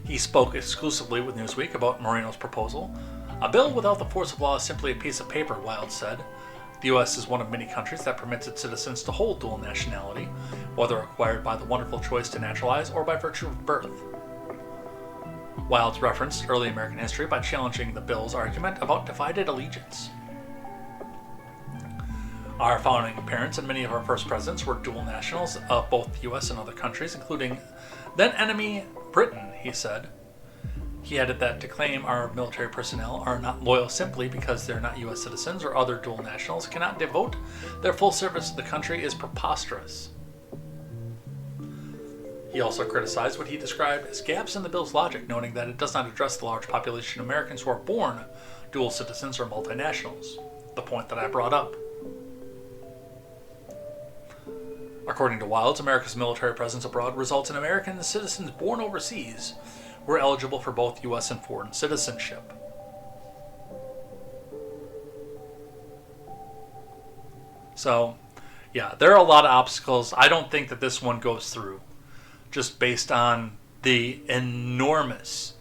Speaker 1: He spoke exclusively with Newsweek about Moreno's proposal. A bill without the force of law is simply a piece of paper, Wilds said. The U.S. is one of many countries that permits its citizens to hold dual nationality, whether acquired by the wonderful choice to naturalize or by virtue of birth. Wilds referenced early American history by challenging the bill's argument about divided allegiance. Our founding parents and many of our first presidents were dual nationals of both the U.S. and other countries, including then-enemy Britain, he said. He added that to claim our military personnel are not loyal simply because they're not U.S. citizens or other dual nationals cannot devote their full service to the country is preposterous. He also criticized what he described as gaps in the bill's logic, noting that it does not address the large population of Americans who are born dual citizens or multinationals, the point that I brought up. According to Wilds, America's military presence abroad results in American citizens born overseas who are eligible for both U.S. and foreign citizenship. So, yeah, there are a lot of obstacles. I don't think that this one goes through, just based on the enormous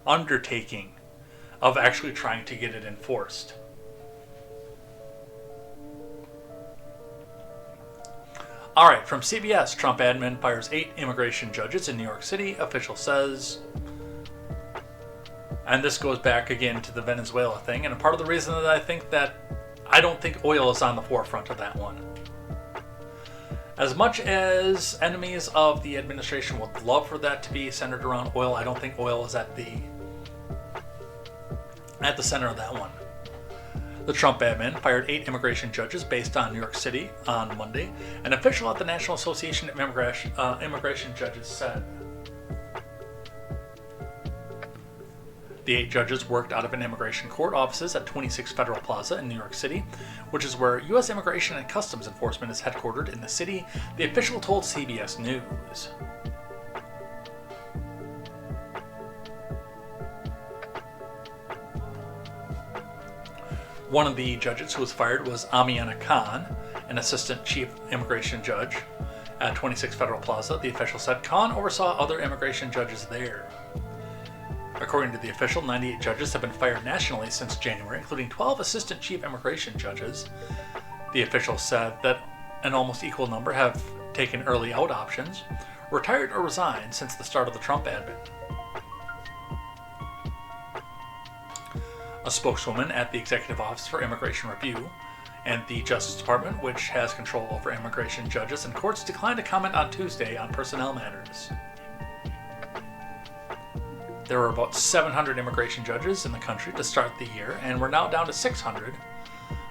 Speaker 1: undertaking of actually trying to get it enforced. All right, from CBS, Trump admin fires 8 immigration judges in New York City, official says. And this goes back again to the Venezuela thing, and a part of the reason that I don't think oil is on the forefront of that one. As much as enemies of the administration would love for that to be centered around oil, I don't think oil is at the center of that one. The Trump admin fired 8 immigration judges based on New York City on Monday. An official at the National Association of Immigration Judges said. The 8 judges worked out of an immigration court offices at 26 Federal Plaza in New York City, which is where U.S. Immigration and Customs Enforcement is headquartered in the city, the official told CBS News. One of the judges who was fired was Amiana Khan, an assistant chief immigration judge at 26 Federal Plaza. The official said Khan oversaw other immigration judges there. According to the official, 98 judges have been fired nationally since January, including 12 assistant chief immigration judges. The official said that an almost equal number have taken early out options, retired or resigned since the start of the Trump admin. A spokeswoman at the Executive Office for Immigration Review and the Justice Department, which has control over immigration judges and courts, declined to comment on Tuesday on personnel matters. There were about 700 immigration judges in the country to start the year, and we're now down to 600.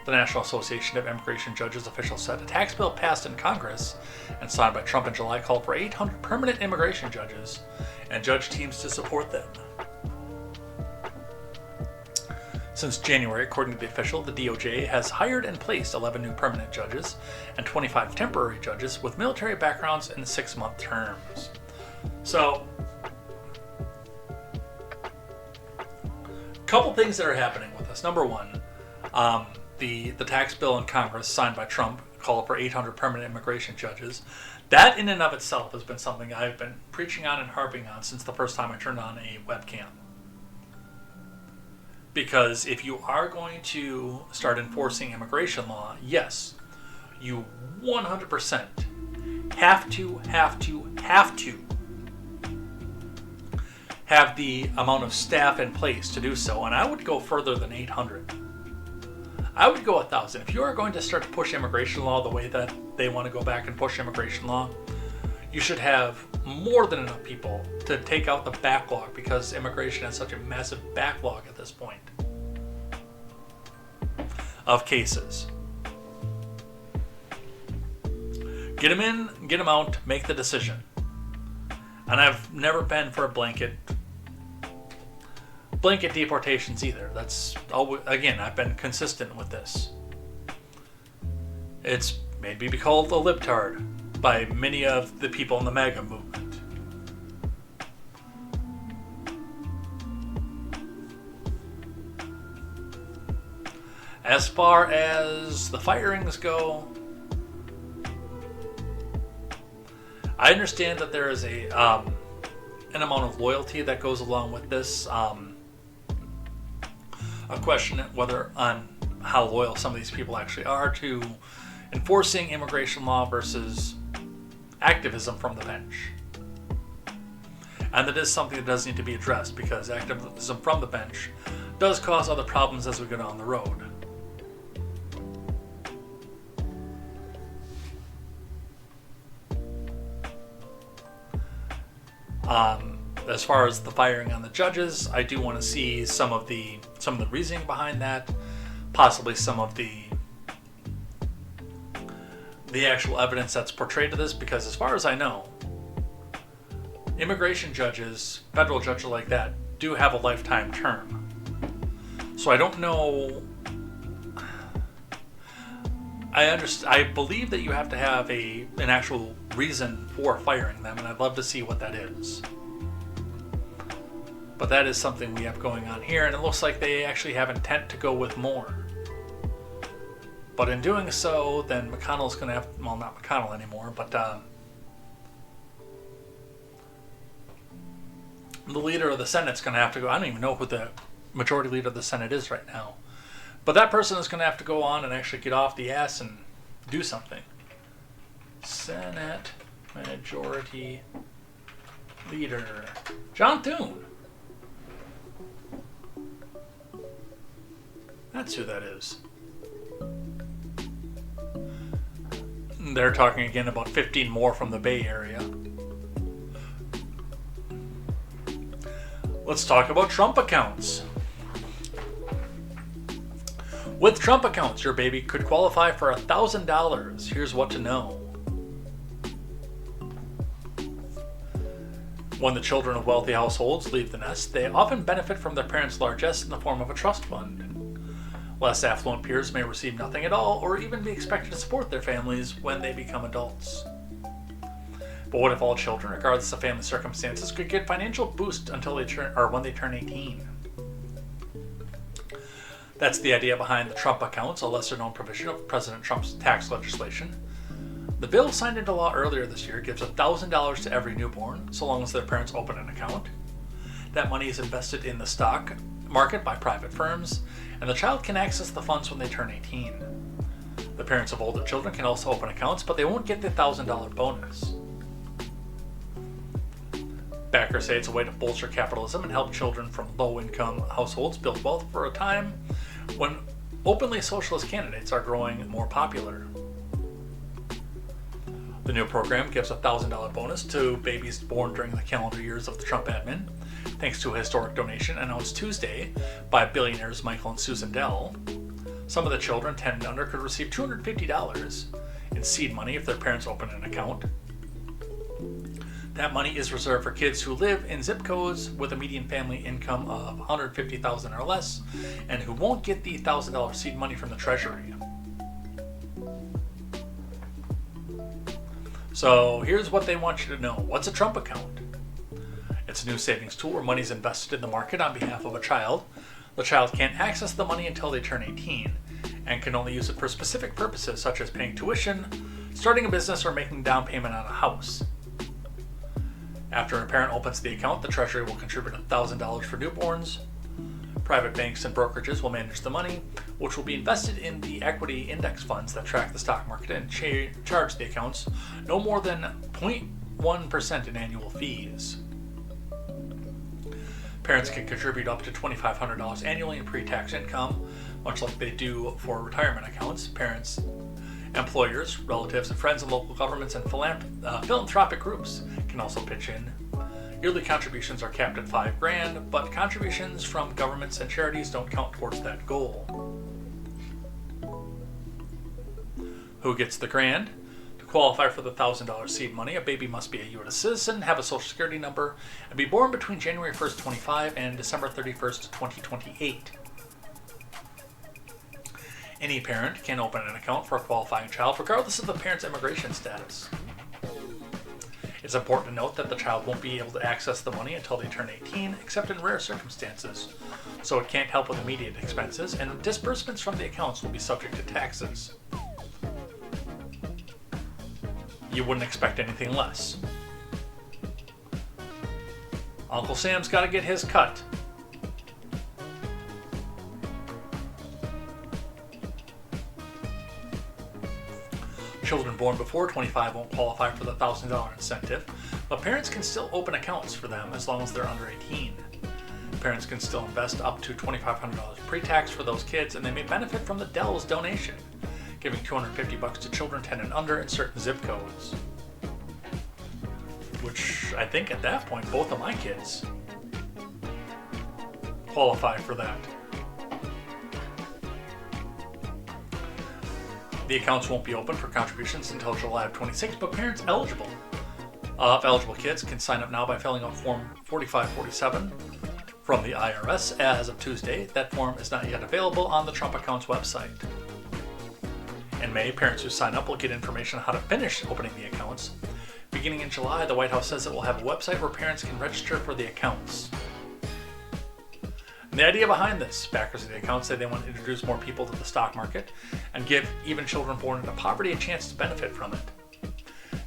Speaker 1: The National Association of Immigration Judges officials said a tax bill passed in Congress and signed by Trump in July called for 800 permanent immigration judges and judge teams to support them. Since January, according to the official, the DOJ has hired and placed 11 new permanent judges and 25 temporary judges with military backgrounds in 6-month terms. So, a couple things that are happening with this. Number one, the tax bill in Congress signed by Trump called for 800 permanent immigration judges. That in and of itself has been something I've been preaching on and harping on since the first time I turned on a webcam. Because if you are going to start enforcing immigration law, yes, you 100% have to have the amount of staff in place to do so. And I would go further than 800. I would go 1,000. If you are going to start to push immigration law the way that they want to go back and push immigration law, you should have more than enough people to take out the backlog, because immigration has such a massive backlog at this point of cases. Get them in, get them out, make the decision. And I've never been for blanket deportations either. That's always, again, I've been consistent with this. It's made me be called a libtard by many of the people in the MAGA movement. As far as the firings go, I understand that there is an amount of loyalty that goes along with this. A question whether on how loyal some of these people actually are to enforcing immigration law versus activism from the bench. And that is something that does need to be addressed, because activism from the bench does cause other problems as we go down the road. As far as the firing on the judges, I do want to see some of the reasoning behind that, possibly some of the actual evidence that's portrayed to this, because as far as I know, immigration judges, federal judges like that, do have a lifetime term. So I don't know. I believe that you have to have an actual reason for firing them, and I'd love to see what that is. But that is something we have going on here, and it looks like they actually have intent to go with more. But in doing so, then McConnell's going to have, well, not McConnell anymore, but the leader of the Senate's going to have to go. I don't even know who the majority leader of the Senate is right now. But that person is going to have to go on and actually get off the ass and do something. Senate Majority Leader John Thune. That's who that is. They're talking again about 15 more from the Bay Area. Let's talk about Trump accounts. With Trump accounts, your baby could qualify for $1,000. Here's what to know. When the children of wealthy households leave the nest, they often benefit from their parents' largesse in the form of a trust fund. Less affluent peers may receive nothing at all, or even be expected to support their families when they become adults. But what if all children, regardless of family circumstances, could get financial boost until they when they turn 18? That's the idea behind the Trump accounts, a lesser-known provision of President Trump's tax legislation. The bill signed into law earlier this year gives $1,000 to every newborn, so long as their parents open an account. That money is invested in the stock market by private firms, and the child can access the funds when they turn 18. The parents of older children can also open accounts, but they won't get the $1,000 bonus. Backers say it's a way to bolster capitalism and help children from low-income households build wealth for a time when openly socialist candidates are growing more popular. The new program gives a $1,000 bonus to babies born during the calendar years of the Trump admin, thanks to a historic donation announced Tuesday by billionaires Michael and Susan Dell. Some of the children 10 and under could receive $250 in seed money if their parents open an account. That money is reserved for kids who live in zip codes with a median family income of $150,000 or less, and who won't get the $1,000 seed money from the Treasury. So here's what they want you to know. What's a Trump account? It's a new savings tool where money is invested in the market on behalf of a child. The child can't access the money until they turn 18 and can only use it for specific purposes such as paying tuition, starting a business, or making down payment on a house. After a parent opens the account, the Treasury will contribute $1,000 for newborns. Private banks and brokerages will manage the money, which will be invested in the equity index funds that track the stock market and charge the accounts no more than 0.1% in annual fees. Parents can contribute up to $2,500 annually in pre-tax income, much like they do for retirement accounts. Parents, employers, relatives, and friends in local governments and philanthropic groups can also pitch in. Yearly contributions are capped at $5,000, but contributions from governments and charities don't count towards that goal. Who gets the grand? To qualify for the $1,000 seed money, a baby must be a U.S. citizen, have a social security number, and be born between January 1st, 25 and December 31st, 2028. Any parent can open an account for a qualifying child regardless of the parent's immigration status. It's important to note that the child won't be able to access the money until they turn 18, except in rare circumstances, so it can't help with immediate expenses, and disbursements from the accounts will be subject to taxes. You wouldn't expect anything less. Uncle Sam's got to get his cut. Children born before 25 won't qualify for the $1,000 incentive, but parents can still open accounts for them as long as they're under 18. Parents can still invest up to $2,500 pre-tax for those kids, and they may benefit from the Dell's donation, giving $250 to children 10 and under in certain zip codes. Which I think at that point, both of my kids qualify for that. The accounts won't be open for contributions until July of 26, but parents eligible kids can sign up now by filling out Form 4547 from the IRS as of Tuesday. That form is not yet available on the Trump account's website. In May, parents who sign up will get information on how to finish opening the accounts. Beginning in July, the White House says it will have a website where parents can register for the accounts. And the idea behind this, backers of the account say they want to introduce more people to the stock market and give even children born into poverty a chance to benefit from it.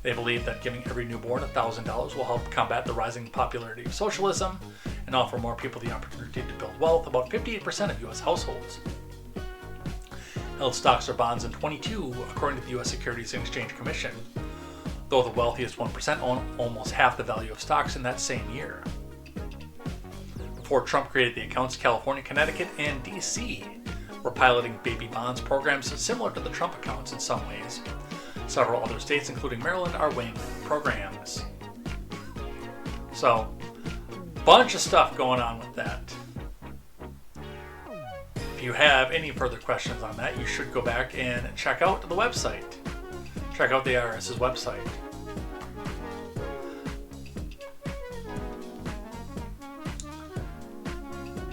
Speaker 1: They believe that giving every newborn $1,000 will help combat the rising popularity of socialism and offer more people the opportunity to build wealth. About 58% of U.S. households held stocks or bonds in 22, according to the U.S. Securities and Exchange Commission, though the wealthiest 1% own almost half the value of stocks in that same year. Before Trump created the accounts, California, Connecticut, and D.C. were piloting baby bonds programs similar to the Trump accounts in some ways. Several other states, including Maryland, are weighing programs. So, bunch of stuff going on with that. If you have any further questions on that, you should go back and check out the website. Check out the IRS's website.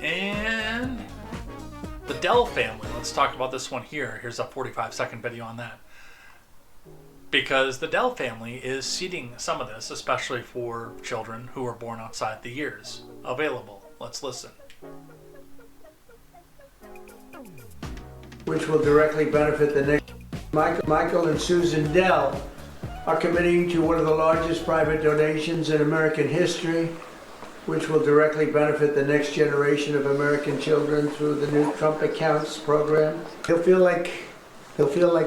Speaker 1: And the Dell family. Let's talk about this one here. Here's a 45-second video on that. Because the Dell family is seeding some of this, especially for children who are born outside the years available. Let's listen.
Speaker 9: Which will directly benefit the next. Michael and Susan Dell are committing to one of the largest private donations in American history, which will directly benefit the next generation of American children through the new Trump Accounts program. He'll feel like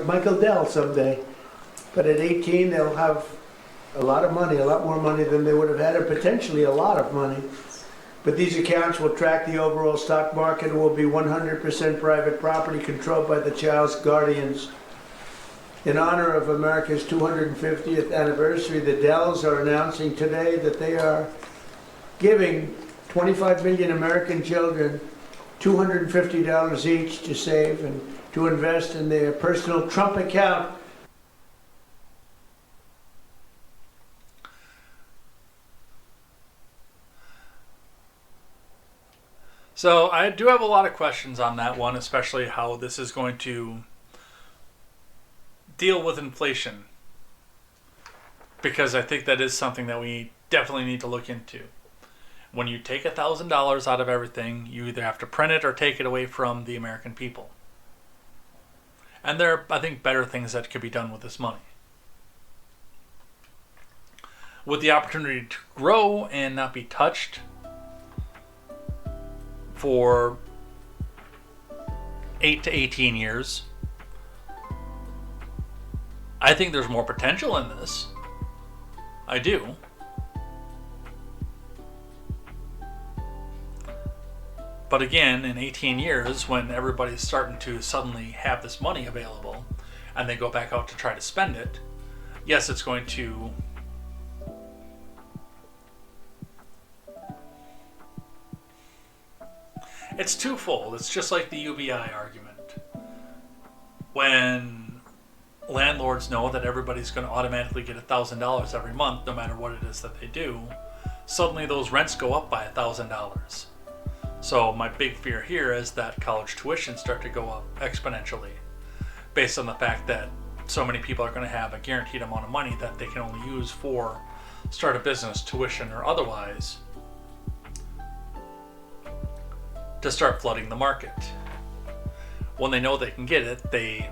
Speaker 9: Michael Dell someday, but at 18 they'll have a lot of money, a lot more money than they would have had, or potentially a lot of money. But these accounts will track the overall stock market and will be 100% private property controlled by the child's guardians. In honor of America's 250th anniversary, the Dells are announcing today that they are giving 25 million American children $250 each to save and to invest in their personal Trump account.
Speaker 1: So I do have a lot of questions on that one, especially how this is going to deal with inflation, because I think that is something that we definitely need to look into. When you take $1,000 out of everything, you either have to print it or take it away from the American people. And there are, I think, better things that could be done with this money. With the opportunity to grow and not be touched for 8 to 18 years, I think there's more potential in this. I do. But again, in 18 years, when everybody's starting to suddenly have this money available and they go back out to try to spend it, yes, it's going to it's twofold. It's just like the UBI argument. When landlords know that everybody's going to automatically get $1,000 every month no matter what it is that they do, suddenly those rents go up by $1,000. So my big fear here is that college tuitions start to go up exponentially based on the fact that so many people are going to have a guaranteed amount of money that they can only use for start a business, tuition, or otherwise to start flooding the market. When they know they can get it, they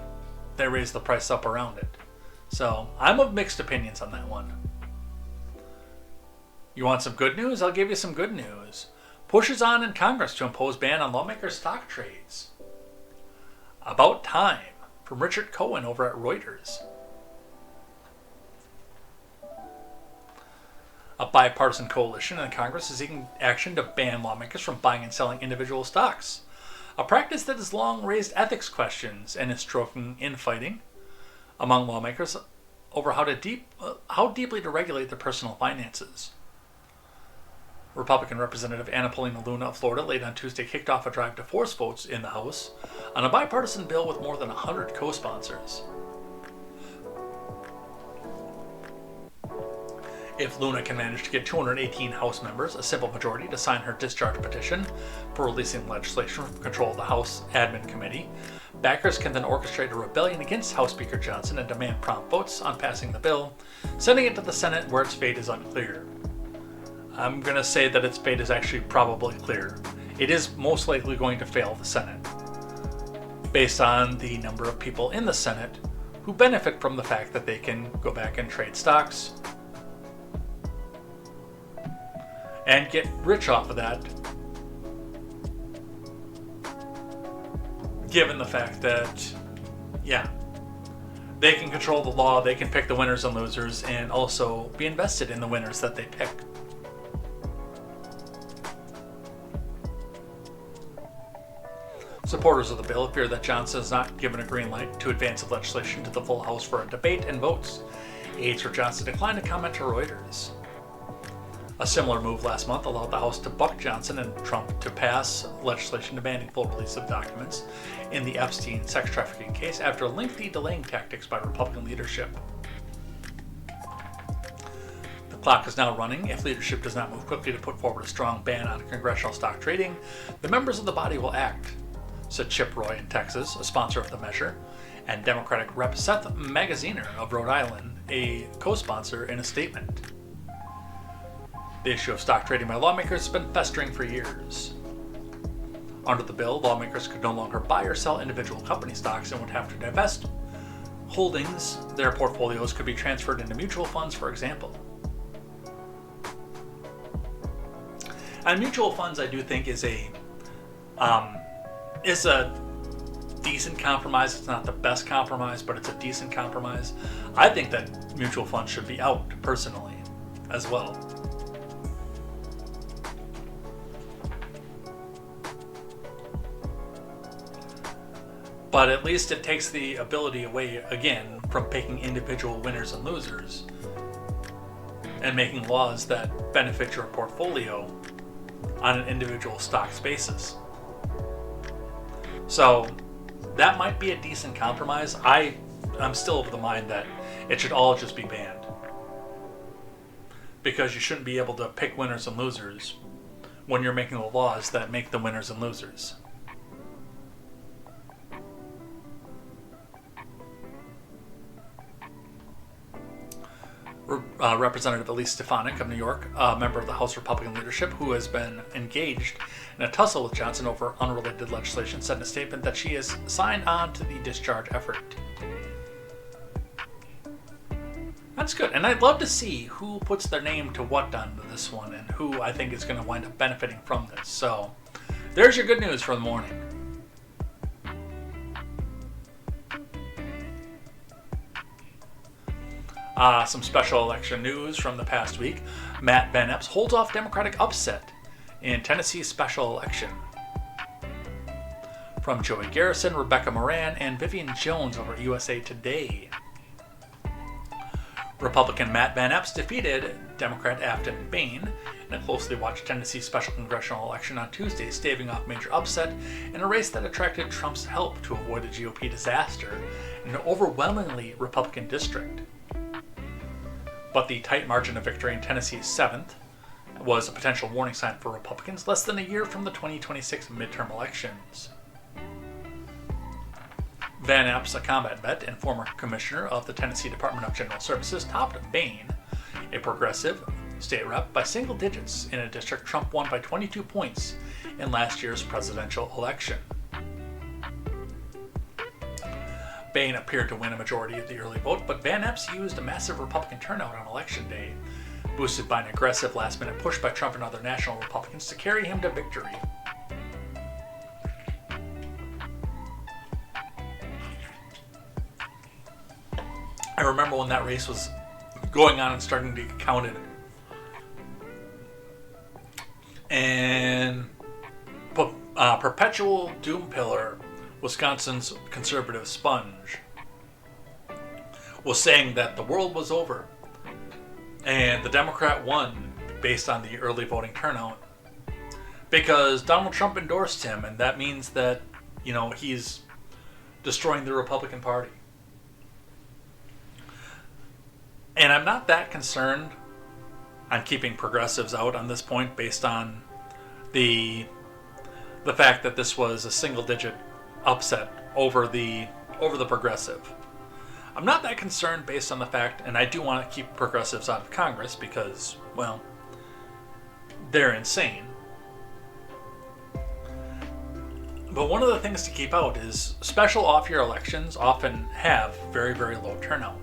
Speaker 1: raise the price up around it. So I'm of mixed opinions on that one. You want some good news? I'll give you some good news. Pushes on in Congress to impose ban on lawmakers' stock trades. About time, from Richard Cohen over at Reuters. A bipartisan coalition in Congress is taking action to ban lawmakers from buying and selling individual stocks, a practice that has long raised ethics questions and is stoking infighting among lawmakers over how deeply to regulate their personal finances. Republican Representative Anna Paulina Luna of Florida late on Tuesday kicked off a drive to force votes in the House on a bipartisan bill with more than 100 co-sponsors. If Luna can manage to get 218 House members, a simple majority, to sign her discharge petition for releasing legislation from control of the House Admin Committee, backers can then orchestrate a rebellion against House Speaker Johnson and demand prompt votes on passing the bill, sending it to the Senate where its fate is unclear. I'm going to say that its fate is actually probably clear. It is most likely going to fail the Senate, based on the number of people in the Senate who benefit from the fact that they can go back and trade stocks and get rich off of that, given the fact that, they can control the law, they can pick the winners and losers, and also be invested in the winners that they pick. Supporters of the bill fear that Johnson has not given a green light to advance the legislation to the full House for a debate and votes. Aides for Johnson declined to comment to Reuters. A similar move last month allowed the House to buck Johnson and Trump to pass legislation demanding full release of documents in the Epstein sex trafficking case after lengthy delaying tactics by Republican leadership. The clock is now running. If leadership does not move quickly to put forward a strong ban on congressional stock trading, the members of the body will act, said Chip Roy in Texas, a sponsor of the measure, and Democratic Rep. Seth Magaziner of Rhode Island, a co-sponsor, in a statement. The issue of stock trading by lawmakers has been festering for years. Under the bill, lawmakers could no longer buy or sell individual company stocks and would have to divest holdings. Their portfolios could be transferred into mutual funds, for example. And mutual funds, I do think, is a decent compromise. It's not the best compromise, but it's a decent compromise. I think that mutual funds should be out, personally, as well. But at least it takes the ability away, again, from picking individual winners and losers and making laws that benefit your portfolio on an individual stocks basis. So that might be a decent compromise. I'm still of the mind that it should all just be banned, because you shouldn't be able to pick winners and losers when you're making the laws that make the winners and losers. Representative Elise Stefanik of New York, a member of the House Republican leadership who has been engaged in a tussle with Johnson over unrelated legislation, said in a statement that she has signed on to the discharge effort. That's good, and I'd love to see who puts their name to what on this one and who I think is going to wind up benefiting from this. So there's your good news for the morning. Some special election news from the past week. Matt Van Epps holds off Democratic upset in Tennessee's special election. From Joey Garrison, Rebecca Moran, and Vivian Jones over at USA Today. Republican Matt Van Epps defeated Democrat Afton Bain in a closely watched Tennessee special congressional election on Tuesday, staving off major upset in a race that attracted Trump's help to avoid a GOP disaster in an overwhelmingly Republican district. But the tight margin of victory in Tennessee's 7th was a potential warning sign for Republicans less than a year from the 2026 midterm elections. Van Epps, a combat vet and former commissioner of the Tennessee Department of General Services, topped Bain, a progressive state rep, by single digits in a district Trump won by 22 points in last year's presidential election. Bain appeared to win a majority of the early vote, but Van Epps used a massive Republican turnout on Election Day, boosted by an aggressive last-minute push by Trump and other national Republicans to carry him to victory. I remember when that race was going on and starting to get counted. And perpetual doom pillar, Wisconsin's conservative sponge, was saying that the world was over and the Democrat won based on the early voting turnout because Donald Trump endorsed him, and that means that, he's destroying the Republican Party. And I'm not that concerned on keeping progressives out on this point based on the fact that this was a single-digit upset over the progressive. I'm not that concerned based on the fact, and I do want to keep progressives out of Congress because, well, they're insane. But one of the things to keep out is special off-year elections often have very, very low turnout.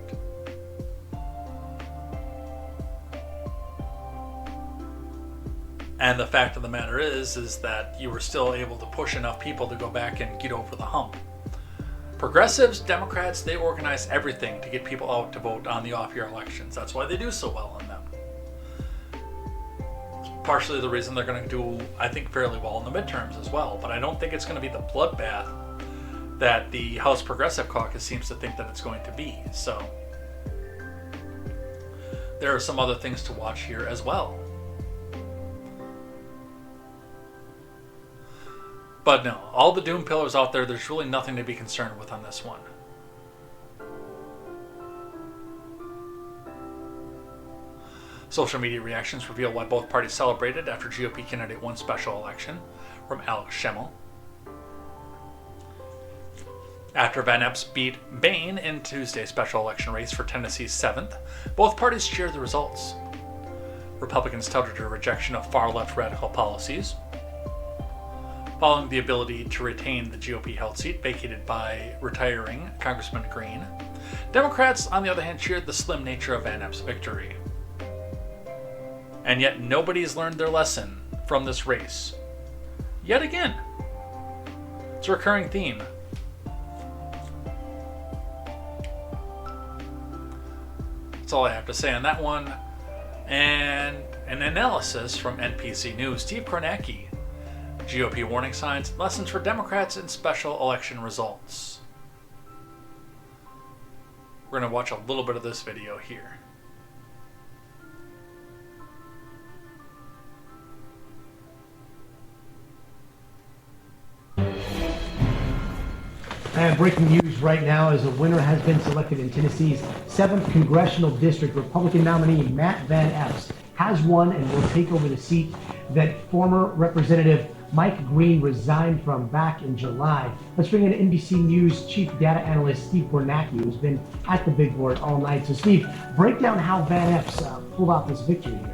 Speaker 1: And the fact of the matter is that you were still able to push enough people to go back and get over the hump. Progressives, Democrats, they organize everything to get people out to vote on the off-year elections. That's why they do so well in them. Partially the reason they're going to do, I think, fairly well in the midterms as well. But I don't think it's going to be the bloodbath that the House Progressive Caucus seems to think that it's going to be. So there are some other things to watch here as well. But no, all the doom pillars out there, there's really nothing to be concerned with on this one. Social media reactions reveal why both parties celebrated after GOP candidate won special election, from Alex Schemmel. After Van Epps beat Bain in Tuesday's special election race for Tennessee's 7th, both parties cheered the results. Republicans touted a rejection of far-left radical policies, following the ability to retain the GOP-held seat vacated by retiring Congressman Green. Democrats, on the other hand, cheered the slim nature of Van Epps' victory. And yet nobody's learned their lesson from this race. Yet again. It's a recurring theme. That's all I have to say on that one. And an analysis from NPC News. Steve Kornacki, GOP warning signs, lessons for Democrats in special election results. We're going to watch a little bit of this video here.
Speaker 11: And breaking news right now is a winner has been selected in Tennessee's 7th Congressional District. Republican nominee Matt Van Epps has won and will take over the seat that former Representative Mike Green resigned from back in July. Let's bring in NBC News Chief Data Analyst Steve Kornacki, who's been at the big board all night. So Steve, break down how Van Epps pulled off this victory here.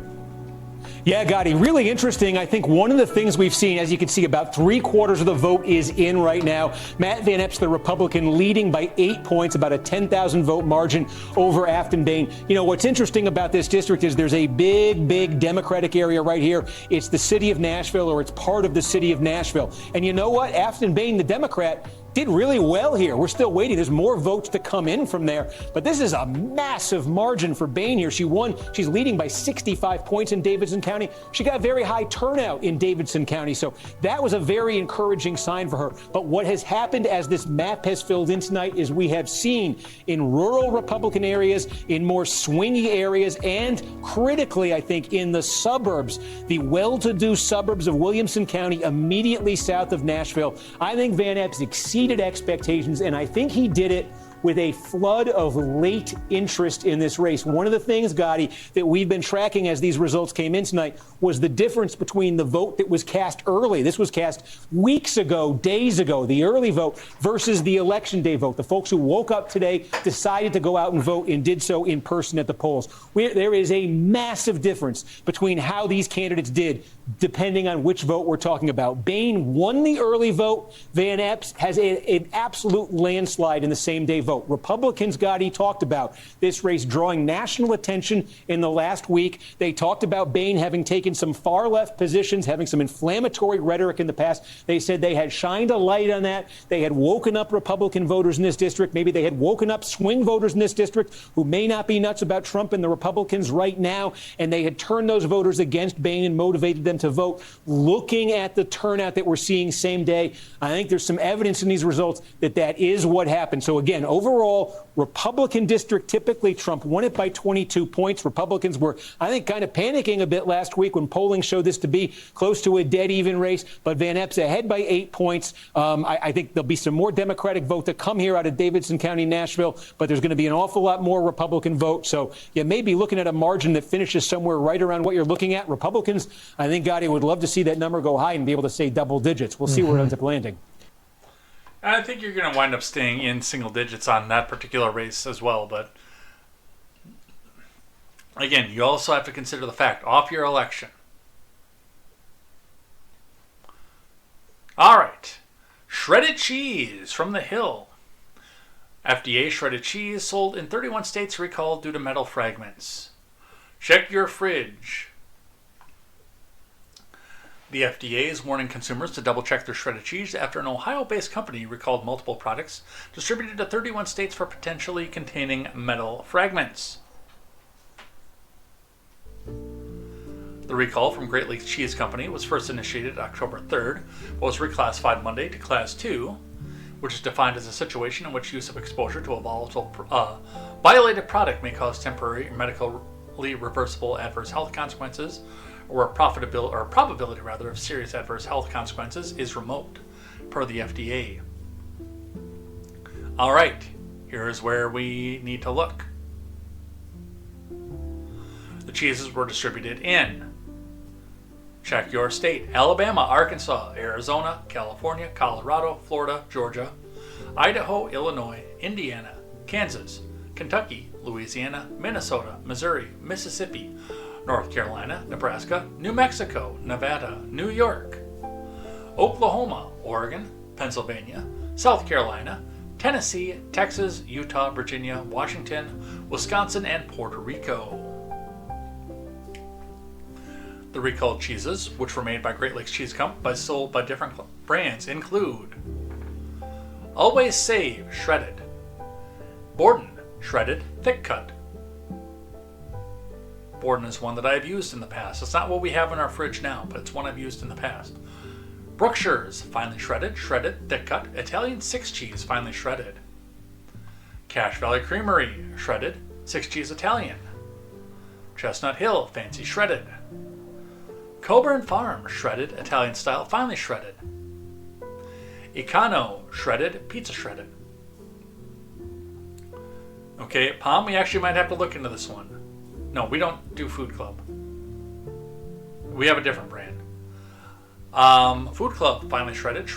Speaker 12: Yeah, Gotti, really interesting. I think one of the things we've seen, as you can see, about 3/4 of the vote is in right now. Matt Van Epps, the Republican, leading by 8 points, about a 10,000 vote margin over Afton Bain. You know, what's interesting about this district is there's a big Democratic area right here. It's the city of Nashville, or it's part of the city of Nashville. And you know what? Afton Bain, the Democrat, did really well here. We're still waiting. There's more votes to come in from there. But this is a massive margin for Bain here. She won. She's leading by 65 points in Davidson County. She got a very high turnout in Davidson County. So that was a very encouraging sign for her. But what has happened as this map has filled in tonight is we have seen in rural Republican areas, in more swingy areas, and critically, I think, in the suburbs, the well-to-do suburbs of Williamson County, immediately south of Nashville. I think Van Epps exceeded expectations, and I think he did it with a flood of late interest in this race. One of the things, Gotti, that we've been tracking as these results came in tonight was the difference between the vote that was cast early. This was cast weeks ago, days ago, the early vote, versus the election day vote. The folks who woke up today, decided to go out and vote, and did so in person at the polls. There is a massive difference between how these candidates did, depending on which vote we're talking about. Boehner won the early vote. Van Epps has an absolute landslide in the same-day vote. Republicans, Gotti, talked about this race drawing national attention in the last week. They talked about Boehner having taken some far-left positions, having some inflammatory rhetoric in the past. They said they had shined a light on that. They had woken up Republican voters in this district. Maybe they had woken up swing voters in this district who may not be nuts about Trump and the Republicans right now, and they had turned those voters against Boehner and motivated them to vote. Looking at the turnout that we're seeing same day, I think there's some evidence in these results that that is what happened. So again, overall, Republican district, typically Trump won it by 22 points. Republicans were, I think, kind of panicking a bit last week when polling showed this to be close to a dead even race, but Van Epps ahead by 8 points. I think there'll be some more Democratic vote to come here out of Davidson County, Nashville, but there's going to be an awful lot more Republican vote. So you may be looking at a margin that finishes somewhere right around what you're looking at. Republicans, I think, Gotti, would love to see that number go high and be able to say double digits. We'll see where it ends up landing.
Speaker 1: I think you're going to wind up staying in single digits on that particular race as well. But again, you also have to consider the fact off your election. All right. Shredded cheese from the Hill. FDA shredded cheese sold in 31 states recalled due to metal fragments. Check your fridge. The FDA is warning consumers to double-check their shredded cheese after an Ohio-based company recalled multiple products distributed to 31 states for potentially containing metal fragments. The recall from Great Lakes Cheese Company was first initiated October 3rd, but was reclassified Monday to Class 2, which is defined as a situation in which use of exposure to a volatile violated product may cause temporary medically reversible adverse health consequences, or a probability of serious adverse health consequences is remote, per the FDA. All right, here's where we need to look. The cheeses were distributed in, check your state, Alabama, Arkansas, Arizona, California, Colorado, Florida, Georgia, Idaho, Illinois, Indiana, Kansas, Kentucky, Louisiana, Minnesota, Missouri, Mississippi, North Carolina, Nebraska, New Mexico, Nevada, New York, Oklahoma, Oregon, Pennsylvania, South Carolina, Tennessee, Texas, Utah, Virginia, Washington, Wisconsin, and Puerto Rico. The recalled cheeses, which were made by Great Lakes Cheese Company but sold by different brands, include Always Save shredded, Borden shredded thick cut. Borden is one that I've used in the past. It's not what we have in our fridge now, but it's one I've used in the past. Brookshire's finely shredded, thick cut, Italian 6 cheese finely shredded. Cache Valley Creamery shredded, 6 cheese Italian. Chestnut Hill fancy shredded. Coburn Farm shredded, Italian style finely shredded. Econo shredded, pizza shredded. Okay, Palm, we actually might have to look into this one. No, we don't do Food Club. We have a different brand. Food Club, finely shredded,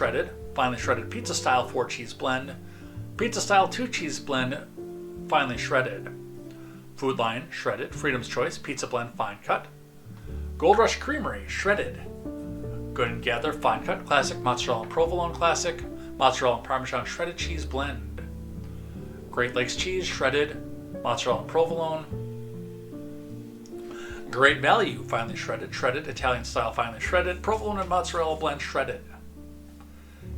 Speaker 1: finely shredded pizza style 4 cheese blend, pizza style 2 cheese blend, finely shredded. Food Line, shredded, Freedom's Choice, pizza blend, fine cut. Gold Rush Creamery, shredded. Good and Gather, fine cut, classic mozzarella and provolone classic, mozzarella and parmesan shredded cheese blend. Great Lakes Cheese, shredded, mozzarella and provolone. Great Value, finely shredded, Italian style finely shredded, provolone and mozzarella blend shredded.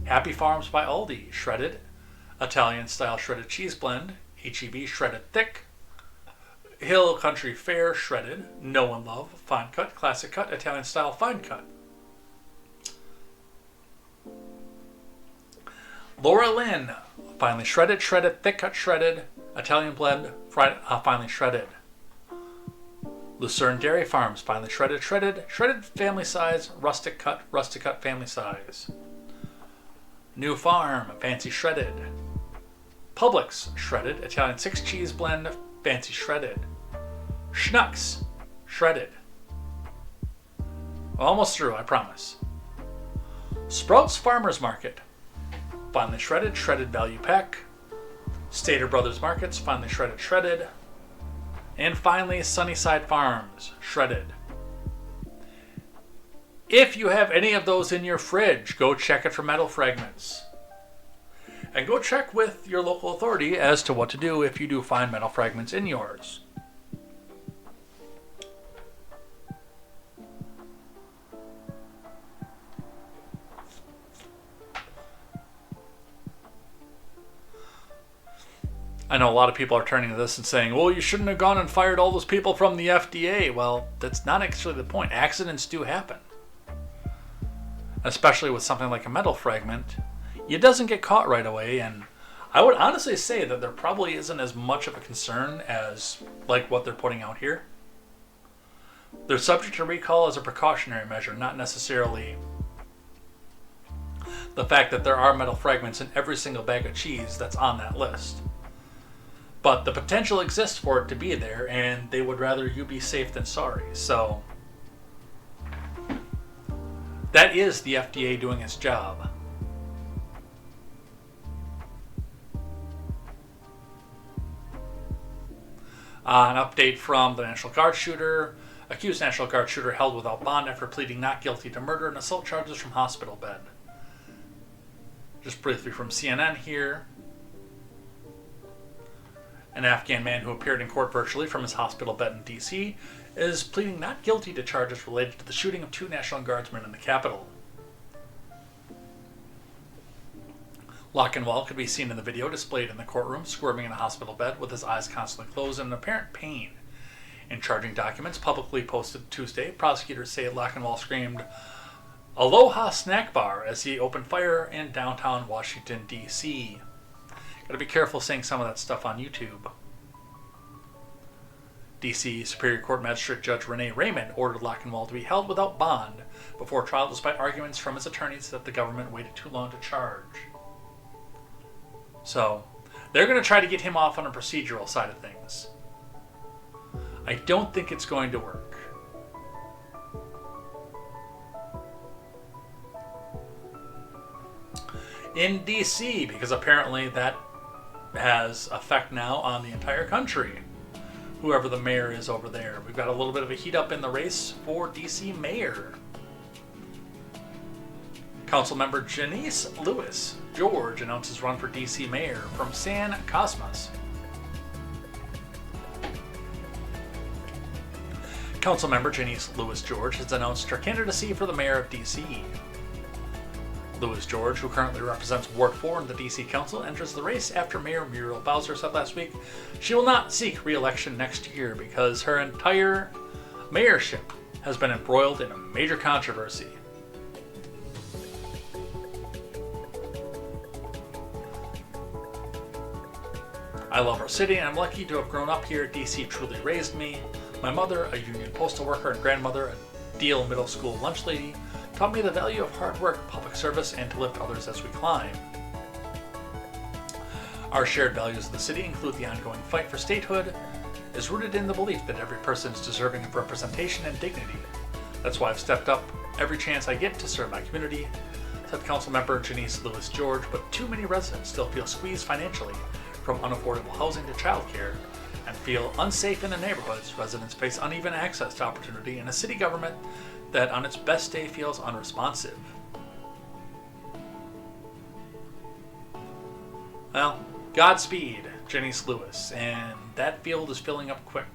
Speaker 1: Happy Farms by Aldi, shredded, Italian style shredded cheese blend, HEB shredded thick. Hill Country Fair shredded, Know and Love, fine cut, classic cut, Italian style fine cut. Laura Lynn, finely shredded, thick cut shredded, Italian blend, finely shredded. Lucerne Dairy Farms, finely shredded, family size, rustic cut family size. New Farm, fancy shredded. Publix shredded, Italian 6 cheese blend, fancy shredded. Schnucks shredded. Almost through, I promise. Sprouts Farmers Market, finely shredded, shredded value pack. Stater Brothers Markets, finely shredded, shredded. And finally, Sunnyside Farms, shredded. If you have any of those in your fridge, go check it for metal fragments. And go check with your local authority as to what to do if you do find metal fragments in yours. I know a lot of people are turning to this and saying, well, you shouldn't have gone and fired all those people from the FDA. Well, that's not actually the point. Accidents do happen. Especially with something like a metal fragment. It doesn't get caught right away, and I would honestly say that there probably isn't as much of a concern as like what they're putting out here. They're subject to recall as a precautionary measure, not necessarily the fact that there are metal fragments in every single bag of cheese that's on that list. But the potential exists for it to be there, and they would rather you be safe than sorry. So that is the FDA doing its job. An update from the National Guard shooter. Accused National Guard shooter held without bond after pleading not guilty to murder and assault charges from hospital bed. Just briefly from CNN here. An Afghan man who appeared in court virtually from his hospital bed in D.C. is pleading not guilty to charges related to the shooting of 2 National Guardsmen in the Capitol. Lochinwall could be seen in the video displayed in the courtroom, squirming in a hospital bed with his eyes constantly closed and in apparent pain. In charging documents publicly posted Tuesday, prosecutors say Lochinwall screamed, "Aloha Snack Bar," as he opened fire in downtown Washington, D.C. Gotta be careful saying some of that stuff on YouTube. D.C. Superior Court Magistrate Judge Renee Raymond ordered Lochinwall to be held without bond before trial despite arguments from his attorneys that the government waited too long to charge. So, they're going to try to get him off on a procedural side of things. I don't think it's going to work. In D.C., because apparently that has effect now on the entire country. Whoever the mayor is over there. We've got a little bit of a heat up in the race for D.C. mayor. Councilmember Janice Lewis George announces run for D.C. mayor from San Cosmos. Councilmember Janice Lewis George has announced her candidacy for the mayor of D.C. Lewis George, who currently represents Ward 4 in the D.C. Council, enters the race after Mayor Muriel Bowser said last week she will not seek re-election next year because her entire mayorship has been embroiled in a major controversy. I love our city and I'm lucky to have grown up here. D.C. truly raised me. My mother, a union postal worker, and grandmother, a Deal middle school lunch lady, taught me the value of hard work, public service, and to lift others as we climb. Our shared values of the city include the ongoing fight for statehood, is rooted in the belief that every person is deserving of representation and dignity. That's why I've stepped up every chance I get to serve my community, said Councilmember Janice Lewis George, but too many residents still feel squeezed financially from unaffordable housing to childcare and feel unsafe in their neighborhoods. Residents face uneven access to opportunity and a city government that on its best day feels unresponsive. Well, Godspeed, Janice Lewis, and that field is filling up quick.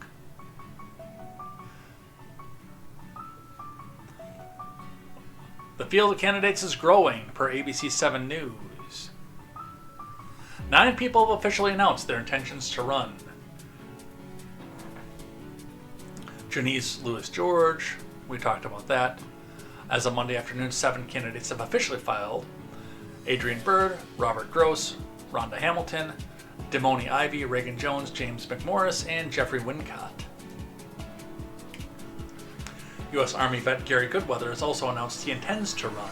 Speaker 1: The field of candidates is growing, per ABC 7 News. 9 people have officially announced their intentions to run. Janice Lewis George, we talked about that. As of Monday afternoon, 7 candidates have officially filed. Adrian Byrd, Robert Gross, Rhonda Hamilton, Demoni Ivy, Reagan Jones, James McMorris, and Jeffrey Wincott. U.S. Army vet Gary Goodweather has also announced he intends to run.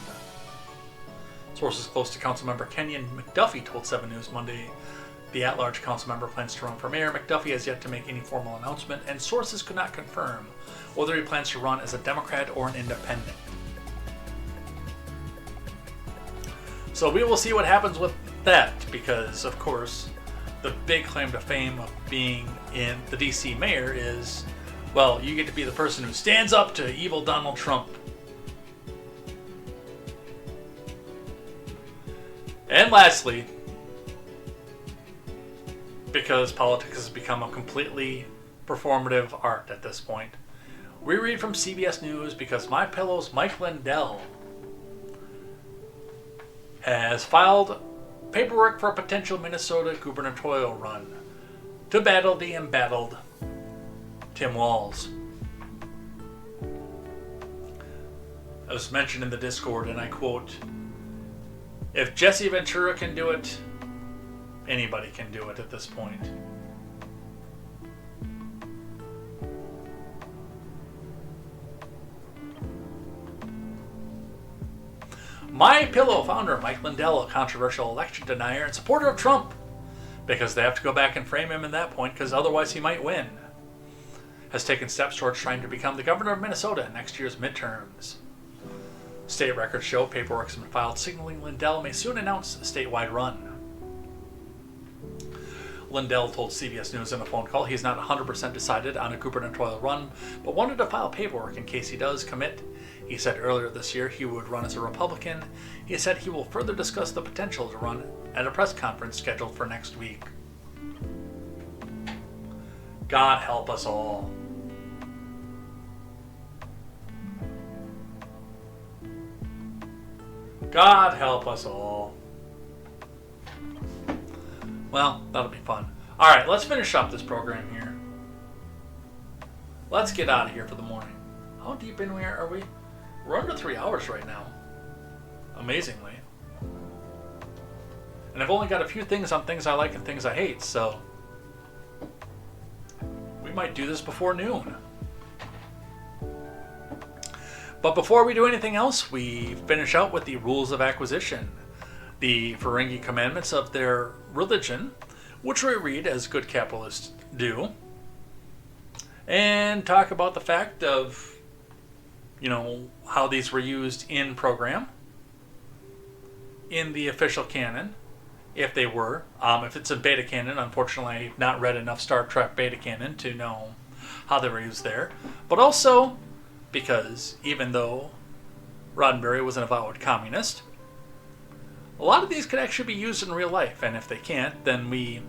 Speaker 1: Sources close to Councilmember Kenyon McDuffie told 7 News Monday The at-large council member plans to run for mayor. McDuffie has yet to make any formal announcement, and sources could not confirm whether he plans to run as a Democrat or an independent. So we will see what happens with that, because, of course, the big claim to fame of being in the DC mayor is, well, you get to be the person who stands up to evil Donald Trump. And lastly, because politics has become a completely performative art at this point, we read from CBS News because MyPillow's Mike Lindell has filed paperwork for a potential Minnesota gubernatorial run to battle the embattled Tim Walz. It was mentioned in the Discord, and I quote, "If Jesse Ventura can do it, anybody can do it at this point." MyPillow founder Mike Lindell, a controversial election denier and supporter of Trump, because they have to go back and frame him at that point because otherwise he might win, has taken steps towards trying to become the governor of Minnesota in next year's midterms. State records show paperwork has been filed signaling Lindell may soon announce a statewide run. Lindell told CBS News in a phone call he's not 100% decided on a gubernatorial run, but wanted to file paperwork in case he does commit. He said earlier this year he would run as a Republican. He said he will further discuss the potential to run at a press conference scheduled for next week. God help us all. God help us all. Well, that'll be fun. Alright, let's finish up this program here. Let's get out of here for the morning. How deep in are we? We're under 3 hours right now. Amazingly. And I've only got a few things on things I like and things I hate, so we might do this before noon. But before we do anything else, we finish out with the rules of acquisition, the Ferengi commandments of their religion, which we read as good capitalists do, and talk about the fact of, how these were used in program, in the official canon, if they were. If it's a beta canon, unfortunately I've not read enough Star Trek beta canon to know how they were used there. But also, because even though Roddenberry was an avowed communist, a lot of these could actually be used in real life, and if they can't, then we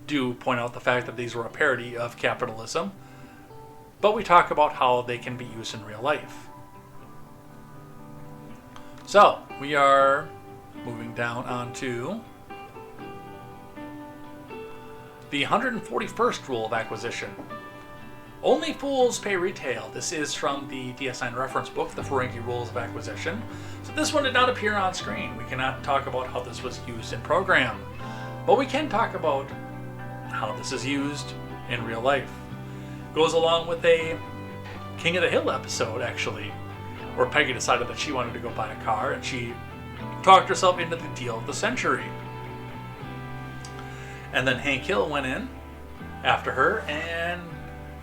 Speaker 1: do point out the fact that these were a parody of capitalism, but we talk about how they can be used in real life. So, we are moving down onto the 141st rule of acquisition. Only fools pay retail. This is from the DS9 reference book, The Ferengi Rules of Acquisition. So this one did not appear on screen. We cannot talk about how this was used in program, but we can talk about how this is used in real life. Goes along with a King of the Hill episode, actually, where Peggy decided that she wanted to go buy a car, and she talked herself into the deal of the century. And then Hank Hill went in after her and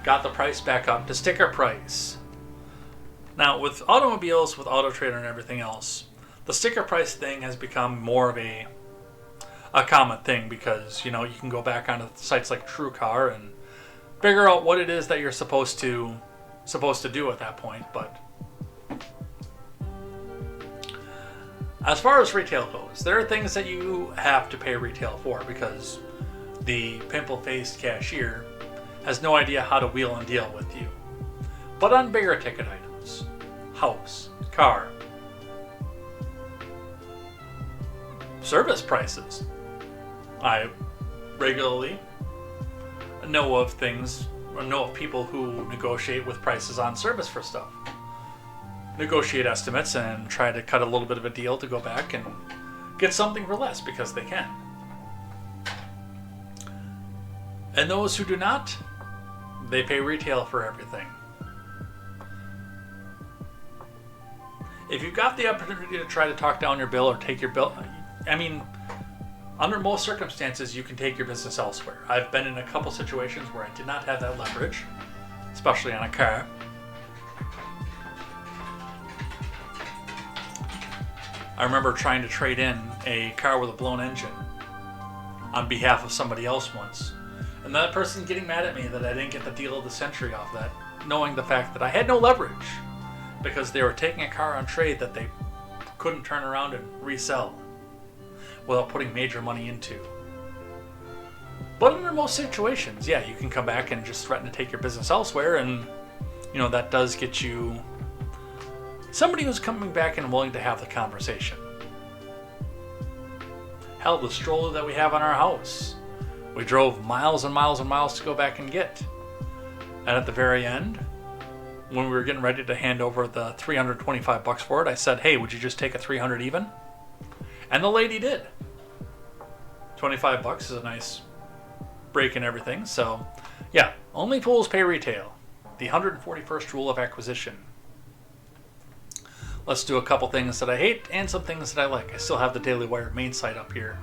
Speaker 1: got the price back up to sticker price. Now, with automobiles, with Auto Trader and everything else, the sticker price thing has become more of a common thing because, you can go back onto sites like TrueCar and figure out what it is that you're supposed to do at that point. But as far as retail goes, there are things that you have to pay retail for because the pimple-faced cashier has no idea how to wheel and deal with you. But on bigger ticket items, house, car, service prices, I regularly know of people who negotiate with prices on service for stuff. Negotiate estimates and try to cut a little bit of a deal to go back and get something for less because they can. And those who do not, they pay retail for everything. If you've got the opportunity to try to talk down your bill or take your bill, Under most circumstances, you can take your business elsewhere. I've been in a couple situations where I did not have that leverage, especially on a car. I remember trying to trade in a car with a blown engine on behalf of somebody else once. And that person getting mad at me that I didn't get the deal of the century off that, knowing the fact that I had no leverage because they were taking a car on trade that they couldn't turn around and resell without putting major money into. But under most situations, yeah, you can come back and just threaten to take your business elsewhere, and that does get you somebody who's coming back and willing to have the conversation. Hell, the stroller that we have on our house, we drove miles and miles and miles to go back and get. And at the very end, when we were getting ready to hand over the $325 for it, I said, hey, would you just take a $300 even? And the lady did. $25 is a nice break and everything. So, yeah, only fools pay retail. The 141st rule of acquisition. Let's do a couple things that I hate and some things that I like. I still have the Daily Wire main site up here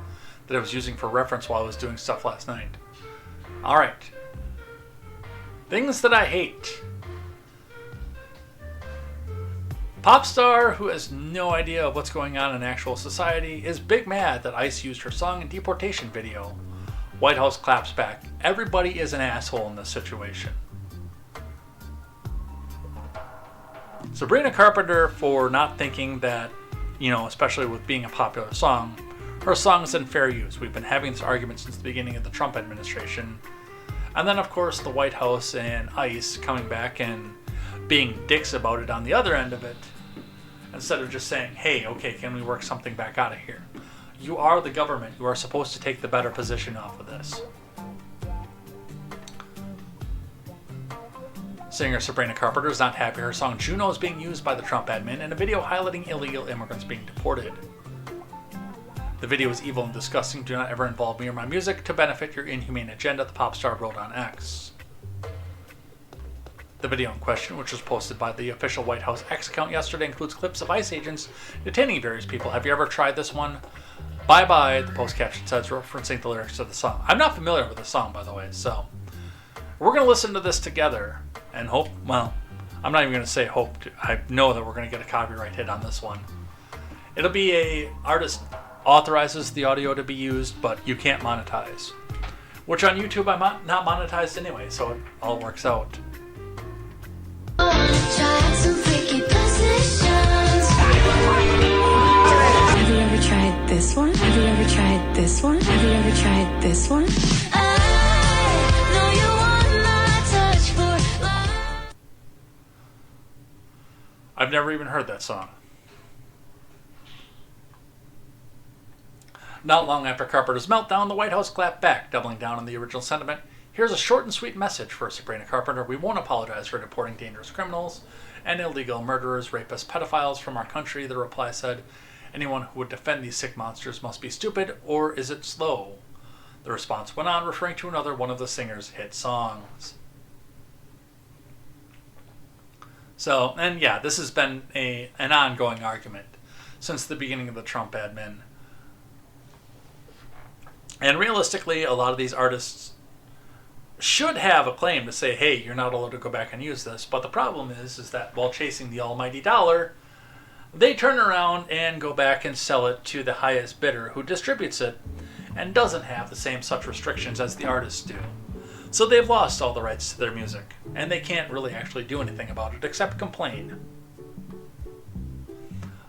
Speaker 1: that I was using for reference while I was doing stuff last night. Alright. Things that I hate. Pop star who has no idea of what's going on in actual society is big mad that ICE used her song in deportation video. White House claps back. Everybody is an asshole in this situation. Sabrina Carpenter for not thinking that, especially with being a popular song, her song is in fair use. We've been having this argument since the beginning of the Trump administration. And then, of course, the White House and ICE coming back and being dicks about it on the other end of it, instead of just saying, hey, okay, can we work something back out of here? You are the government. You are supposed to take the better position off of this. Singer Sabrina Carpenter is not happy her song Juno is being used by the Trump admin in a video highlighting illegal immigrants being deported. The video is evil and disgusting. Do not ever involve me or my music to benefit your inhumane agenda, the pop star wrote on X. The video in question, which was posted by the official White House X account yesterday, includes clips of ICE agents detaining various people. Have you ever tried this one? Bye bye, the post caption says, referencing the lyrics of the song. I'm not familiar with the song, by the way, so we're going to listen to this together and hope, well, I'm not even going to say hope. I know that we're going to get a copyright hit on this one. It'll be a artist authorizes the audio to be used, but you can't monetize. Which on YouTube I'm not monetized anyway, so it all works out.
Speaker 13: Have you ever tried this one? Have you ever tried this one? Have you ever tried this one? I know you want my touch for love.
Speaker 1: I've never even heard that song. Not long after Carpenter's meltdown, the White House clapped back, doubling down on the original sentiment. Here's a short and sweet message for Sabrina Carpenter. We won't apologize for deporting dangerous criminals and illegal murderers, rapists, pedophiles from our country, the reply said. Anyone who would defend these sick monsters must be stupid, or is it slow? The response went on, referring to another one of the singer's hit songs. So, and yeah, this has been an ongoing argument since the beginning of the Trump admin. And realistically, a lot of these artists should have a claim to say, hey, you're not allowed to go back and use this. But the problem is that while chasing the almighty dollar, they turn around and go back and sell it to the highest bidder who distributes it and doesn't have the same such restrictions as the artists do. So they've lost all the rights to their music, and they can't really actually do anything about it except complain.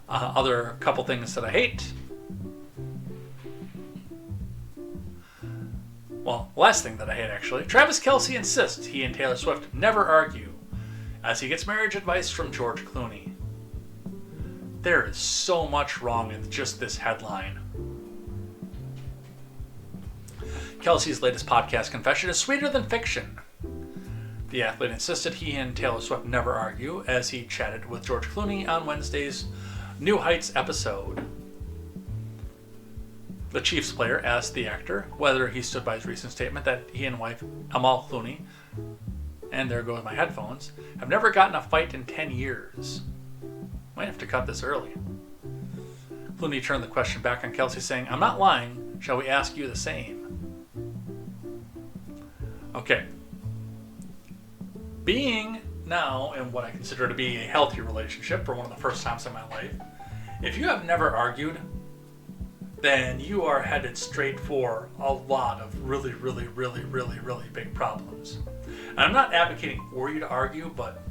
Speaker 1: Other couple things that I hate. Well, last thing that I hate, actually. Travis Kelce insists he and Taylor Swift never argue as he gets marriage advice from George Clooney. There is so much wrong in just this headline. Kelce's latest podcast confession is sweeter than fiction. The athlete insisted he and Taylor Swift never argue as he chatted with George Clooney on Wednesday's New Heights episode. The Chiefs player asked the actor whether he stood by his recent statement that he and wife Amal Clooney, and there goes my headphones, have never gotten a fight in 10 years. Might have to cut this early. Clooney turned the question back on Kelce saying, I'm not lying. Shall we ask you the same? Okay. Being now in what I consider to be a healthy relationship for one of the first times in my life, if you have never argued, then you are headed straight for a lot of really, really, really, really, really big problems. And I'm not advocating for you to argue, but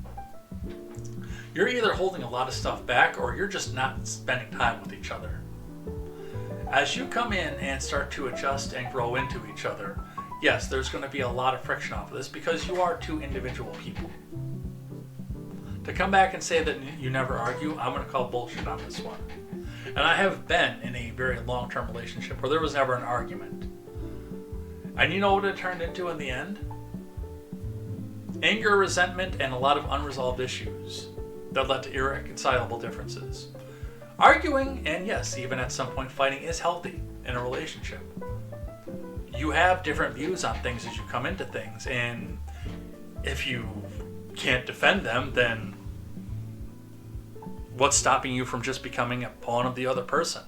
Speaker 1: you're either holding a lot of stuff back or you're just not spending time with each other. As you come in and start to adjust and grow into each other, yes, there's going to be a lot of friction off of this because you are two individual people. To come back and say that you never argue, I'm going to call bullshit on this one. And I have been in a very long-term relationship where there was never an argument. And you know what it turned into in the end? Anger, resentment, and a lot of unresolved issues that led to irreconcilable differences. Arguing, and yes, even at some point fighting, is healthy in a relationship. You have different views on things as you come into things, and if you can't defend them, then what's stopping you from just becoming a pawn of the other person?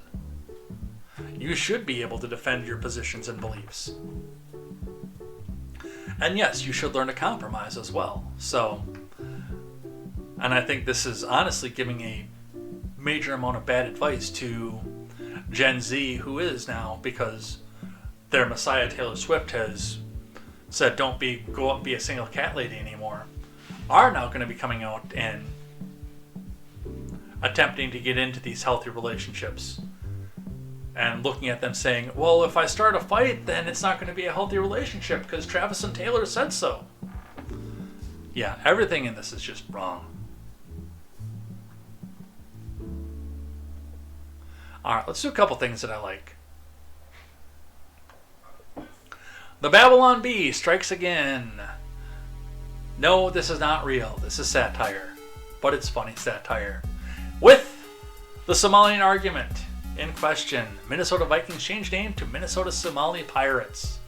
Speaker 1: You should be able to defend your positions and beliefs. And yes, you should learn to compromise as well. So, and I think this is honestly giving a major amount of bad advice to Gen Z, who is now, because their messiah Taylor Swift has said go out and be a single cat lady anymore, are now going to be coming out and attempting to get into these healthy relationships and looking at them saying, well, if I start a fight, then it's not going to be a healthy relationship because Travis and Taylor said so. Yeah, everything in this is just wrong. Alright, let's do a couple things that I like. The Babylon Bee strikes again. No, this is not real. This is satire. But it's funny satire. With the Somalian argument in question, Minnesota Vikings changed name to Minnesota Somali Pirates.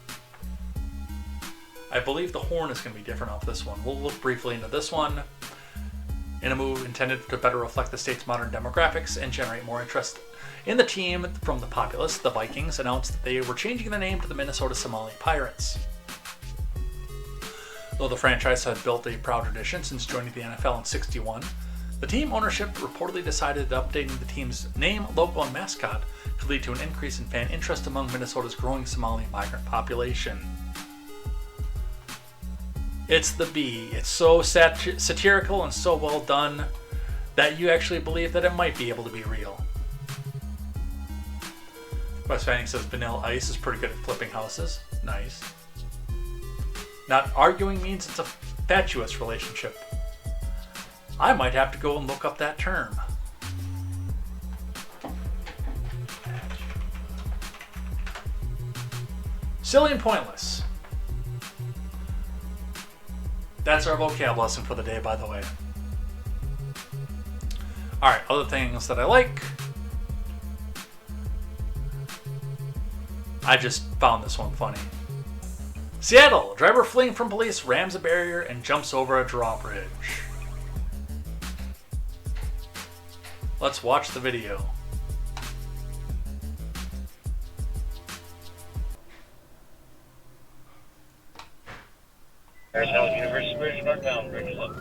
Speaker 1: I believe the horn is going to be different off this one. We'll look briefly into this one in a move intended to better reflect the state's modern demographics and generate more interest in the team from the populace. The Vikings announced that they were changing their name to the Minnesota Somali Pirates. Though the franchise had built a proud tradition since joining the NFL in '61, the team ownership reportedly decided that updating the team's name, logo, and mascot could lead to an increase in fan interest among Minnesota's growing Somali migrant population. It's the Bee. It's so satirical and so well done that you actually believe that it might be able to be real. Wes Fanning says Vanilla Ice is pretty good at flipping houses. Nice. Not arguing means it's a fatuous relationship. I might have to go and look up that term. Silly and pointless. That's our vocab lesson for the day, by the way. Alright, other things that I like. I just found this one funny. Seattle, driver fleeing from police rams a barrier and jumps over a drawbridge. Let's watch the video.
Speaker 14: Arizona University Bridge, northbound bridge look.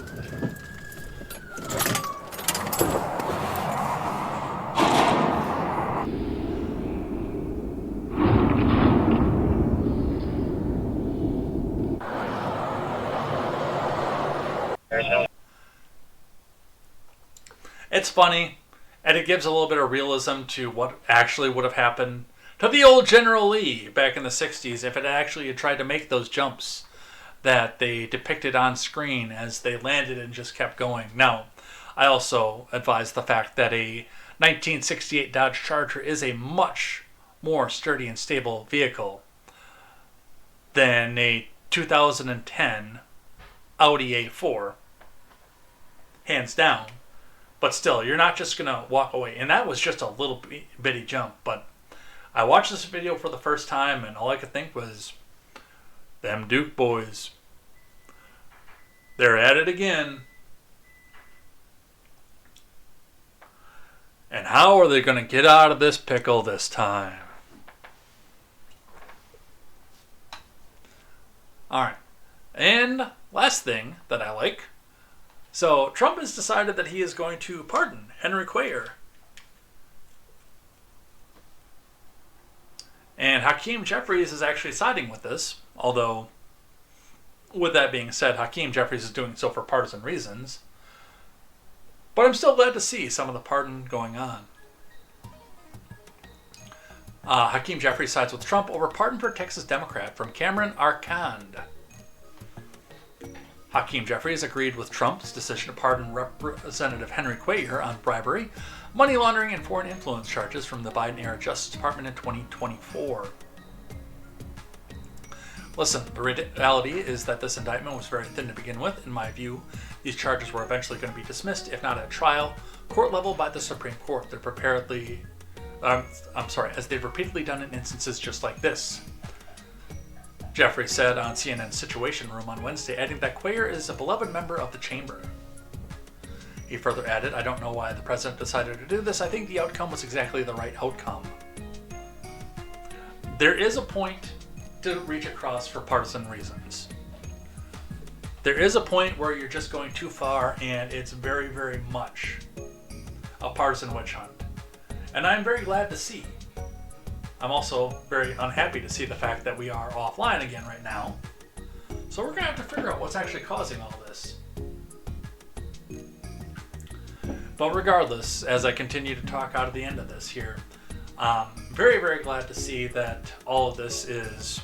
Speaker 1: It's funny, and it gives a little bit of realism to what actually would have happened to the old General Lee back in the 60s if it actually had tried to make those jumps that they depicted on screen as they landed and just kept going. Now, I also advise the fact that a 1968 Dodge Charger is a much more sturdy and stable vehicle than a 2010 Audi A4, hands down. But still, you're not just going to walk away. And that was just a little bitty jump. But I watched this video for the first time, and all I could think was, them Duke boys. They're at it again. And how are they going to get out of this pickle this time? All right. And last thing that I like. So Trump has decided that he is going to pardon Henry Cuellar. And Hakeem Jeffries is actually siding with this, although, with that being said, Hakeem Jeffries is doing so for partisan reasons. But I'm still glad to see some of the pardon going on. Hakeem Jeffries sides with Trump over pardon for Texas Democrat from Cameron Arcand. Hakeem Jeffries agreed with Trump's decision to pardon Representative Henry Cuellar on bribery, money laundering, and foreign influence charges from the Biden-era Justice Department in 2024. Listen, the reality is that this indictment was very thin to begin with. In my view, these charges were eventually going to be dismissed, if not at trial, court level by the Supreme Court. As they've repeatedly done in instances just like this. Jeffrey said on CNN's Situation Room on Wednesday, adding that Cuellar is a beloved member of the chamber. He further added, I don't know why the president decided to do this. I think the outcome was exactly the right outcome. There is a point to reach across for partisan reasons. There is a point where you're just going too far and it's very, very much a partisan witch hunt. And I'm very glad to see. I'm also very unhappy to see the fact that we are offline again right now. So we're going to have to figure out what's actually causing all this. But regardless, as I continue to talk out of the end of this here, I'm very, very glad to see that all of this is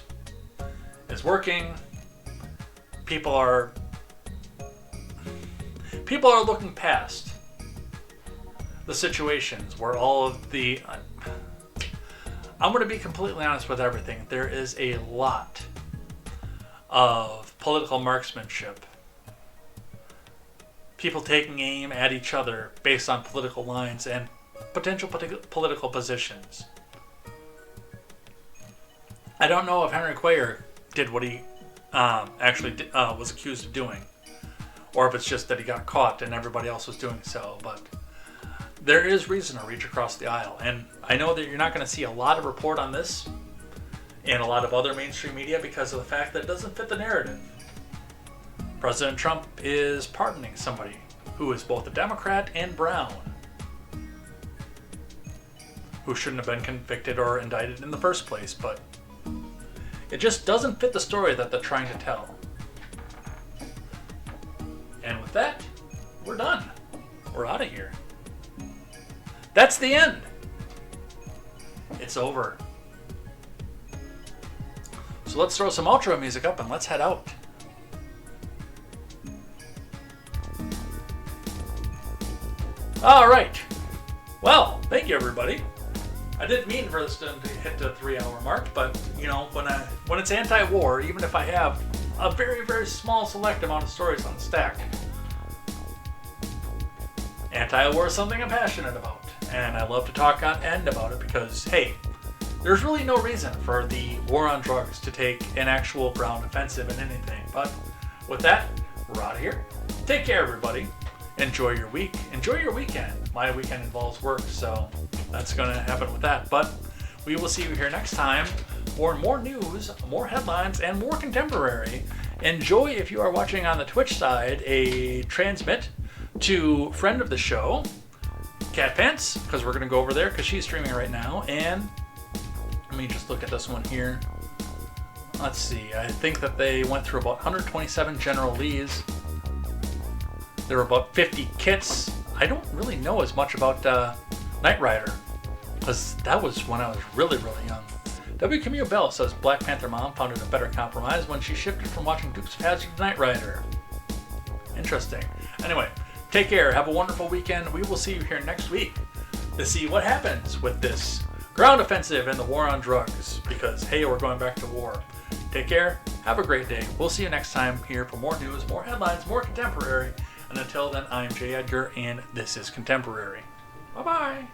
Speaker 1: working. People are looking past the situations where all of the... I'm going to be completely honest with everything. There is a lot of political marksmanship. People taking aim at each other based on political lines and potential political positions. I don't know if Henry Cuellar did what he was accused of doing, or if it's just that he got caught and everybody else was doing so, but there is reason to reach across the aisle. And I know that you're not going to see a lot of report on this in a lot of other mainstream media because of the fact that it doesn't fit the narrative. President Trump is pardoning somebody who is both a Democrat and brown, who shouldn't have been convicted or indicted in the first place, but it just doesn't fit the story that they're trying to tell. And with that, we're done. We're out of here. That's the end. It's over. So let's throw some outro music up and let's head out. All right. Well, thank you, everybody. I didn't mean for this to hit the 3-hour mark, but you know, when it's anti-war, even if I have a very, very small select amount of stories on the stack, anti-war is something I'm passionate about, and I love to talk on end about it because, hey, there's really no reason for the war on drugs to take an actual ground offensive in anything. But with that, we're out of here. Take care, everybody. Enjoy your week. Enjoy your weekend. My weekend involves work, so that's going to happen with that. But we will see you here next time for more news, more headlines, and more contemporary. Enjoy, if you are watching on the Twitch side, a transmit to friend of the show, Cat Pants, because we're going to go over there because she's streaming right now. And let me just look at this one here. Let's see. I think that they went through about 127 General Lees. There were about 50 kits. I don't really know as much about Knight Rider, because that was when I was really, really young. W. Camille Bell says Black Panther mom found it a better compromise when she shifted from watching Dukes of Hazzard to Knight Rider. Interesting. Anyway, take care. Have a wonderful weekend. We will see you here next week to see what happens with this ground offensive and the war on drugs, because, hey, we're going back to war. Take care. Have a great day. We'll see you next time here for more news, more headlines, more contemporary. And until then, I'm J. Edgar, and this is Contemporary. Bye-bye.